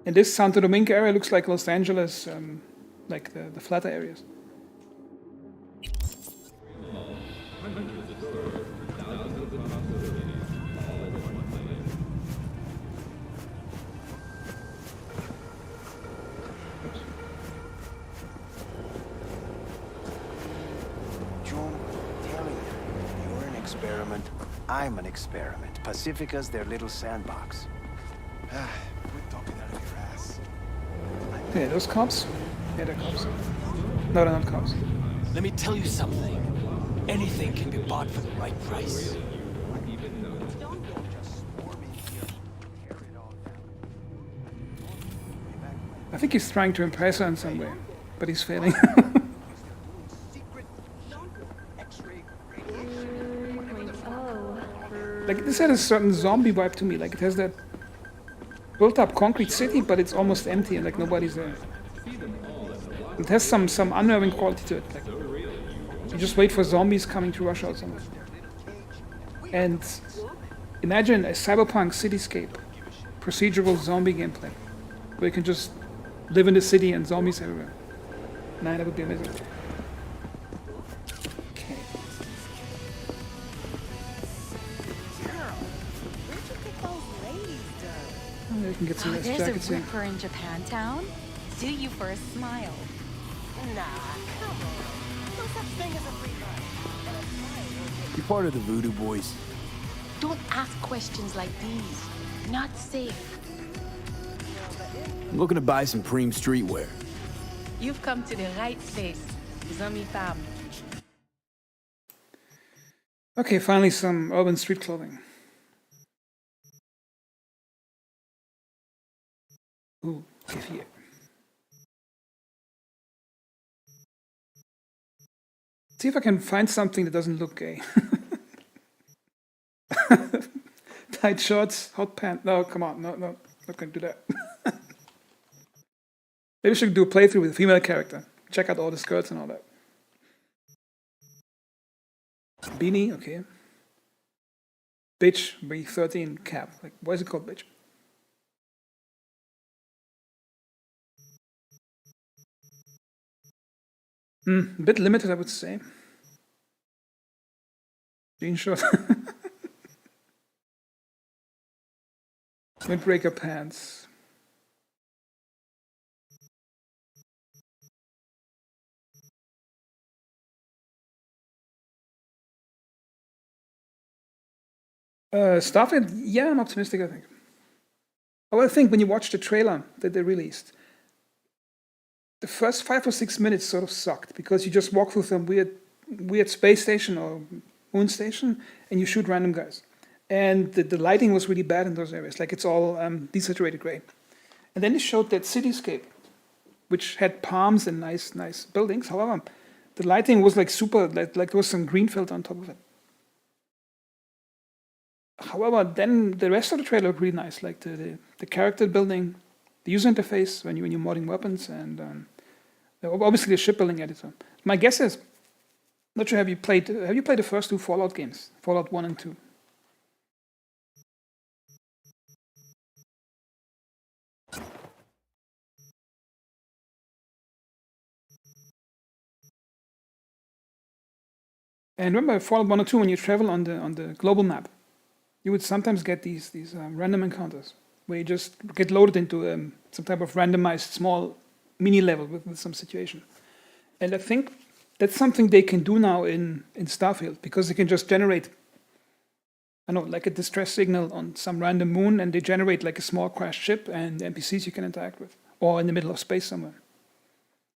And this Santo Domingo area looks like Los Angeles, like the flatter areas. Experiment. I'm an experiment. Pacifica's their little sandbox. Quit talking out of your ass. Okay, those cops? Yeah, they're cops. No, they're not cops. Let me tell you something. Anything can be bought for the right price. I think he's trying to impress her in some way, but he's failing. Like this had a certain zombie vibe to me. Like it has that built-up concrete city, but it's almost empty and like nobody's there. It has some unnerving quality to it. Like you just wait for zombies coming to rush out somewhere. And imagine a cyberpunk cityscape, procedural zombie gameplay, where you can just live in the city and zombies everywhere. Man, that would be amazing. You can get some nice there's jackets a here. ripper in Japantown. Do you for a smile? Nah, come on. No such thing as a free ride. You're part of the Voodoo Boys. Don't ask questions like these. Not safe. I'm looking to buy some Preem streetwear. You've come to the right place. Zombie fam. Okay, finally some urban street clothing. Ooh, here. See if I can find something that doesn't look gay. Tight shorts, hot pants. No, come on, no, not gonna do that. Maybe we should do a playthrough with a female character. Check out all the skirts and all that. Beanie, okay. Bitch, B13 cap. Like, why is it called bitch? A bit limited, I would say. Jean short. Windbreaker pants. Starfield, yeah, I'm optimistic, I think. Oh, I think when you watch the trailer that they released, the first 5 or 6 minutes sort of sucked because you just walk through some weird space station or moon station and you shoot random guys. And the lighting was really bad in those areas. Like it's all desaturated gray. And then they showed that cityscape, which had palms and nice buildings. However, the lighting was like super, like there was some green filter on top of it. However, then the rest of the trailer looked really nice, like the character building, the user interface when you're modding weapons, and obviously the shipbuilding editor. My guess is, not sure have you played the first two Fallout games, Fallout 1 and 2? And remember Fallout 1 or 2, when you travel on the global map, you would sometimes get these random encounters where you just get loaded into some type of randomized small mini level with some situation. And I think that's something they can do now in Starfield, because they can just generate, I don't know, like a distress signal on some random moon, and they generate like a small crashed ship and NPCs you can interact with, or in the middle of space somewhere.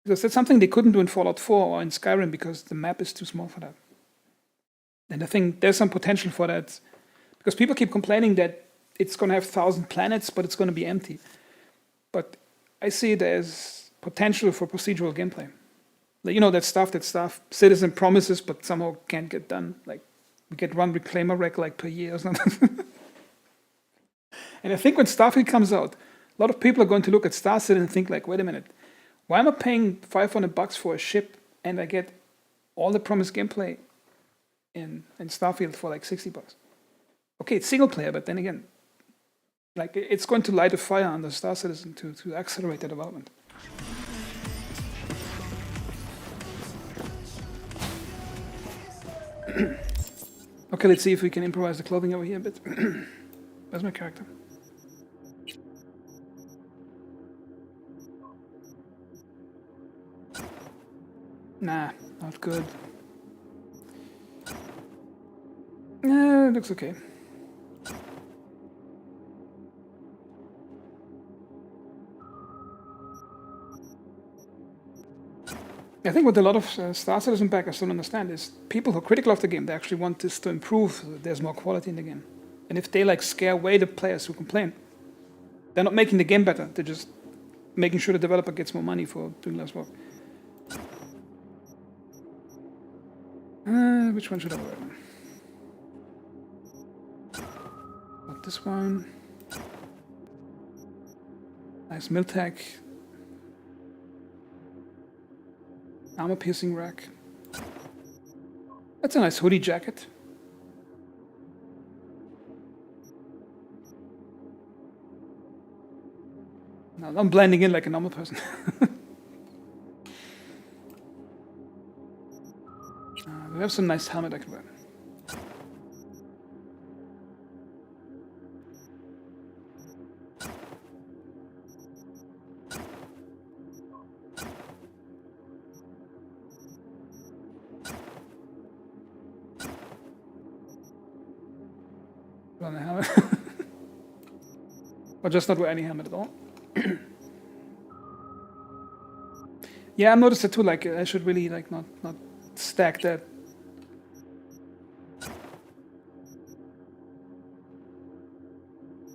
Because that's something they couldn't do in Fallout 4 or in Skyrim, because the map is too small for that. And I think there's some potential for that, because people keep complaining that it's going to have 1,000 planets, but it's going to be empty. But I see it as potential for procedural gameplay. Like, you know, that stuff Citizen promises, but somehow can't get done. Like, we get one reclaimer wreck like per year or something. And I think when Starfield comes out, a lot of people are going to look at Star Citizen and think like, wait a minute, why am I paying $500 for a ship and I get all the promised gameplay in Starfield for like $60? Okay, it's single player, but then again, like, it's going to light a fire under Star Citizen to accelerate the development. Okay, let's see if we can improvise the clothing over here a bit. Where's my character? Nah, not good. It looks okay. I think what a lot of Star Citizen backers don't understand is people who are critical of the game, they actually want this to improve, so that there's more quality in the game. And if they like scare away the players who complain, they're not making the game better, they're just making sure the developer gets more money for doing less work. Which one should I wear? Not this one. Nice Miltech. Armor-piercing rack. That's a nice hoodie jacket. Now I'm blending in like a normal person. We have some nice helmet I can wear. On the helmet. Or just not wear any helmet at all. Yeah, I noticed it too, like I should really like not stack that.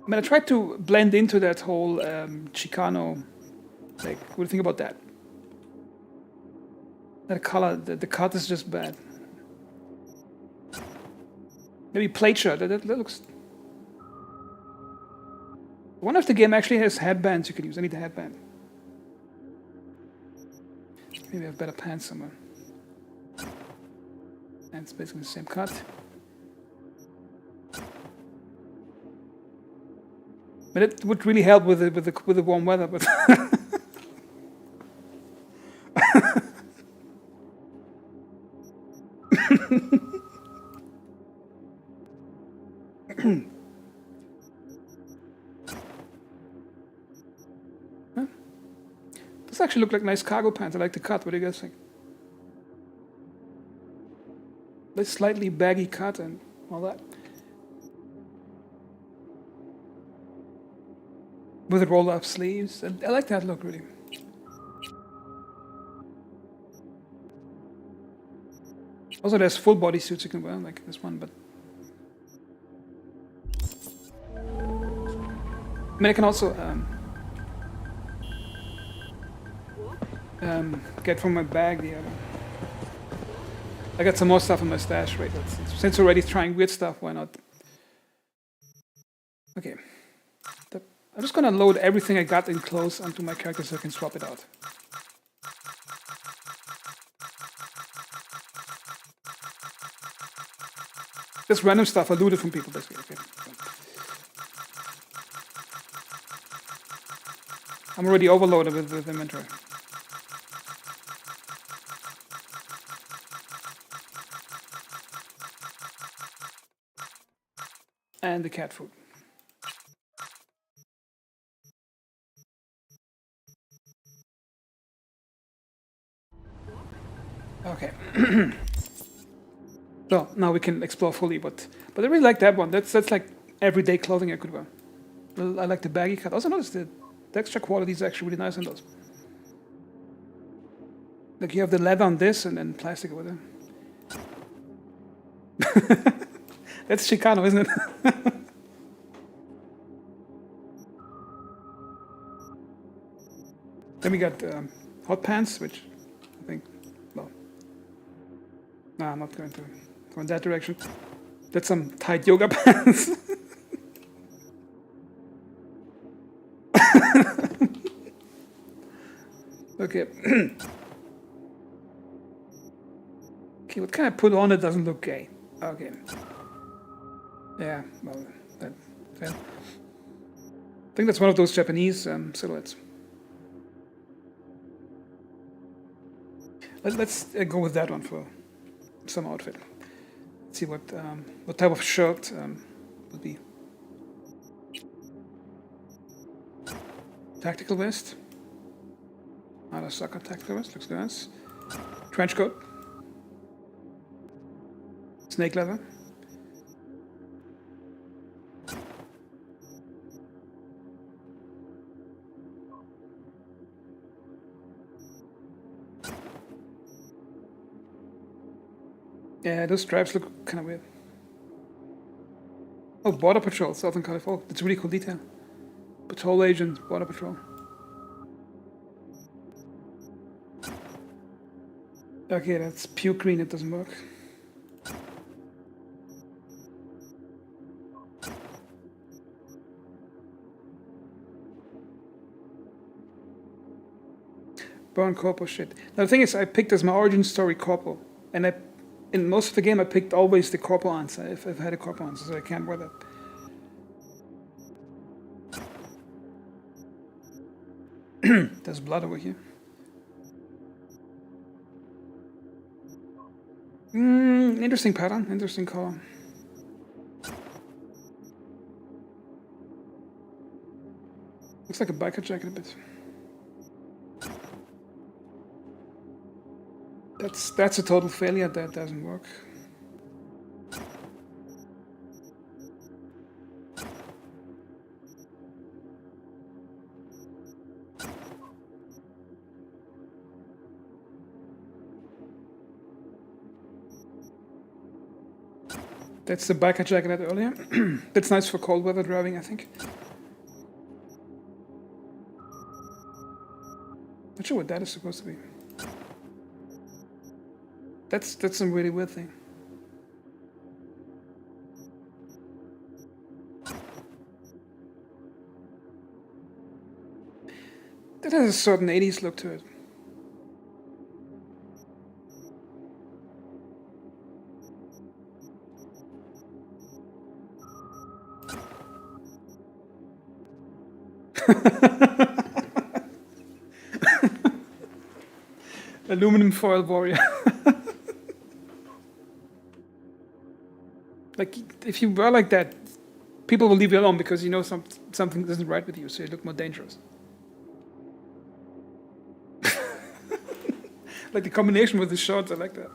I mean, I tried to blend into that whole Chicano, like, what do you think about that? That color, the cut is just bad. Maybe plate shirt, that looks... I wonder if the game actually has headbands you could use. I need a headband. Maybe I have better pants somewhere. And it's basically the same cut. But it would really help with the warm weather, but... Huh? This actually look like nice cargo pants. I like the cut. What do you guys think? This slightly baggy cut and all that. With the roll-up sleeves. I like that look, really. Also, there's full body suits you can wear, like this one, but... I mean, I can also get from my bag the other. I got some more stuff in my stash, right? Since already trying weird stuff, why not? Okay. I'm just gonna load everything I got in clothes onto my character so I can swap it out. Just random stuff I looted from people, basically. Okay. I'm already overloaded with inventory. And the cat food. Okay. So now we can explore fully, but I really like that one. That's like everyday clothing I could wear. I like the baggy cut. Also notice the texture quality is actually really nice on those. Like you have the leather on this and then plastic over there. That's Chicano, isn't it? Then we got hot pants, which I think, well, no, I'm not going to go in that direction. That's some tight yoga pants. Okay. Okay, what can I put on that doesn't look gay? Okay. Yeah, well, fair. I think that's one of those Japanese silhouettes. Let's go with that one for some outfit. Let's see what type of shirt would be. Tactical vest. Not a soccer tactical vest, looks nice. Trench coat. Snake leather. Yeah, those stripes look kind of weird. Oh, Border Patrol, Southern California. That's a really cool detail. Patrol agent, Border Patrol. Okay, that's pure green, it doesn't work. Burn Corpo shit. Now the thing is, I picked as my origin story Corpo, and in most of the game I picked always the Corpo answer, if I've had a Corpo answer, so I can't wear that. There's blood over here. Interesting pattern, interesting color. Looks like a biker jacket a bit. That's a total failure, that doesn't work. That's the biker jacket I had earlier. That's nice for cold weather driving, I think. Not sure what that is supposed to be. That's some really weird thing. That has a certain 80s look to it. Aluminum foil warrior. Like, if you were like that, people will leave you alone because you know something isn't right with you, so you look more dangerous. Like the combination with the shorts, I like that.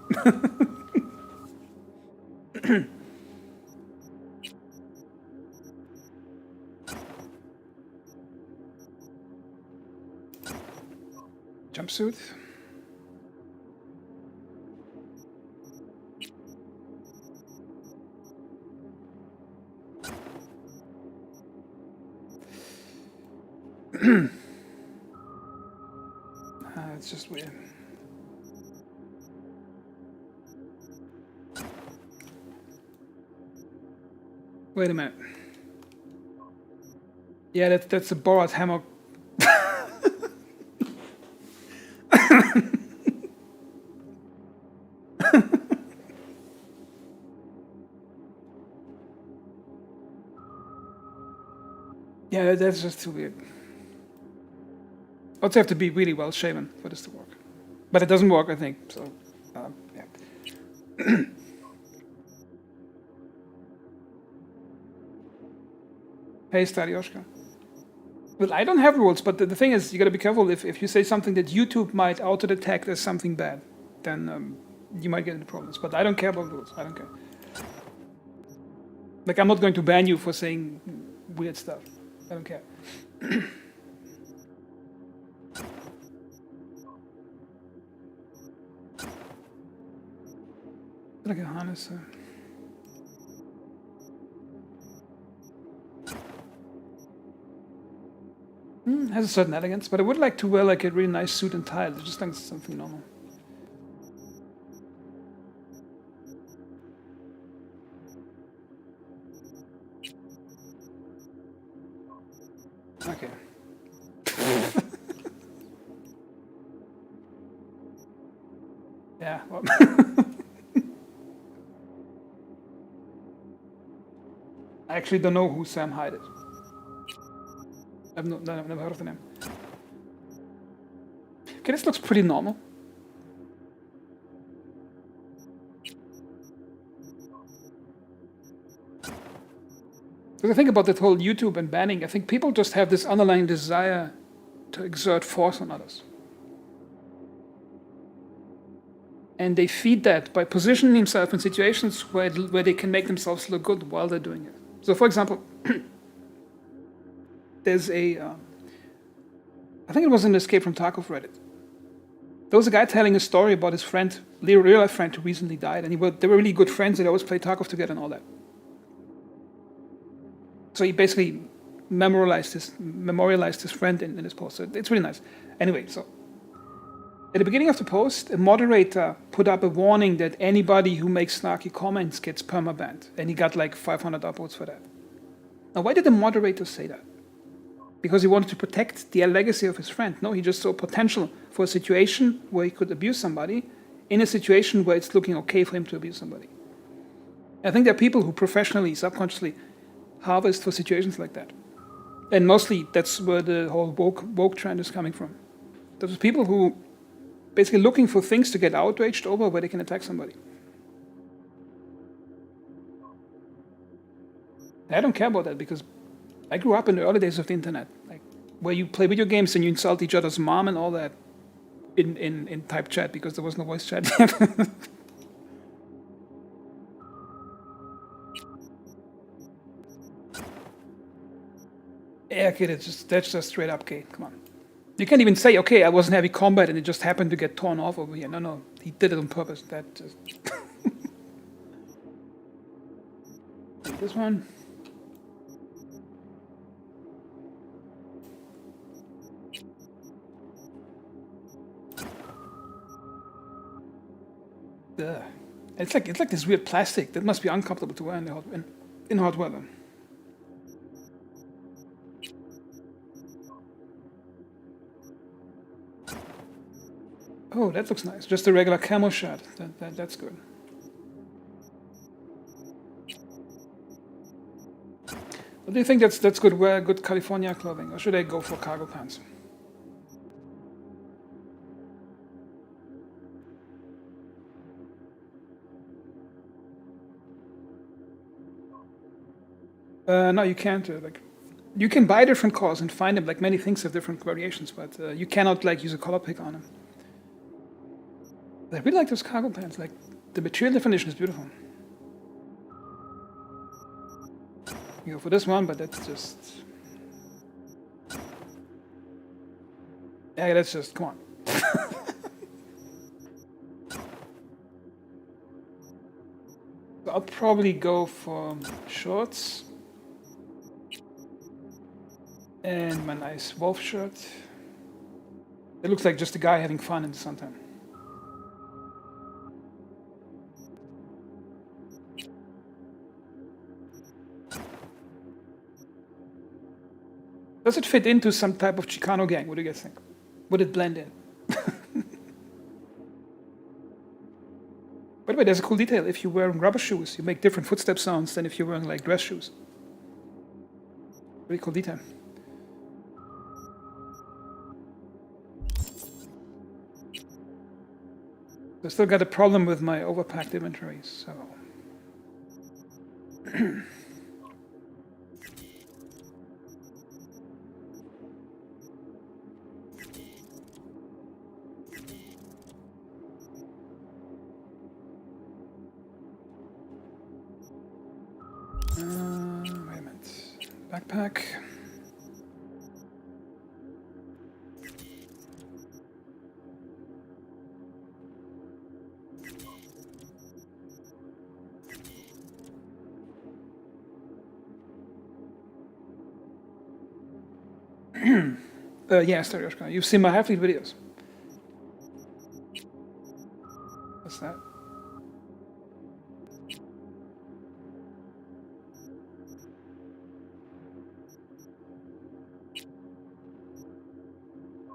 Jumpsuit. It's just weird. Wait a minute. Yeah, that's a Borat hammock. Yeah, that's just too weird. Also have to be really well shaven for this to work. But it doesn't work, I think, so, yeah. Hey, Starioshka. Well, I don't have rules, but the thing is, you gotta be careful. If you say something that YouTube might auto-detect as something bad, then you might get into problems. But I don't care about rules. I don't care. Like, I'm not going to ban you for saying weird stuff. I don't care. Like a harness. Has a certain elegance, but I would like to wear like a really nice suit and tie. It's just like something normal. Okay. Yeah. Well. I actually don't know who Sam Hyde is. I've never heard of the name. Okay, this looks pretty normal. Because I think about that whole YouTube and banning, I think people just have this underlying desire to exert force on others. And they feed that by positioning themselves in situations where they can make themselves look good while they're doing it. So, for example, there's a, I think it was an Escape from Tarkov Reddit. There was a guy telling a story about his friend, real life friend who recently died, and they were really good friends. They always played Tarkov together and all that. So he basically memorialized his friend in his post. So it's really nice. Anyway, so at the beginning of the post, a moderator put up a warning that anybody who makes snarky comments gets permabanned, and he got like 500 upvotes for that. Now, why did the moderator say that? Because he wanted to protect the legacy of his friend. No, he just saw potential for a situation where he could abuse somebody in a situation where it's looking okay for him to abuse somebody. I think there are people who professionally, subconsciously harvest for situations like that. And mostly that's where the whole woke trend is coming from. There's people who basically looking for things to get outraged over where they can attack somebody. I don't care about that because I grew up in the early days of the internet, like where you play video games and you insult each other's mom and all that in type chat because there was no voice chat yet. Yeah, kid, that's just straight up gay. Come on. You can't even say, okay, I wasn't heavy combat and it just happened to get torn off over here. No, he did it on purpose. That just. This one. Ugh. It's like this weird plastic that must be uncomfortable to wear in hot weather. Oh, that looks nice. Just a regular camo shirt. That's good. But do you think that's good? Wear good California clothing, or should I go for cargo pants? No, you can't. Like, you can buy different colors and find them. Like many things have different variations, but you cannot like use a color pick on them. I really like those cargo pants. Like the material definition is beautiful. You go for this one, but that's just. Yeah, that's just, come on. So I'll probably go for shorts. And my nice wolf shirt. It looks like just a guy having fun in the suntan. Does it fit into some type of Chicano gang? What do you guys think? Would it blend in? By the way, there's a cool detail. If you're wearing rubber shoes, you make different footstep sounds than if you're wearing like dress shoes. Very cool detail. I still got a problem with my overpacked inventory, so. Wait a minute. Backpack. Yeah, Stereoshka. You've seen my Half-Lead videos. What's that?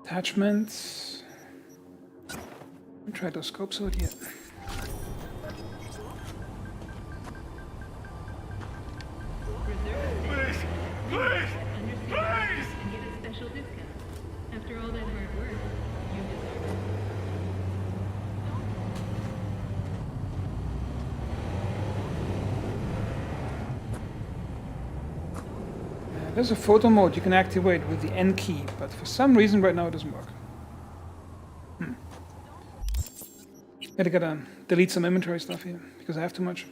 Attachments. I'll try those scopes out here. Please! Please! Please! And get a special discount. After all that hard work, you deserve it. There's a photo mode you can activate with the N key, but for some reason right now it doesn't work. Gotta delete some inventory stuff here, because I have too much.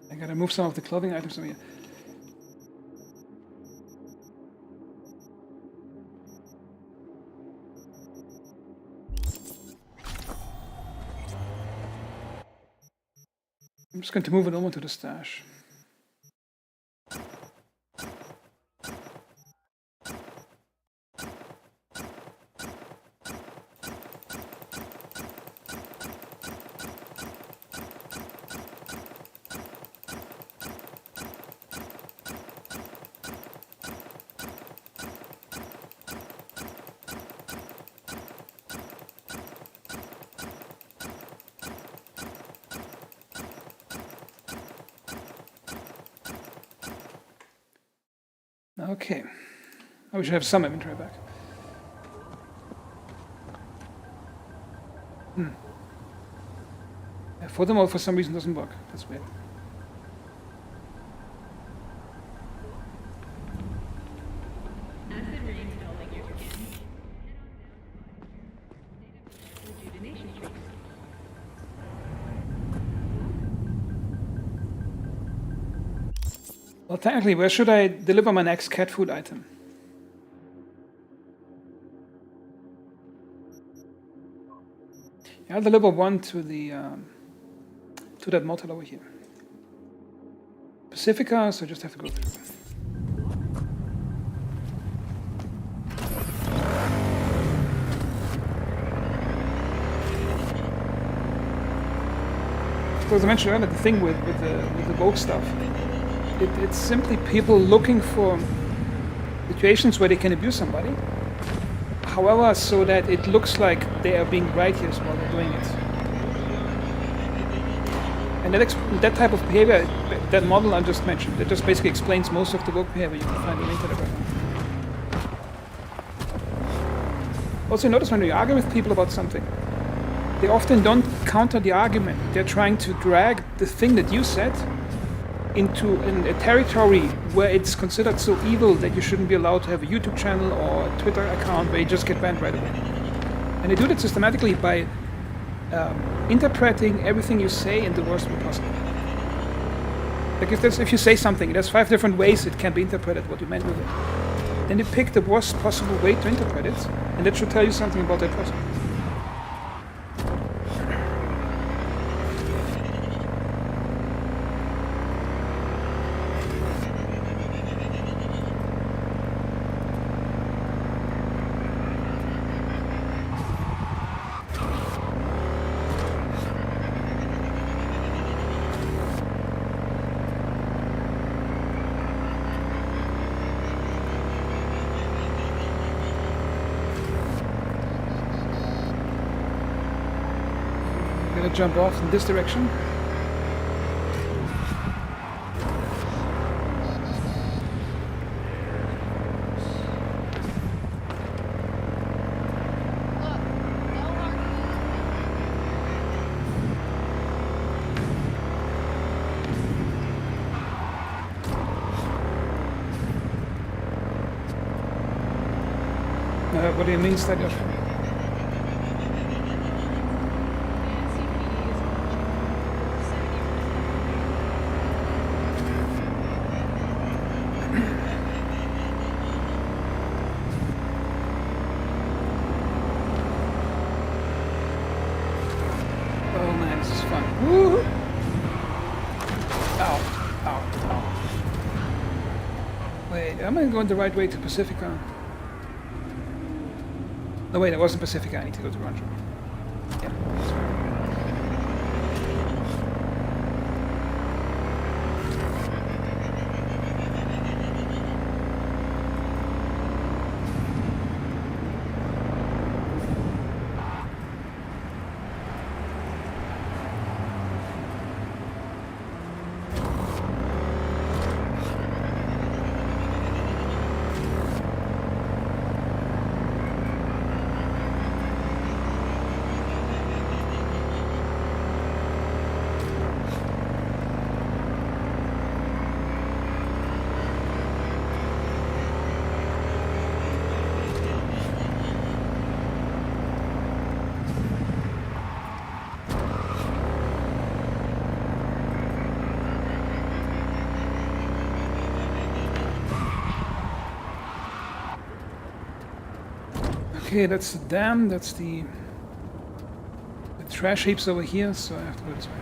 I gotta move some of the clothing items over here. I'm just going to move it over to the stash. Okay, I wish I have some inventory back. Yeah, for them all, for some reason, doesn't work. That's weird. Acid rain smelling your skin. Rejuvenation treatment. Well, technically, where should I deliver my next cat food item? Yeah, I'll deliver one to the to that motel over here. Pacifica, so I just have to go through. So as I mentioned earlier, the thing with the Vogue stuff, it's simply people looking for situations where they can abuse somebody. However, so that it looks like they are being righteous while they're doing it. And that type of behavior, that model I just mentioned, that just basically explains most of the Vogue behavior you can find on the internet right now. Also, notice when you argue with people about something, they often don't counter the argument. They're trying to drag the thing that you said into a territory where it's considered so evil that you shouldn't be allowed to have a YouTube channel or a Twitter account where you just get banned right away. And they do that systematically by interpreting everything you say in the worst way possible. Like if you say something, there's 5 different ways it can be interpreted what you meant with it. Then you pick the worst possible way to interpret it, and that should tell you something about that person. Jump off in this direction. What do you mean steady or strong? Oh man, this is fun. Woo! Ow, ow, ow. Wait, am I going the right way to Pacifica? No wait, that wasn't Pacifica, I need to go to Rancho. Yeah, that's right. Okay, that's the dam, that's the trash heaps over here, so I have to go this way.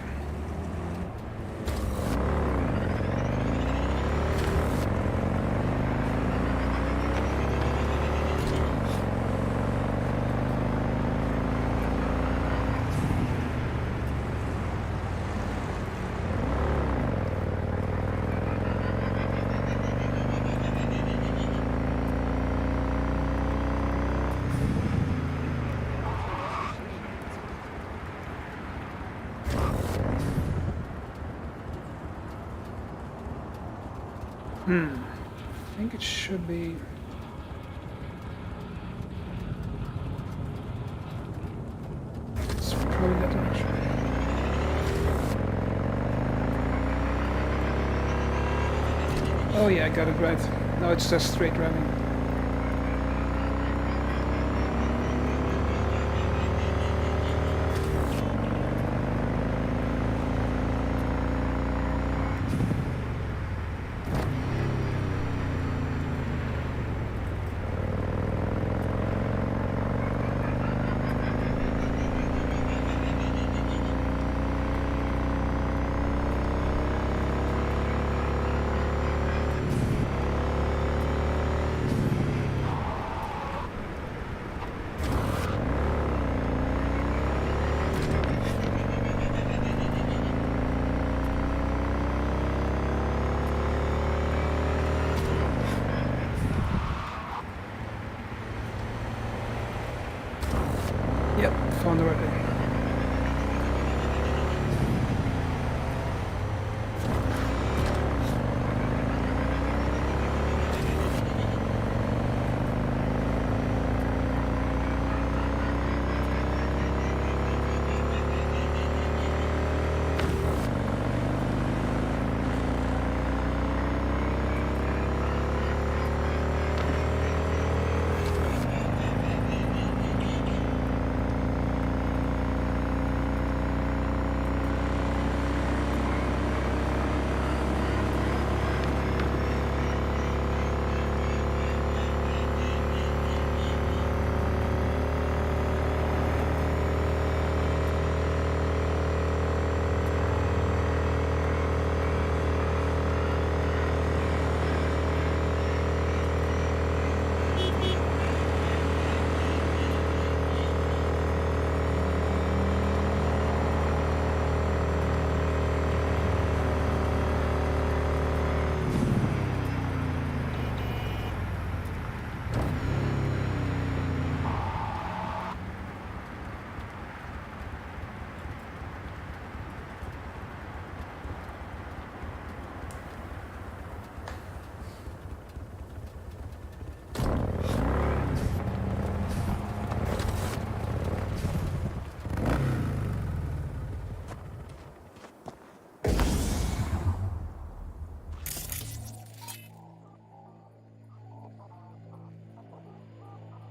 I think it should be... It's probably that direction. Oh yeah, I got it right. Now it's just straight driving.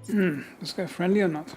This guy friendly or not?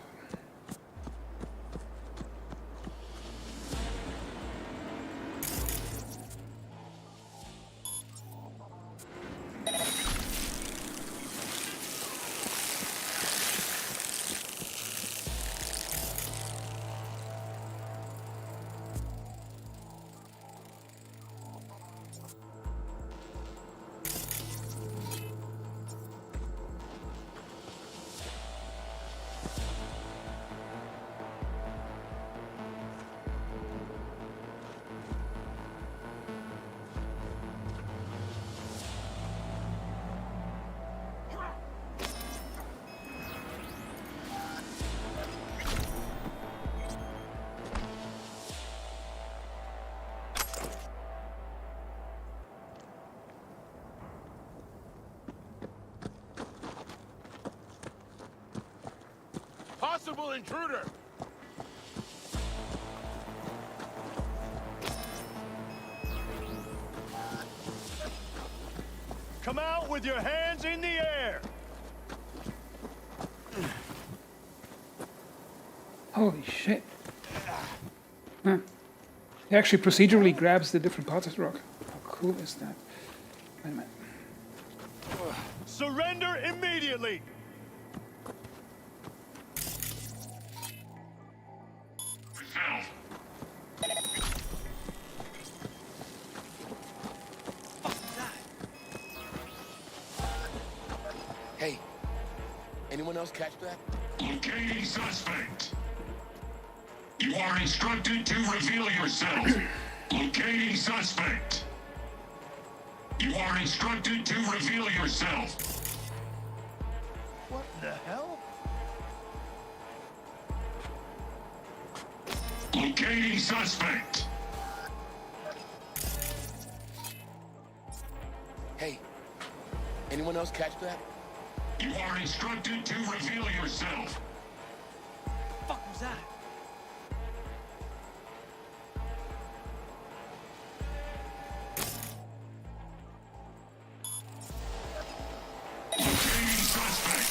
Possible intruder! Come out with your hands in the air! Holy shit. Huh. He actually procedurally grabs the different parts of the rock. How cool is that? Wait a minute. Surrender immediately! Hey, anyone else catch that? Locating suspect. You are instructed to reveal yourself. Locating suspect. You are instructed to reveal yourself. What the hell? Locating suspect. Hey, anyone else catch that? You are instructed to reveal yourself. What the fuck was that? Locating suspect.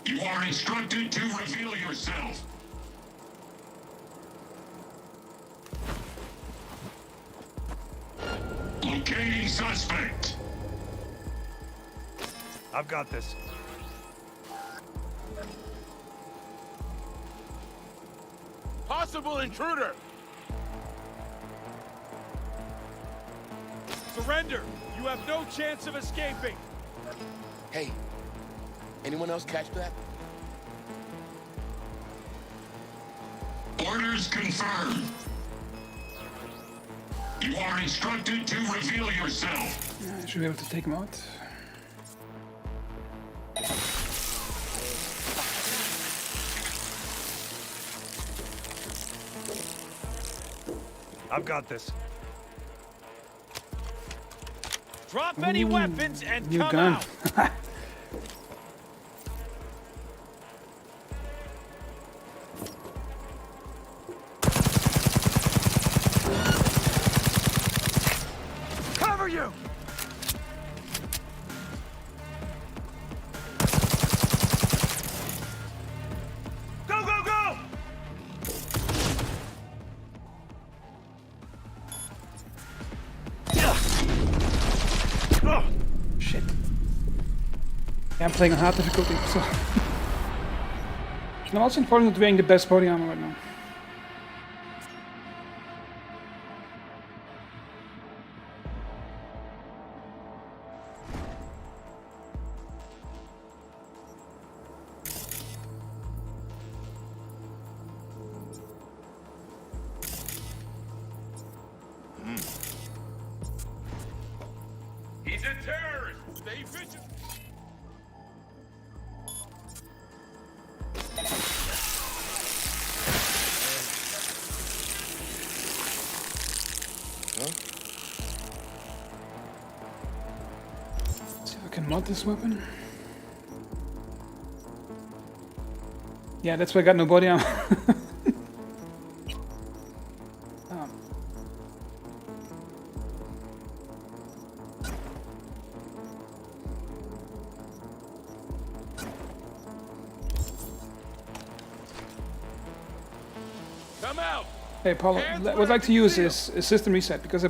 You are instructed to reveal yourself. Locating suspect. I've got this. Possible intruder! Surrender! You have no chance of escaping! Hey, anyone else catch that? Orders confirmed. You are instructed to reveal yourself. I should be able to take him out. I've got this. Drop any weapons and new come gun. out! Cover you! Go, go, go! Oh, shit. Yeah, I'm playing on hard difficulty, so... I'm also important not wearing the best body armor right now. he's a terrorist! Stay vigilant! See if I can mod this weapon. Yeah, that's why I got no body armor. Come out. Hey, Paulo, what I'd like to use is a system reset because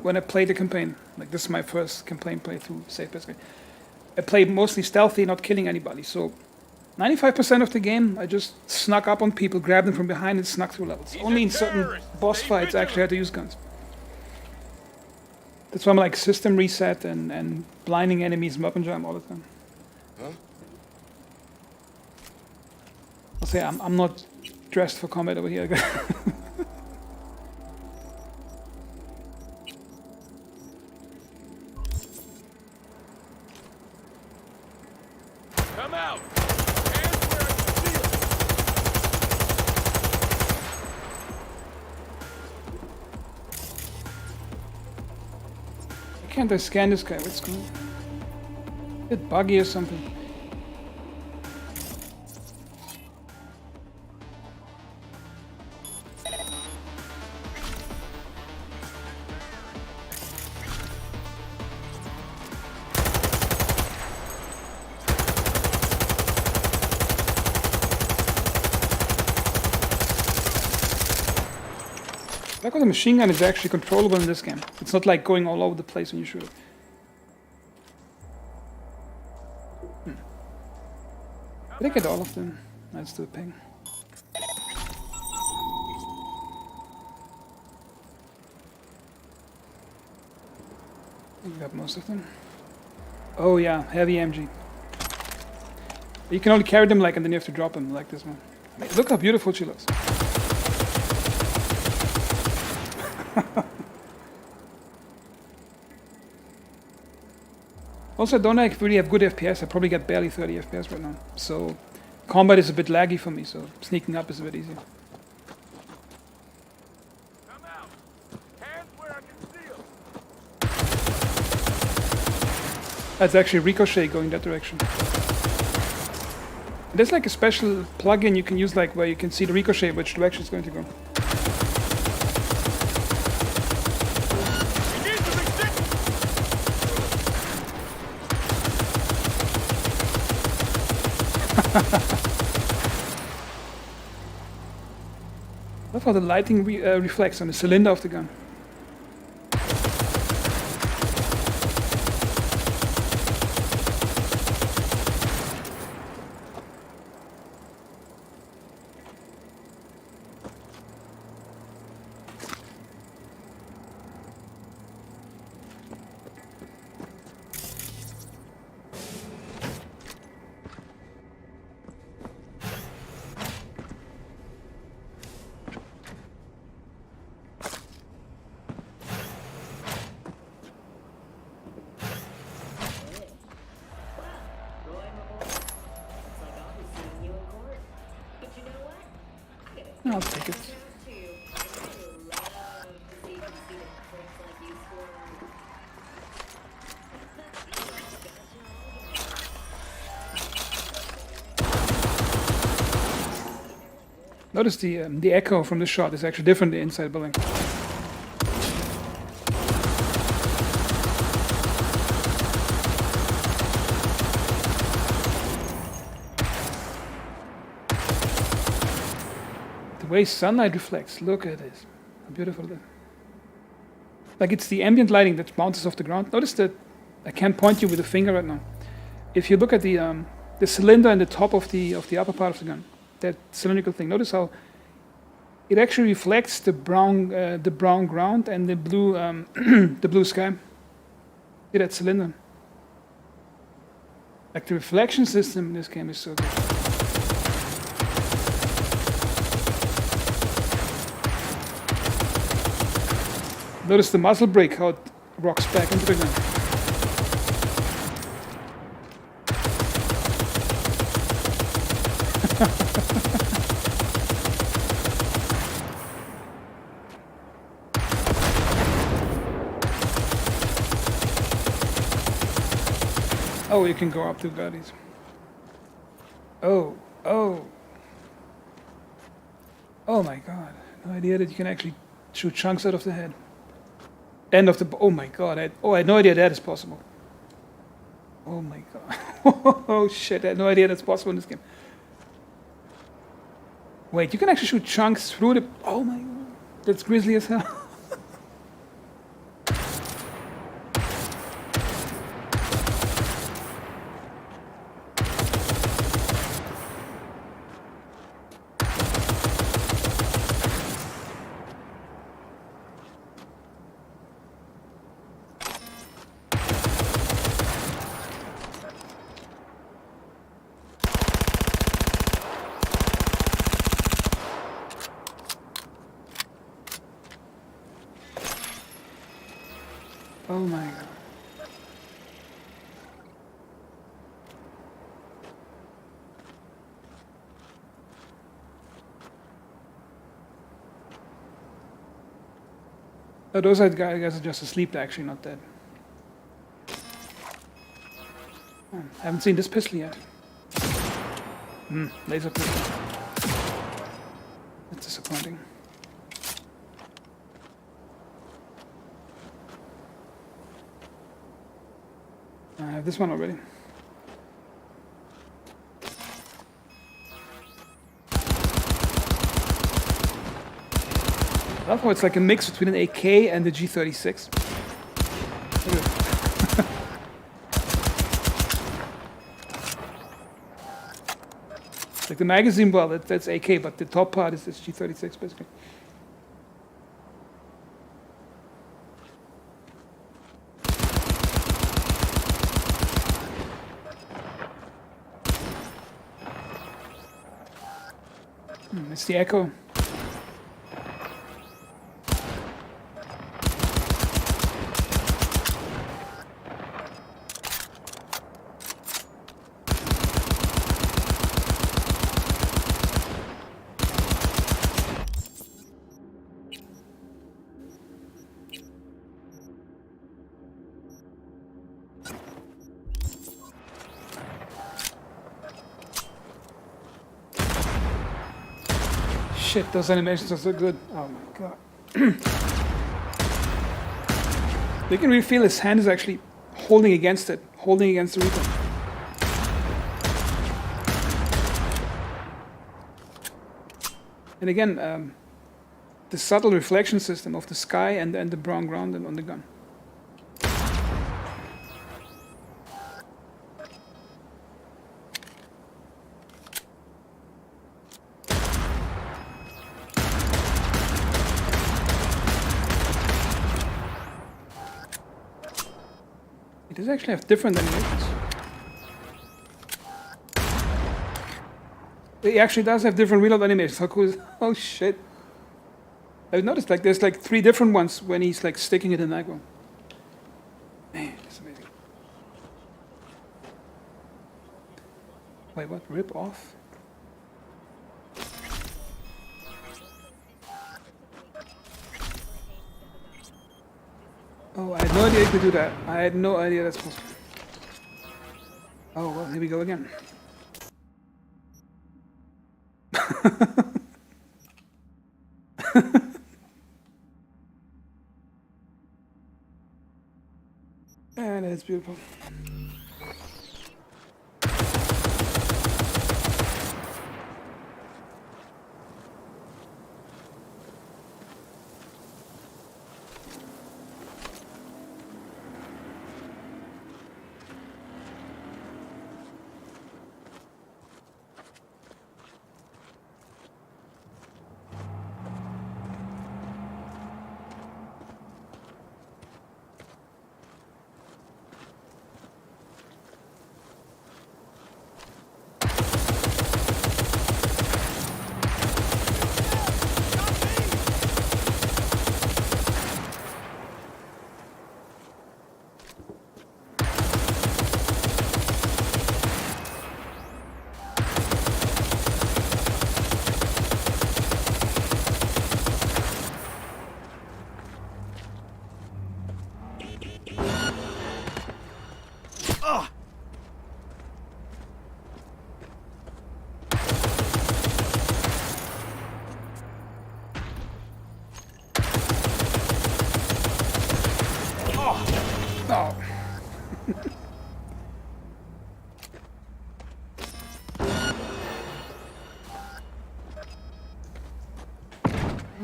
when I played the campaign, like this is my first campaign playthrough, save basically. I played mostly stealthy, not killing anybody. So 95% of the game, I just snuck up on people, grabbed them from behind, and snuck through levels. Only in certain boss fights I actually had to use guns. That's why I'm like system reset and blinding enemies, weapon jam all the time. Huh? I'll say I'm not dressed for combat over here. Come out. Why can't I scan this guy? What's going on? A bit buggy or something. Like the machine gun is actually controllable in this game. It's not like going all over the place when you shoot it. Did I get all of them? Let's do a ping. I got most of them. Oh yeah, heavy MG. You can only carry them like, and then you have to drop them like this one. Look how beautiful she looks. Also, I don't really have good FPS. I probably get barely 30 FPS right now. So, combat is a bit laggy for me, so sneaking up is a bit easier. Come out. Hands where I can see 'em. That's actually Ricochet going that direction. There's like a special plugin you can use, like where you can see the Ricochet which direction it's going to go. Love how the lighting reflects on the cylinder of the gun. I'll take it. Notice the echo from the shot is actually different inside the building. The way sunlight reflects, look at this. How beautiful it is. Like it's the ambient lighting that bounces off the ground. Notice that I can't point you with a finger right now. If you look at the cylinder and the top of the upper part of the gun, that cylindrical thing, notice how it actually reflects the brown ground and the blue the blue sky. See that cylinder? Like the reflection system in this game is so good. Notice the muzzle brake, how it rocks back into the gun. Oh, you can go up to bodies. Oh. Oh my god. No idea that you can actually shoot chunks out of the head. End of the... Oh my god. I had no idea that is possible. Oh my god. Oh shit, I had no idea that's possible in this game. Wait, you can actually shoot chunks through the... Oh my god. That's grisly as hell. Oh my god. Oh, those guys are just asleep, they're actually not dead. Oh, I haven't seen this pistol yet. Laser pistol. That's disappointing. I have this one already. I love how it's like a mix between an AK and the G36. Like the magazine, well, that's AK, but the top part is this G36 basically. It's the Echo. Shit, those animations are so good. Oh my god. You can really feel his hand is actually holding against it, holding against the recoil. And again, the subtle reflection system of the sky and the brown ground on the gun. It does actually have different animations. It actually does have different reload animations. How cool is it? Oh shit. I've noticed like there's like 3 different ones when he's like sticking it in the aggro. Man, that's amazing. Wait, what? Rip off? Oh, I had no idea you could do that. I had no idea that's possible. Oh, well, here we go again. And it's beautiful.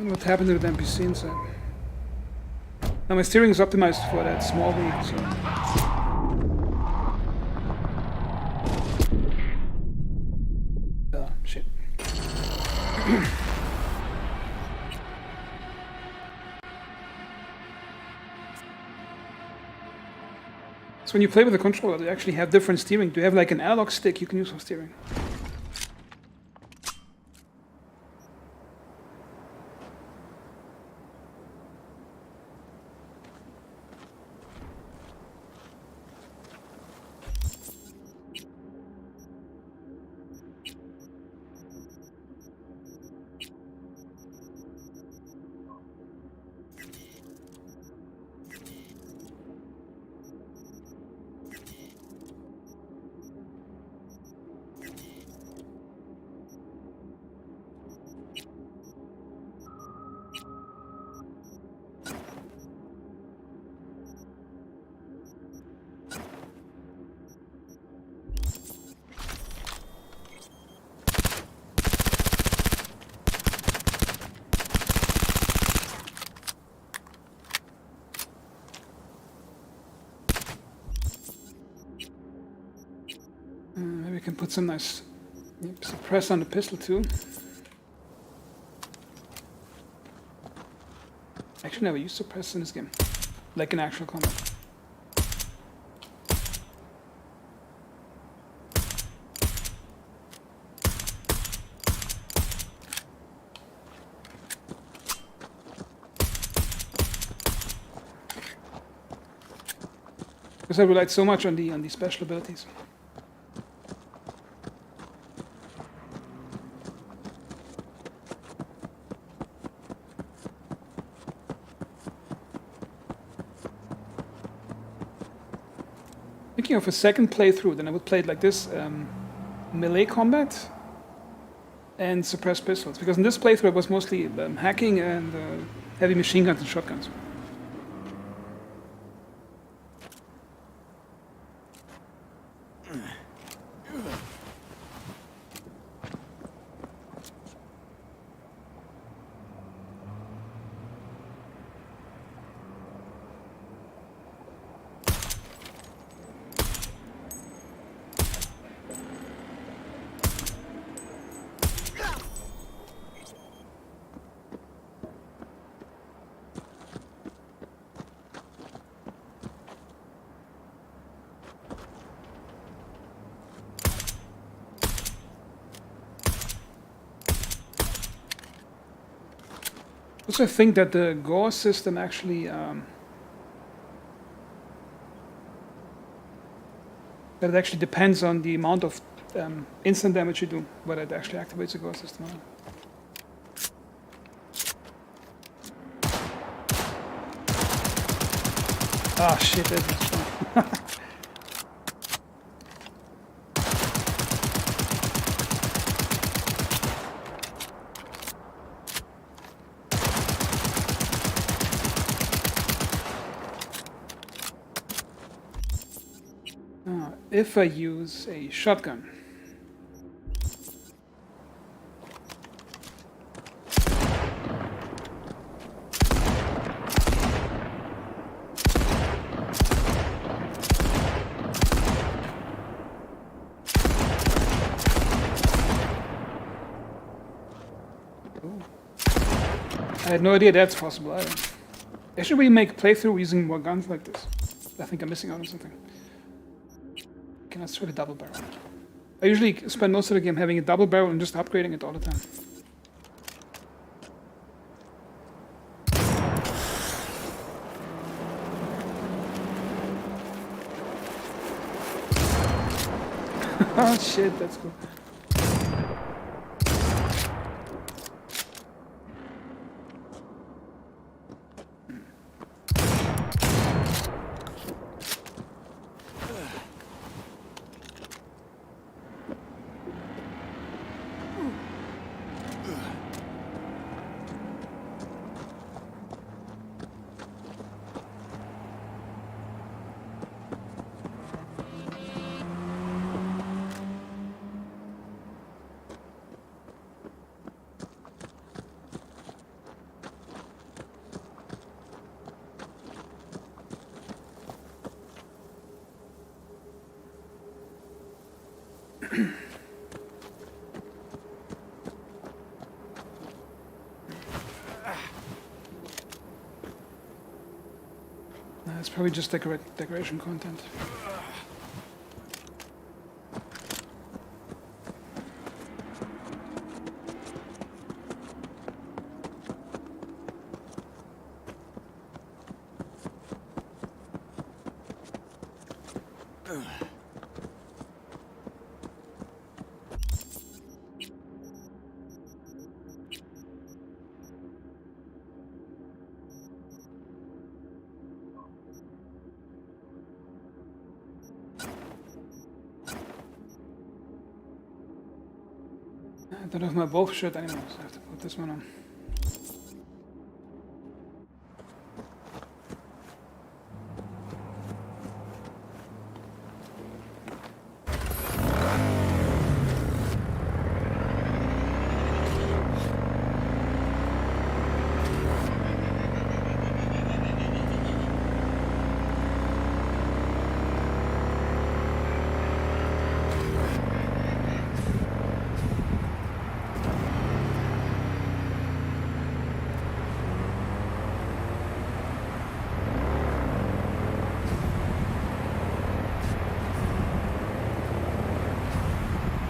don't know what happened to the NPC inside. Now my steering is optimized for that small vehicle, so... Oh, shit. So when you play with the controller, they actually have different steering. Do you have like an analog stick you can use for steering? Maybe we can put some nice suppress on the pistol too. Actually never used suppress in this game, like in actual combat. Because I relied so much on the special abilities. Thinking of a second playthrough, then I would play it like this: melee combat and suppressed pistols. Because in this playthrough it was mostly hacking and heavy machine guns and shotguns. Also, I think that the gore system actually that it actually depends on the amount of instant damage you do, whether it actually activates the gore system or not. Ah, shit, that was fun. If I use a shotgun, I had no idea that's possible either. I should really make a playthrough using more guns like this. I think I'm missing out on something. Can I switch a double barrel? I usually spend most of the game having a double barrel and just upgrading it all the time. Oh shit, that's cool. It's probably just decoration content. I don't have my wolf shirt anymore, so I have to put this one on.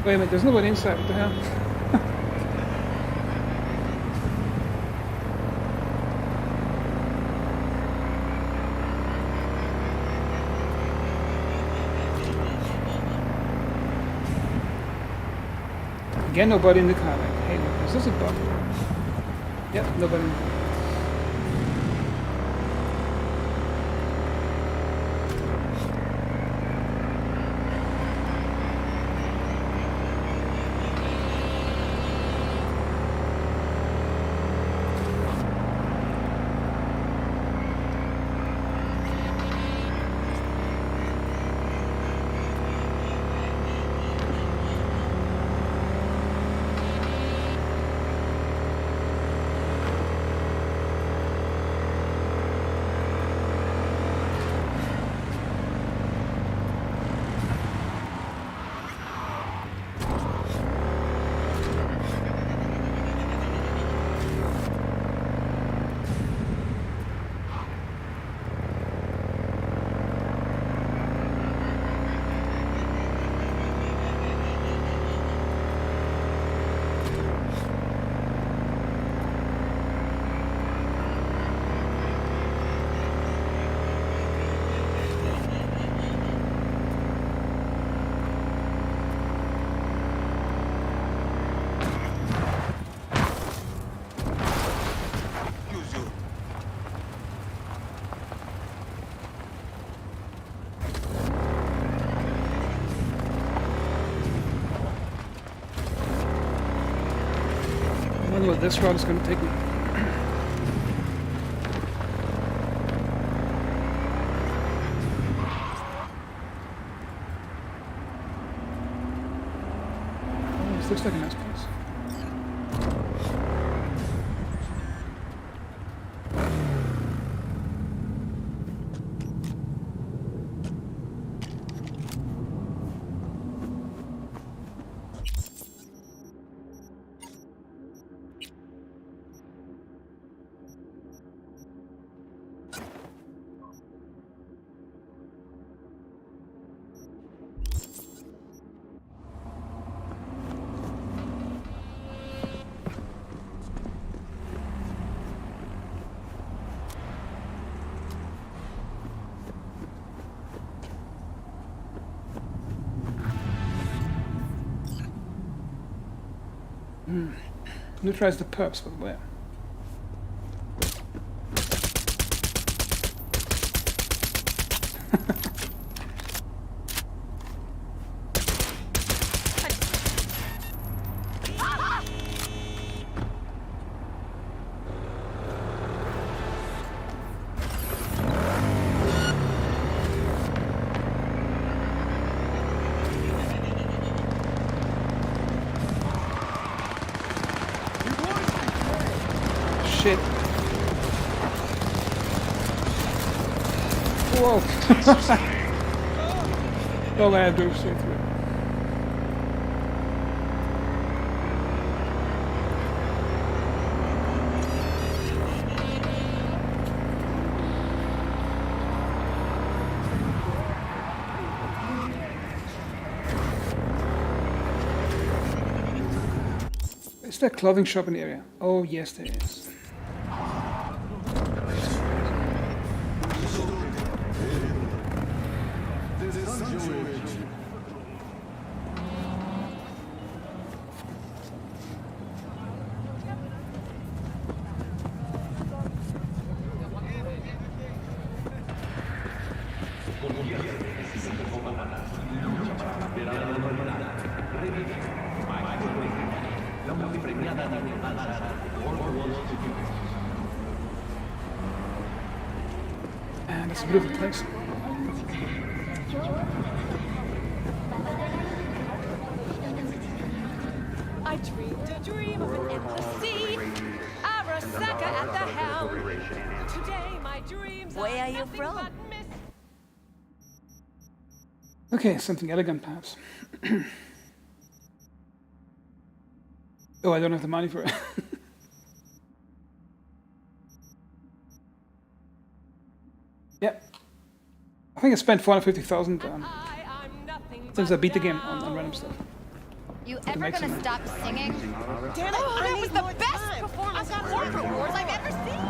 Wait a minute, there's nobody inside, what the hell? Again, nobody in the car. Like, hey, look, is this a bug? Yep, nobody in the car. I wonder what this route is going to take me. Oh, this looks like a nice place. Neutralize the perps, but where? Shit. Whoa. Oh man, I drove straight through it. Is there a clothing shop in the area? Oh, yes, there is. And it's a beautiful place. I dreamed a dream of an endless sea, Arasaka at the helm. Today my dreams Where are you from? Okay, something elegant perhaps. Oh, I don't have the money for it. Yep. I think I spent 450,000 since I beat the game on random stuff. You ever gonna stop singing? Damn it! Oh, that was the best time. performance of Corporate Wars I've ever seen!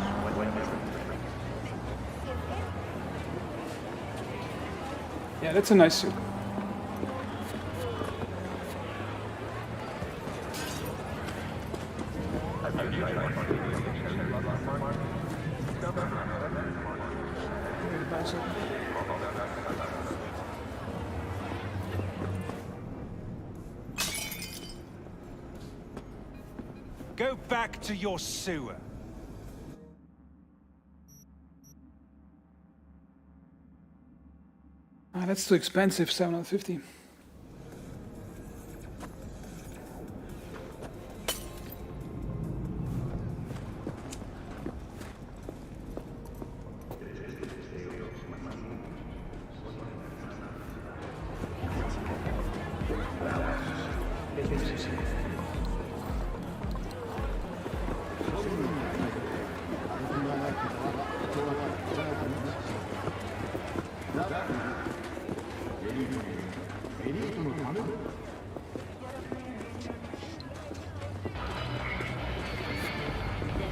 Yeah, that's a nice suit. Go back to your sewer. Ah, that's too expensive, 750.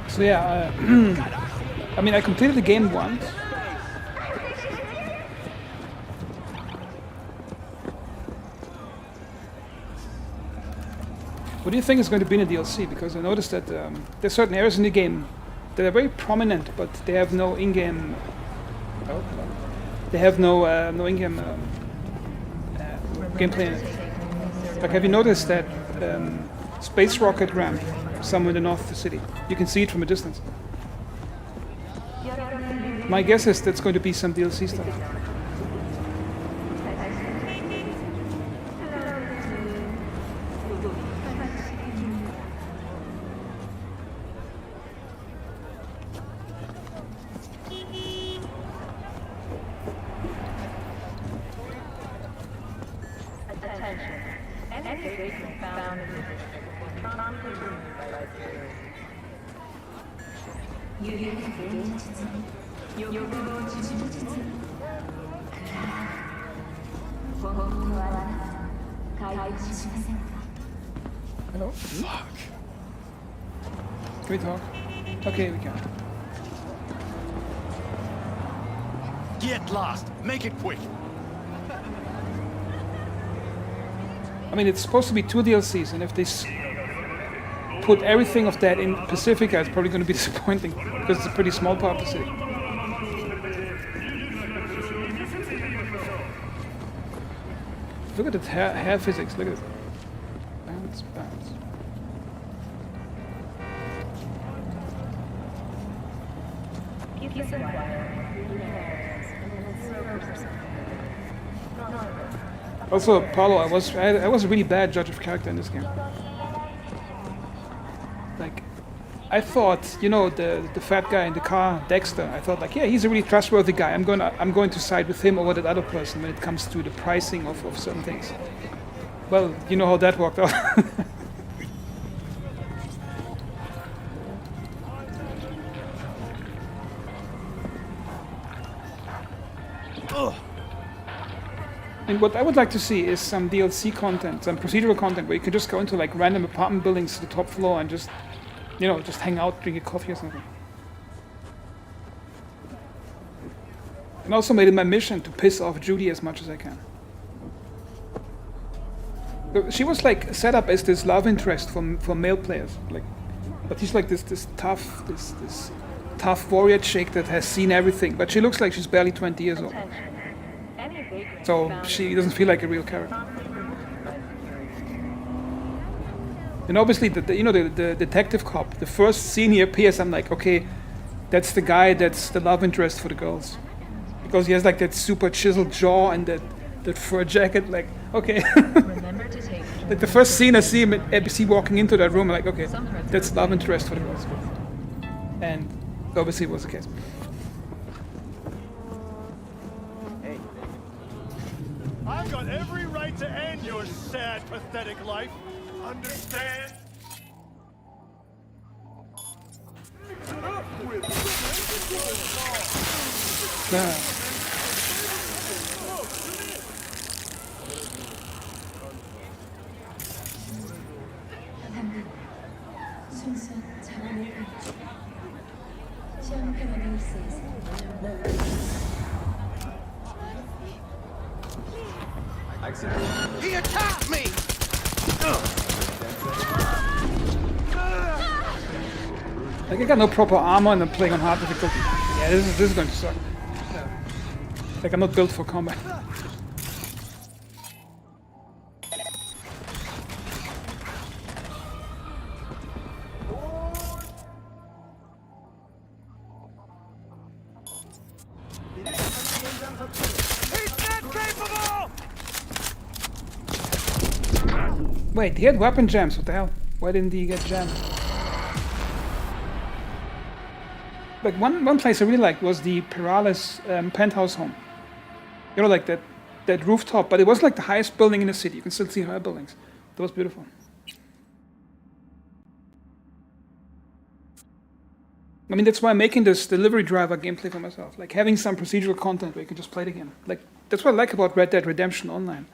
So yeah, I mean, I completed the game once. What do you think is going to be in the DLC? Because I noticed that there's certain areas in the game that are very prominent, but they have no in-game. Oh, they have no in-game gameplay in it. Like, have you noticed that space rocket ramp somewhere in the north of the city? You can see it from a distance. My guess is that's going to be some DLC stuff. Hello? Fuck. Can we talk? Okay, we can. Get lost. Make it quick. I mean, it's supposed to be 2 DLCs, and if they put everything of that in Pacifica, it's probably going to be disappointing, because it's a pretty small part of the city. Look at the hair physics, look at it. Bounce, bounce. Also, Paulo, I was a really bad judge of character in this game. Like, I thought, you know, the fat guy in the car, Dexter. I thought, like, yeah, he's a really trustworthy guy. I'm going to side with him over that other person when it comes to the pricing of certain things. Well, you know how that worked out. And what I would like to see is some DLC content, some procedural content where you can just go into like random apartment buildings to the top floor and just, you know, just hang out, drink a coffee or something. And also made it my mission to piss off Judy as much as I can. She was like set up as this love interest for male players, like, but she's like this tough warrior chick that has seen everything, but she looks like she's barely 20 years old. So she doesn't feel like a real character. And obviously, the detective cop, the first scene he appears, I'm like, okay, that's the guy that's the love interest for the girls, because he has like that super chiseled jaw and that fur jacket. Like, okay. Like the first scene I see him at ABC walking into that room, I'm like, okay, that's love interest for the girls. And obviously it was the case. I've got every right to end your sad, pathetic life. Understand? He attacked me! Like, I got no proper armor and I'm playing on hard difficulty. Yeah, this is going to suck. Like, I'm not built for combat. Wait, he had weapon jams, what the hell? Why didn't he get jammed? Like one place I really liked was the Perales penthouse home. You know, like that rooftop, but it was like the highest building in the city. You can still see higher buildings. That was beautiful. I mean, that's why I'm making this delivery driver gameplay for myself. Like having some procedural content where you can just play the game. Like, that's what I like about Red Dead Redemption Online.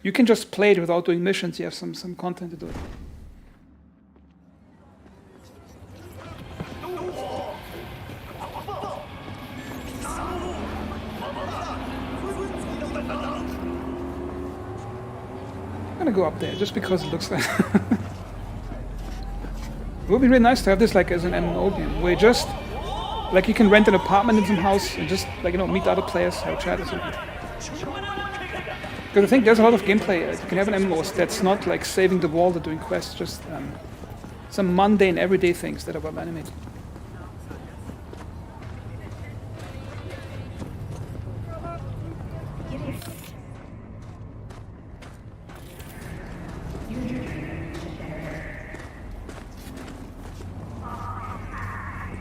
You can just play it without doing missions. You have some content to do it. I'm gonna go up there just because it looks like. It would be really nice to have this like as an MMO game where you just like you can rent an apartment in some house and just like, you know, meet other players, have a chat or something. Because I think there's a lot of gameplay you can have in MMOs that's not like saving the world or doing quests, just some mundane everyday things that are well animated.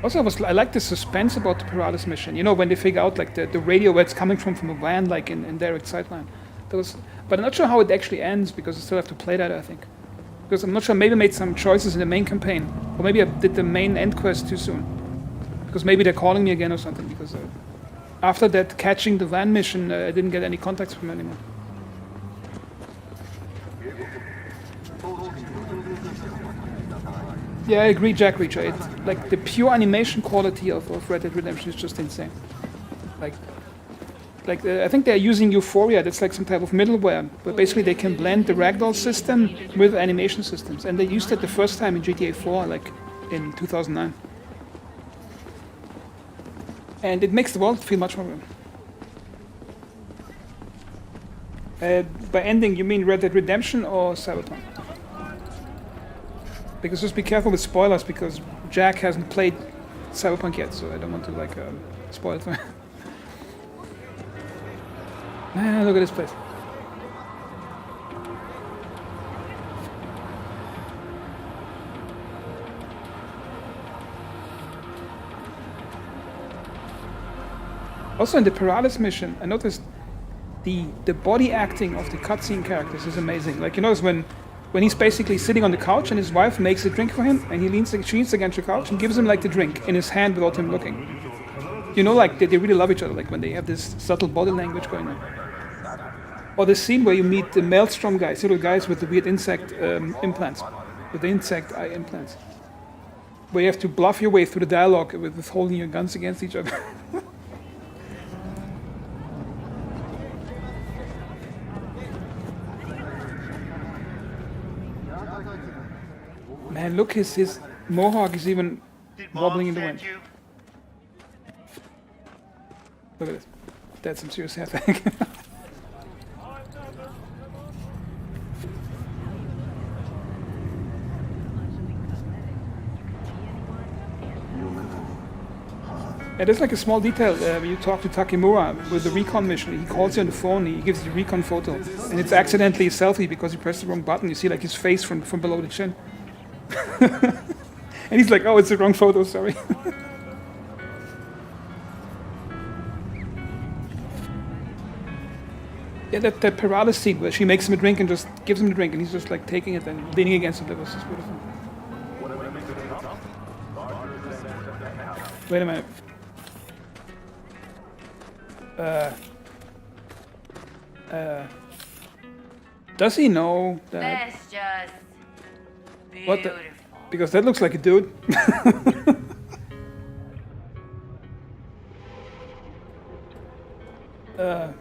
Also, I like the suspense about the Perales mission. You know, when they figure out like the radio where it's coming from a van, like in direct sightline. But I'm not sure how it actually ends because I still have to play that, I think. Because I'm not sure, maybe I made some choices in the main campaign. Or maybe I did the main end quest too soon. Because maybe they're calling me again or something. Because after that catching the van mission, I didn't get any contacts from them anymore. Yeah, I agree, Jack Reacher. Like the pure animation quality of Red Dead Redemption is just insane. I think they're using Euphoria. That's like some type of middleware, but basically they can blend the ragdoll system with animation systems, and they used it the first time in GTA 4, like in 2009. And it makes the world feel much more real. By ending, you mean Red Dead Redemption or Cyberpunk? Because just be careful with spoilers, because Jack hasn't played Cyberpunk yet, so I don't want to like spoil it for him. Look at this place. Also in the Perales mission, I noticed the body acting of the cutscene characters is amazing. Like, you notice when he's basically sitting on the couch and his wife makes a drink for him, and she leans against the couch and gives him like the drink in his hand without him looking. You know, like they really love each other, like when they have this subtle body language going on. Or the scene where you meet the Maelstrom guys, the guys with the weird insect implants, with the insect eye implants. Where you have to bluff your way through the dialogue with holding your guns against each other. Man, look, his mohawk is even wobbling in the wind. Look at this. That's some serious hair thing. Yeah, there's like a small detail when you talk to Takemura with the recon mission. He calls you on the phone, he gives you a recon photo, and it's accidentally a selfie because you pressed the wrong button. You see like his face from below the chin. And he's like, oh, it's the wrong photo, sorry. Yeah, that Parada scene where she makes him a drink and just gives him the drink and he's just like taking it and leaning against it. That was just beautiful. Wait a minute. Does he know that? That's just beautiful. What the? Because that looks like a dude. Oh,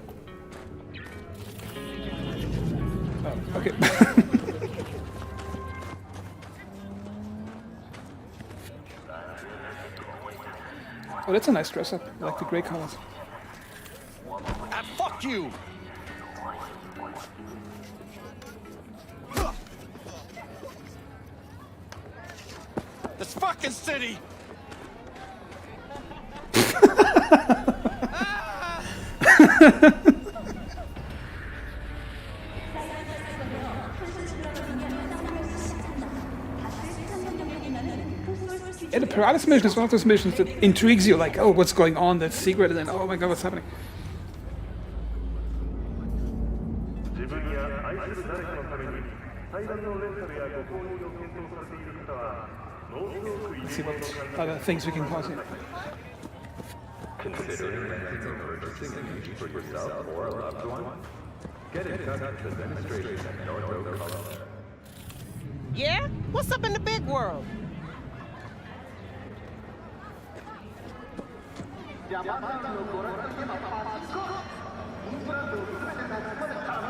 okay. Oh, that's a nice dress up. I like the gray colors. Fuck you! This fucking city! Yeah, the Paralysis mission is one of those missions that intrigues you, like, oh, what's going on, that's secret, and then, oh my god, what's happening? Let's see what other things we can pause here. Considering renting or purchasing a music for yourself or a loved one? Get in touch with the administration at North Oak, Colorado. Yeah? What's up in the big world?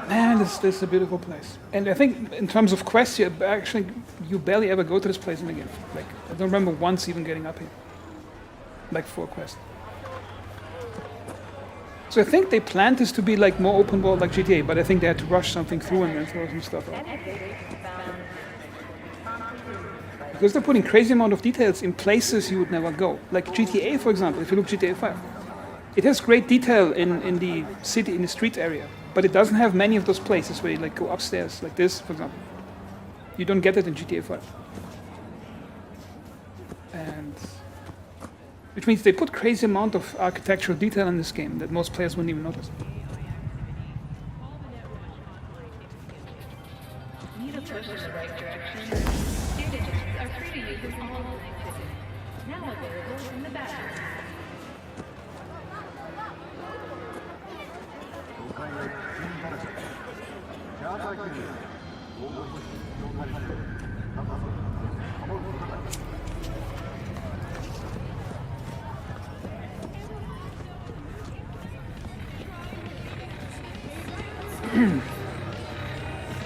Man, this is a beautiful place. And I think in terms of quests, you barely ever go to this place in the game. Like, I don't remember once even getting up here. Like, for a quest. So I think they planned this to be like more open world like GTA, but I think they had to rush something through and then throw some stuff out. Because they're putting crazy amount of details in places you would never go. Like GTA, for example, if you look GTA 5. It has great detail in the city, in the street area, but it doesn't have many of those places where you like go upstairs, like this, for example. You don't get it in GTA 5. And which means they put crazy amount of architectural detail in this game that most players wouldn't even notice. Need a push in the right direction? Data are free to use in all cities. Now available in the bathroom.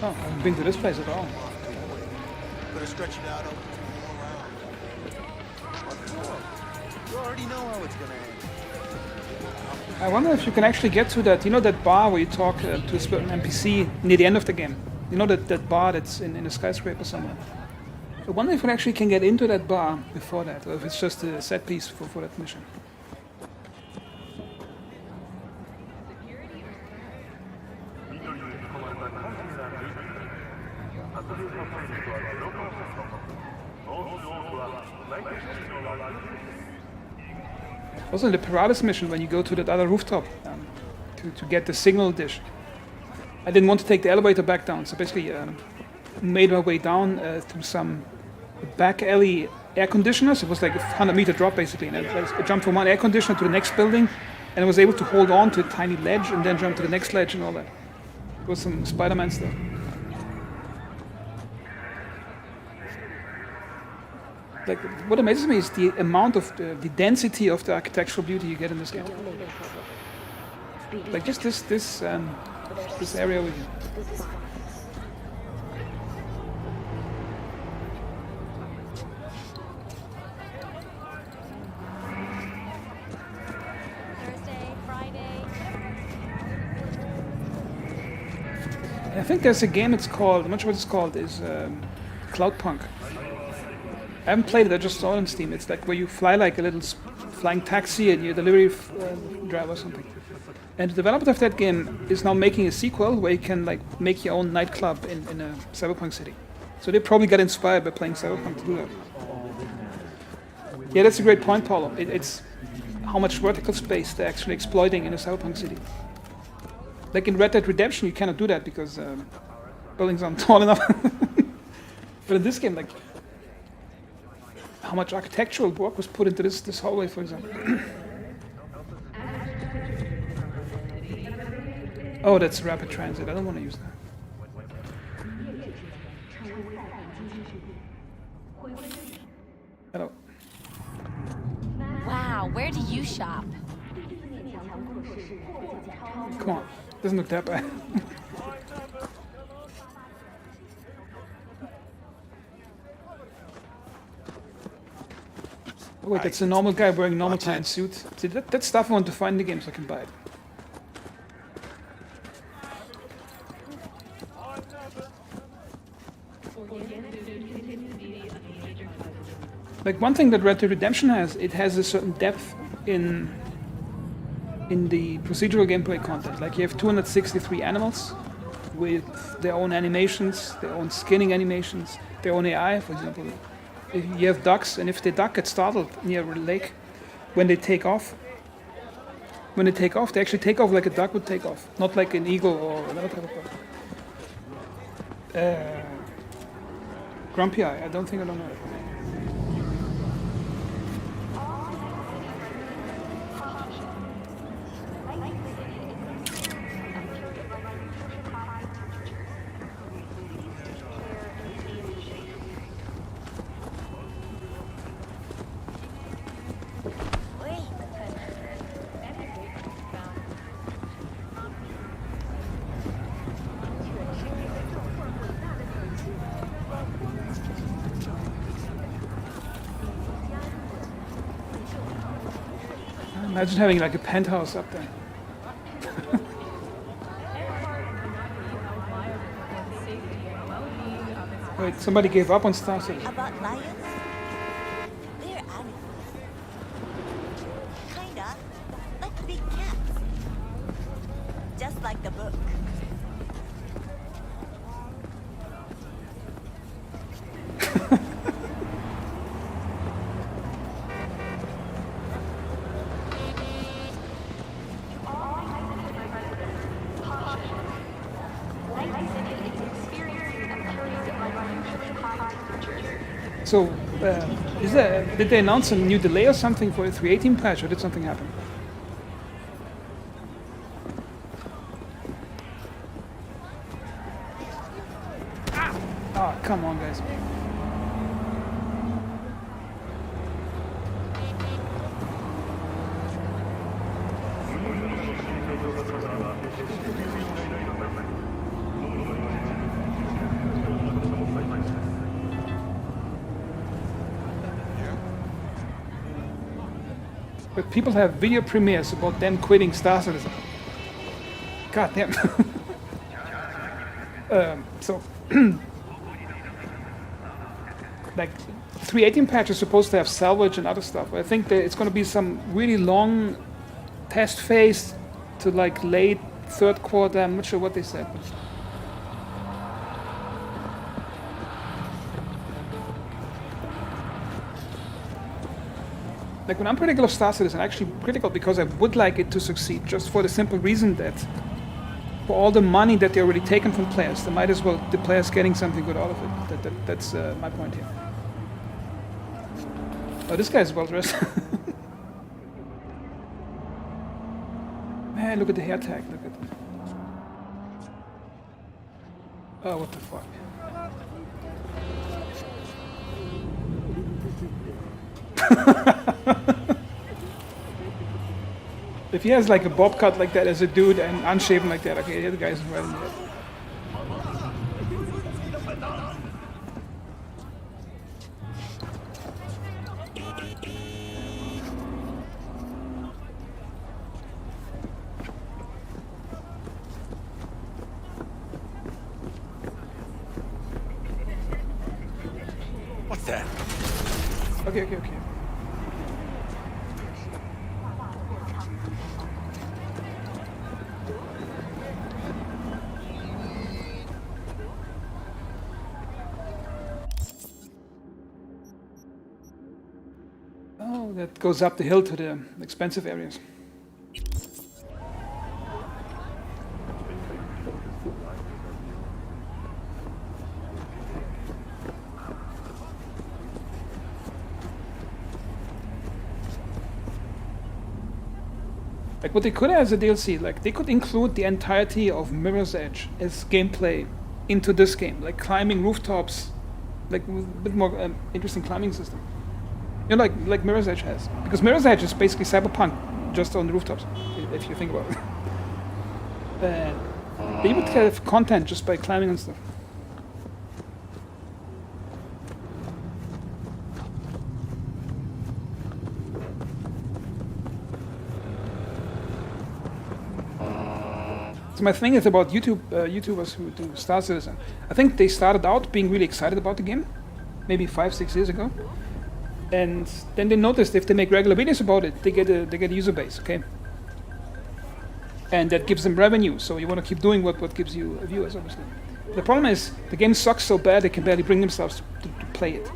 Oh, I haven't been to this place at all. Gonna stretch it out over 2 more rounds. You already know how it's gonna end. I wonder if you can actually get to that, you know that bar where you talk to a certain NPC near the end of the game? You know that bar that's in a skyscraper somewhere? I wonder if you actually can get into that bar before that, or if it's just a set piece for that mission. Also in the Paralysis mission, when you go to that other rooftop to get the signal dish, I didn't want to take the elevator back down, so basically made my way down through some back alley air conditioners. It was like a 100-meter drop basically, and I jumped from one air conditioner to the next building, and I was able to hold on to a tiny ledge and then jump to the next ledge and all that. with some Spider-Man stuff. Like, what amazes me is the amount of the density of the architectural beauty you get in this game. Like just this area over here. Thursday, Friday. I think there's a game. It's called. I'm not sure what it's called. Is Cloudpunk. I haven't played it. I just saw it on Steam. It's like where you fly like a little flying taxi and you're a delivery driver or something. And the developer of that game is now making a sequel where you can like make your own nightclub in a Cyberpunk city. So they probably got inspired by playing Cyberpunk to do that. Yeah, that's a great point, Paulo. It's how much vertical space they're actually exploiting in a Cyberpunk city. Like in Red Dead Redemption, you cannot do that because buildings aren't tall enough. But in this game, like, how much architectural work was put into this hallway, for example. Oh, that's rapid transit. I don't want to use that. Hello. Wow, where do you shop? Come on, doesn't look that bad. Oh wait, that's a normal guy wearing a normal tie and suit. See, that stuff I want to find in the game so I can buy it. Like one thing that Red Dead Redemption has, it has a certain depth in the procedural gameplay content. Like you have 263 animals with their own animations, their own skinning animations, their own AI, for example. If you have ducks, and if the duck gets startled near a lake, when they take off, they actually take off like a duck would take off, not like an eagle or another type of bird. Grumpy Eye, I don't know it. Imagine having like a penthouse up there. Wait, somebody gave up on Star Citizen. About lions? They're animals. Kinda like big cats. Just like the book. So, did they announce a new delay or something for the 318 patch, or did something happen? Ah, come on, guys. But people have video premieres about them quitting Star Citizen. God damn. So, like, 318 patch is supposed to have salvage and other stuff. I think that it's going to be some really long test phase to like late third quarter. I'm not sure what they said. But like when I'm critical of Star Citizen, I'm actually critical because I would like it to succeed, just for the simple reason that for all the money that they already taken from players, they might as well the players getting something good out of it. That's my point here. Oh, this guy's well dressed. Man, look at the hair tag. Look at. Oh, what the fuck? If he has like a bob cut like that as a dude and unshaven like that, okay, the other guy's running it. What's that? Okay. Oh, that goes up the hill to the expensive areas. Like what they could as a DLC, like they could include the entirety of Mirror's Edge as gameplay into this game, like climbing rooftops, like with a bit more interesting climbing system. You know, like Mirror's Edge has, because Mirror's Edge is basically Cyberpunk just on the rooftops, if you think about it. But you would have content just by climbing and stuff. So my thing is about YouTubers who do Star Citizen. I think they started out being really excited about the game, maybe 5-6 years ago, and then they noticed if they make regular videos about it, they get a user base, okay, and that gives them revenue. So you want to keep doing what gives you viewers, obviously. The problem is the game sucks so bad they can barely bring themselves to play it.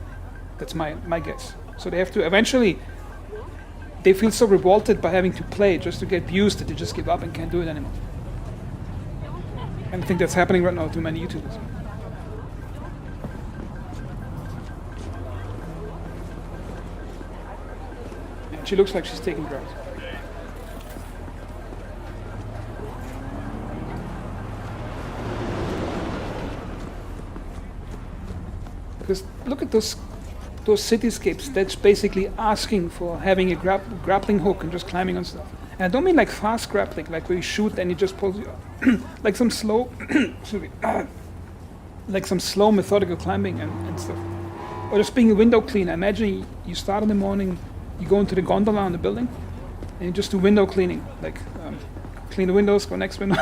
That's my guess. So they have to eventually. They feel so revolted by having to play just to get views that they just give up and can't do it anymore. And I think that's happening right now to many YouTubers. And she looks like she's taking drugs. Because look at those cityscapes. That's basically asking for having a grappling hook and just climbing on stuff. And I don't mean like fast grappling, like where you shoot and it just pulls you up. Like some slow, like some slow methodical climbing and stuff. Or just being a window cleaner. Imagine you start in the morning, you go into the gondola on the building, and you just do window cleaning. Like clean the windows, go next window.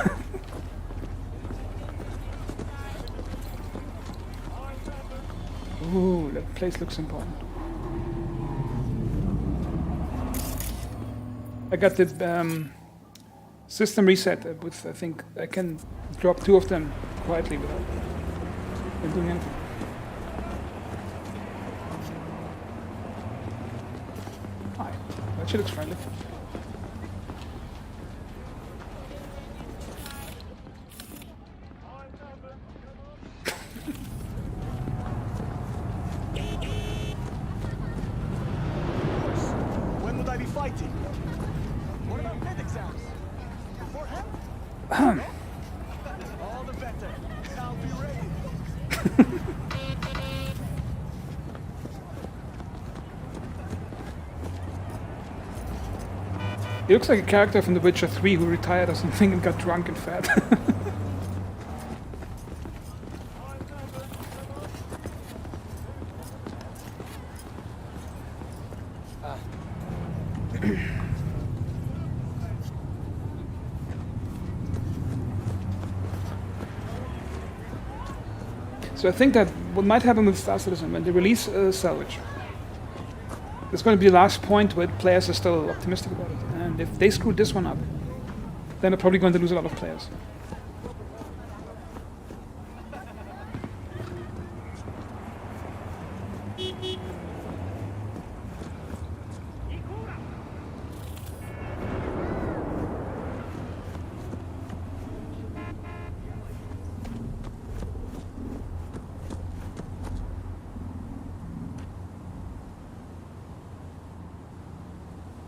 Ooh, that place looks important. I got the system reset with, I think I can drop 2 of them quietly without doing anything. Hi, that shit looks friendly. When would I be fighting? What about med exams? For help? All the better. I'll be ready. He looks like a character from The Witcher 3 who retired or something and got drunk and fat. So I think that what might happen with Star Citizen when they release Salvage, it's going to be the last point where players are still optimistic about it. And if they screw this one up, then they're probably going to lose a lot of players.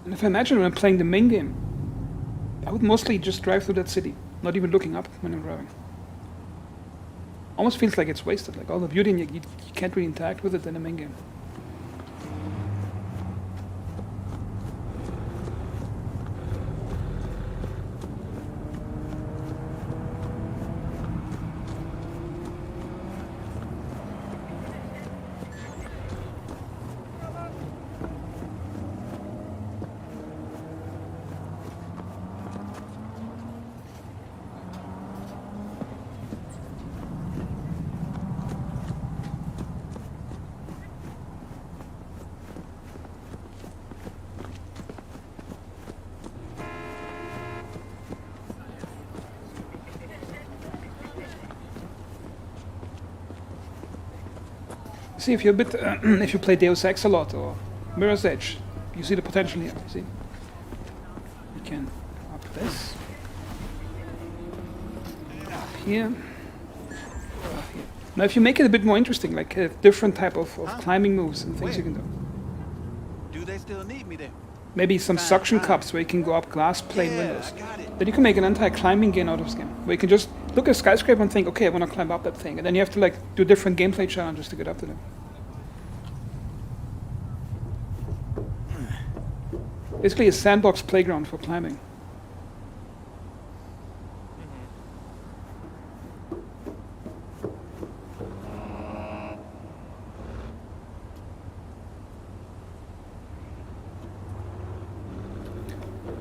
And if I imagine when I'm playing the main game, I would mostly just drive through that city, not even looking up when I'm driving. almost feels like it's wasted. Like all the beauty, and you can't really interact with it in the main game. See, if you're a bit, if you play Deus Ex a lot or Mirror's Edge, you see the potential here. You see, you can up this, up here, up here. Now, if you make it a bit more interesting, like a different type of climbing moves and things you can do. Do they still need me there? Maybe some suction cups where you can go up glass plane windows. Then you can make an entire climbing game out of this game, where you can just look at a skyscraper and think, okay, I want to climb up that thing, and then you have to like do different gameplay challenges to get up to them. Basically a sandbox playground for climbing.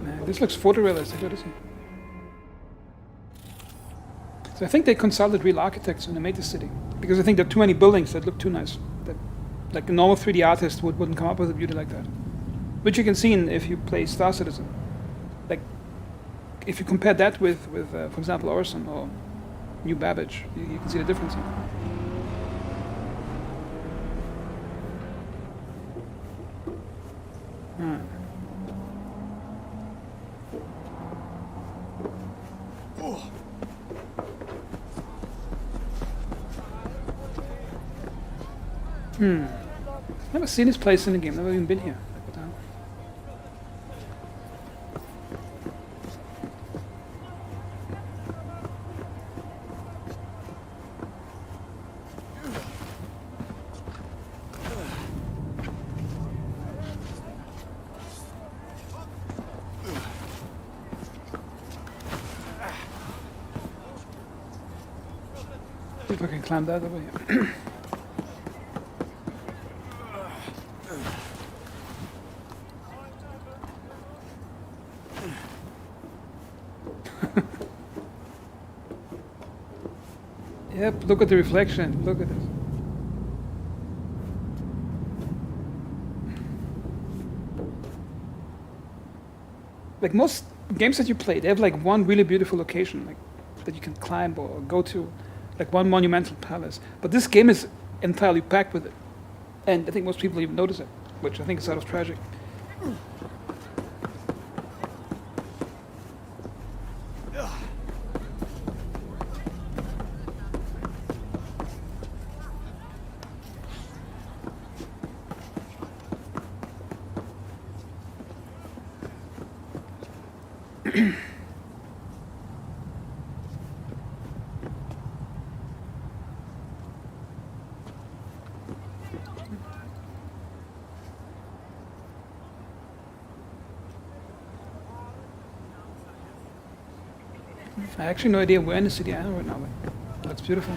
Man, this looks photorealistic, doesn't it? So I think they consulted real architects when they made the city, because I think there are too many buildings that look too nice. That, like a normal 3D artist wouldn't come up with a beauty like that. Which you can see if you play Star Citizen. Like, if you compare that with for example, Orson or New Babbage, you can see the difference here. Never seen this place in the game, never even been here. See if I can climb that over here. Yep, look at the reflection. Look at this. Like most games that you play, they have like one really beautiful location, like that you can climb or go to, like one monumental palace. But this game is entirely packed with it, and I think most people even notice it, which I think is sort of tragic. I actually have no idea where in the city I am right now, but that's beautiful.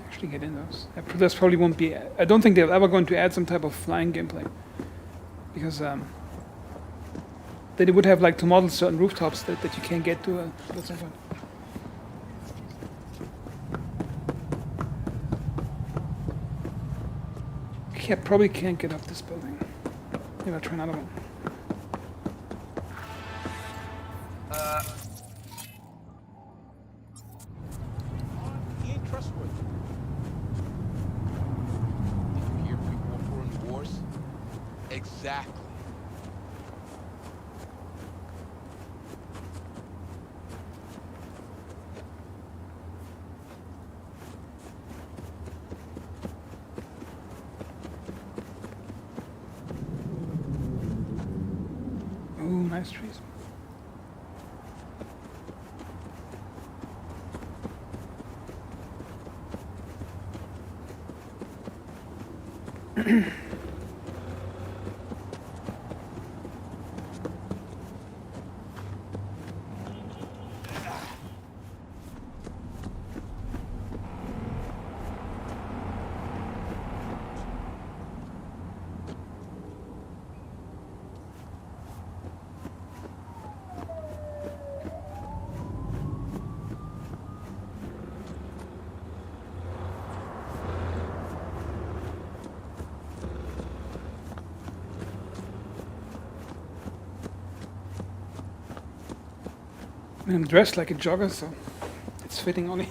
Actually get in those. This probably won't be. I don't think they're ever going to add some type of flying gameplay, because they would have like to model certain rooftops that you can't get to at some point. Okay, I probably can't get up this building. Maybe I'll try another one. He ain't trustworthy. Did you hear people were in wars? Exactly. trees. And I'm dressed like a jogger, so it's fitting only.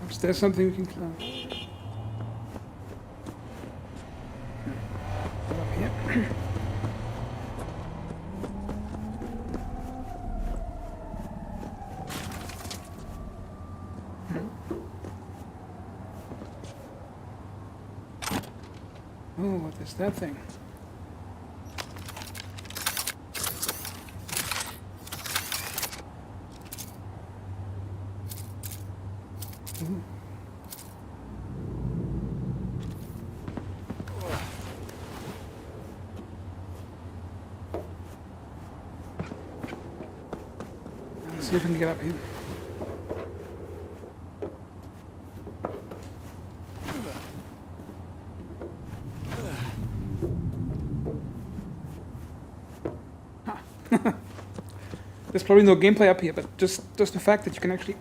Is there something we can climb? Up here. Oh, what is that thing? Ooh. Let's see if we can get up here. There's probably no gameplay up here, but just the fact that you can actually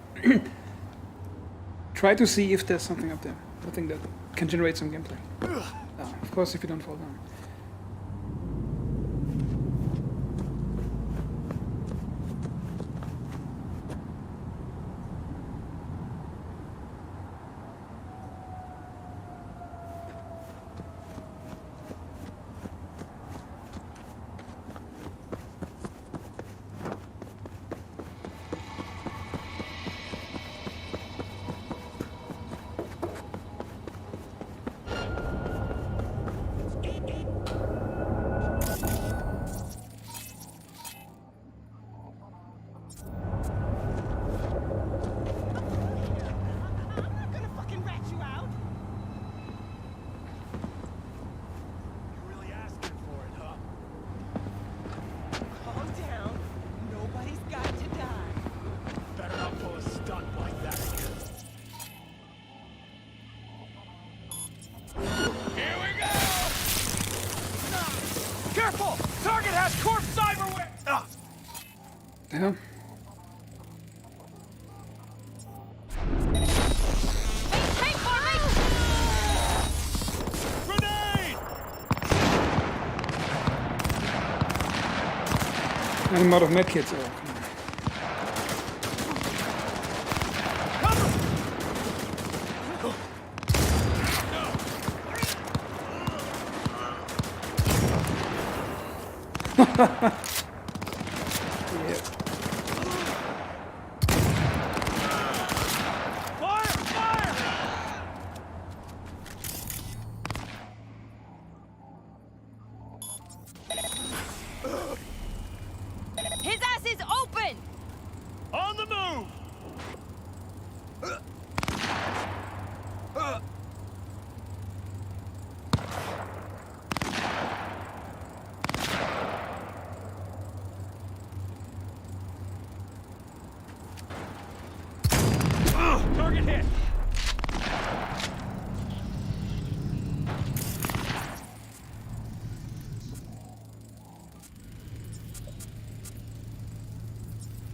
try to see if there's something up there. I think that can generate some gameplay. Of course, if you don't fall down. Careful! Target has corpse cyberware! Yeah. Wait for me! Grenade! I'm out of medkits. Oh, yeah. Fire! Fire! His ass is open! On the move! Target hit!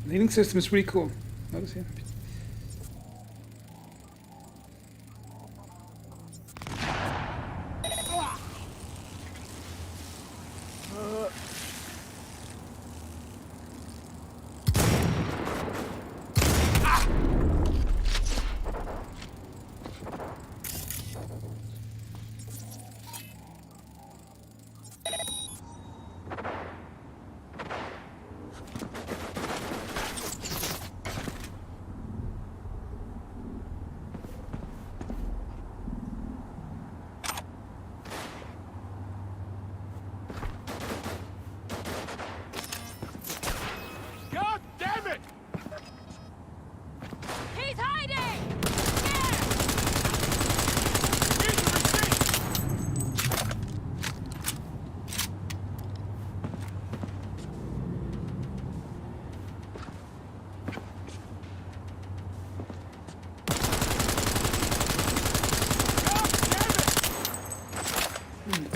The healing system is really cool. Notice here.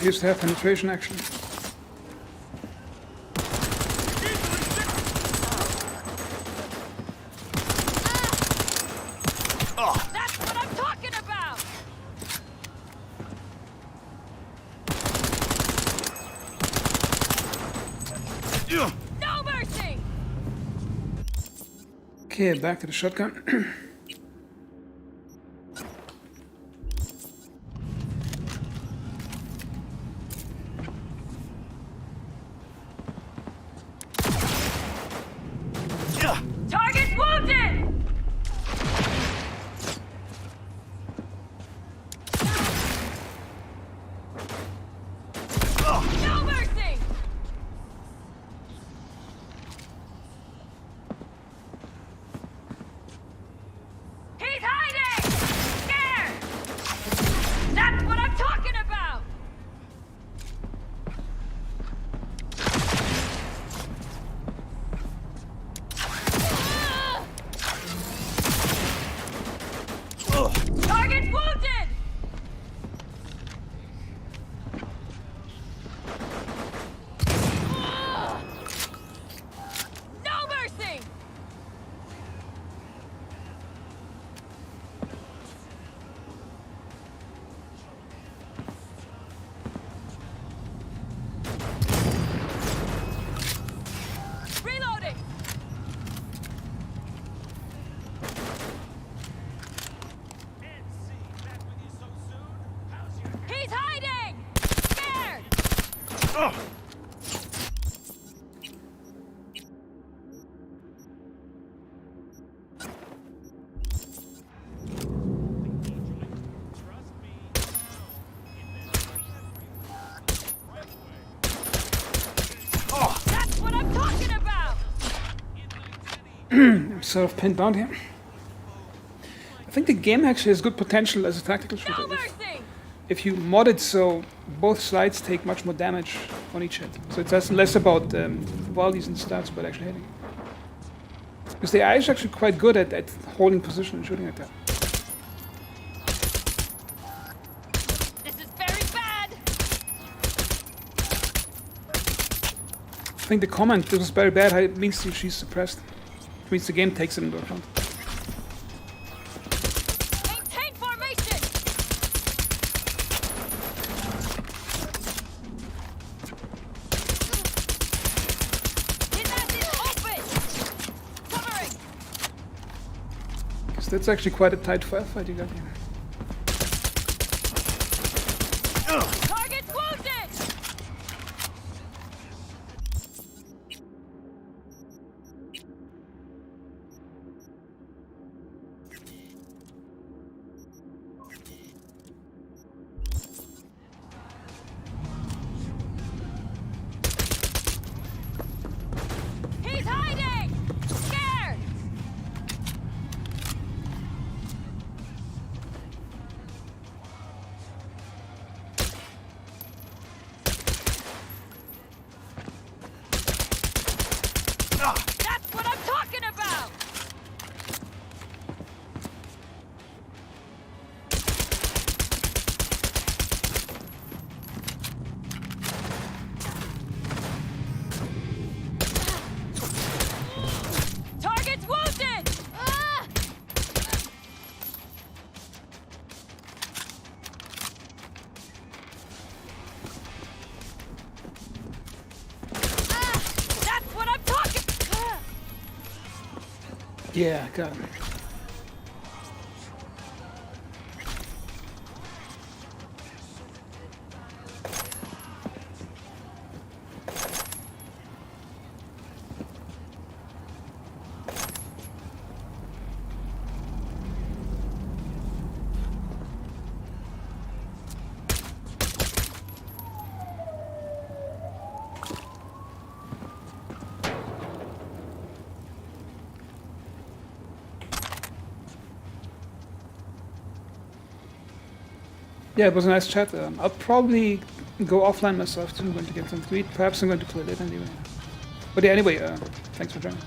Used to have penetration actually. That's what I'm talking about! No mercy! Okay, back to the shotgun. Target wounded! No mercy! He's hiding! Scared! That's what I'm talking about! Target wounded! No mercy! Reloading! He's hiding! Scared! That's what I'm talking about! I'm sort of pinned down here. I think the game actually has good potential as a tactical shooter. If you mod it so both sides take much more damage on each hit. So it's less about volleys and stats, but actually hitting. Because the AI is actually quite good at holding position and shooting like that. This is very bad! I think the comment, "this was very bad," it means she's suppressed. It means the game takes it into account. Maintain formation! His ass is open! Covering! Because that's actually quite a tight firefight you got here. Target's wounded! He's hiding! Scared! That's what I'm talking about! Target's wounded! Ah! That's what I'm talking. Yeah, got him. Yeah, it was a nice chat. I'll probably go offline myself too. I'm going to get something to eat. Perhaps I'm going to play later anyway. But yeah, anyway, thanks for joining.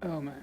Oh man.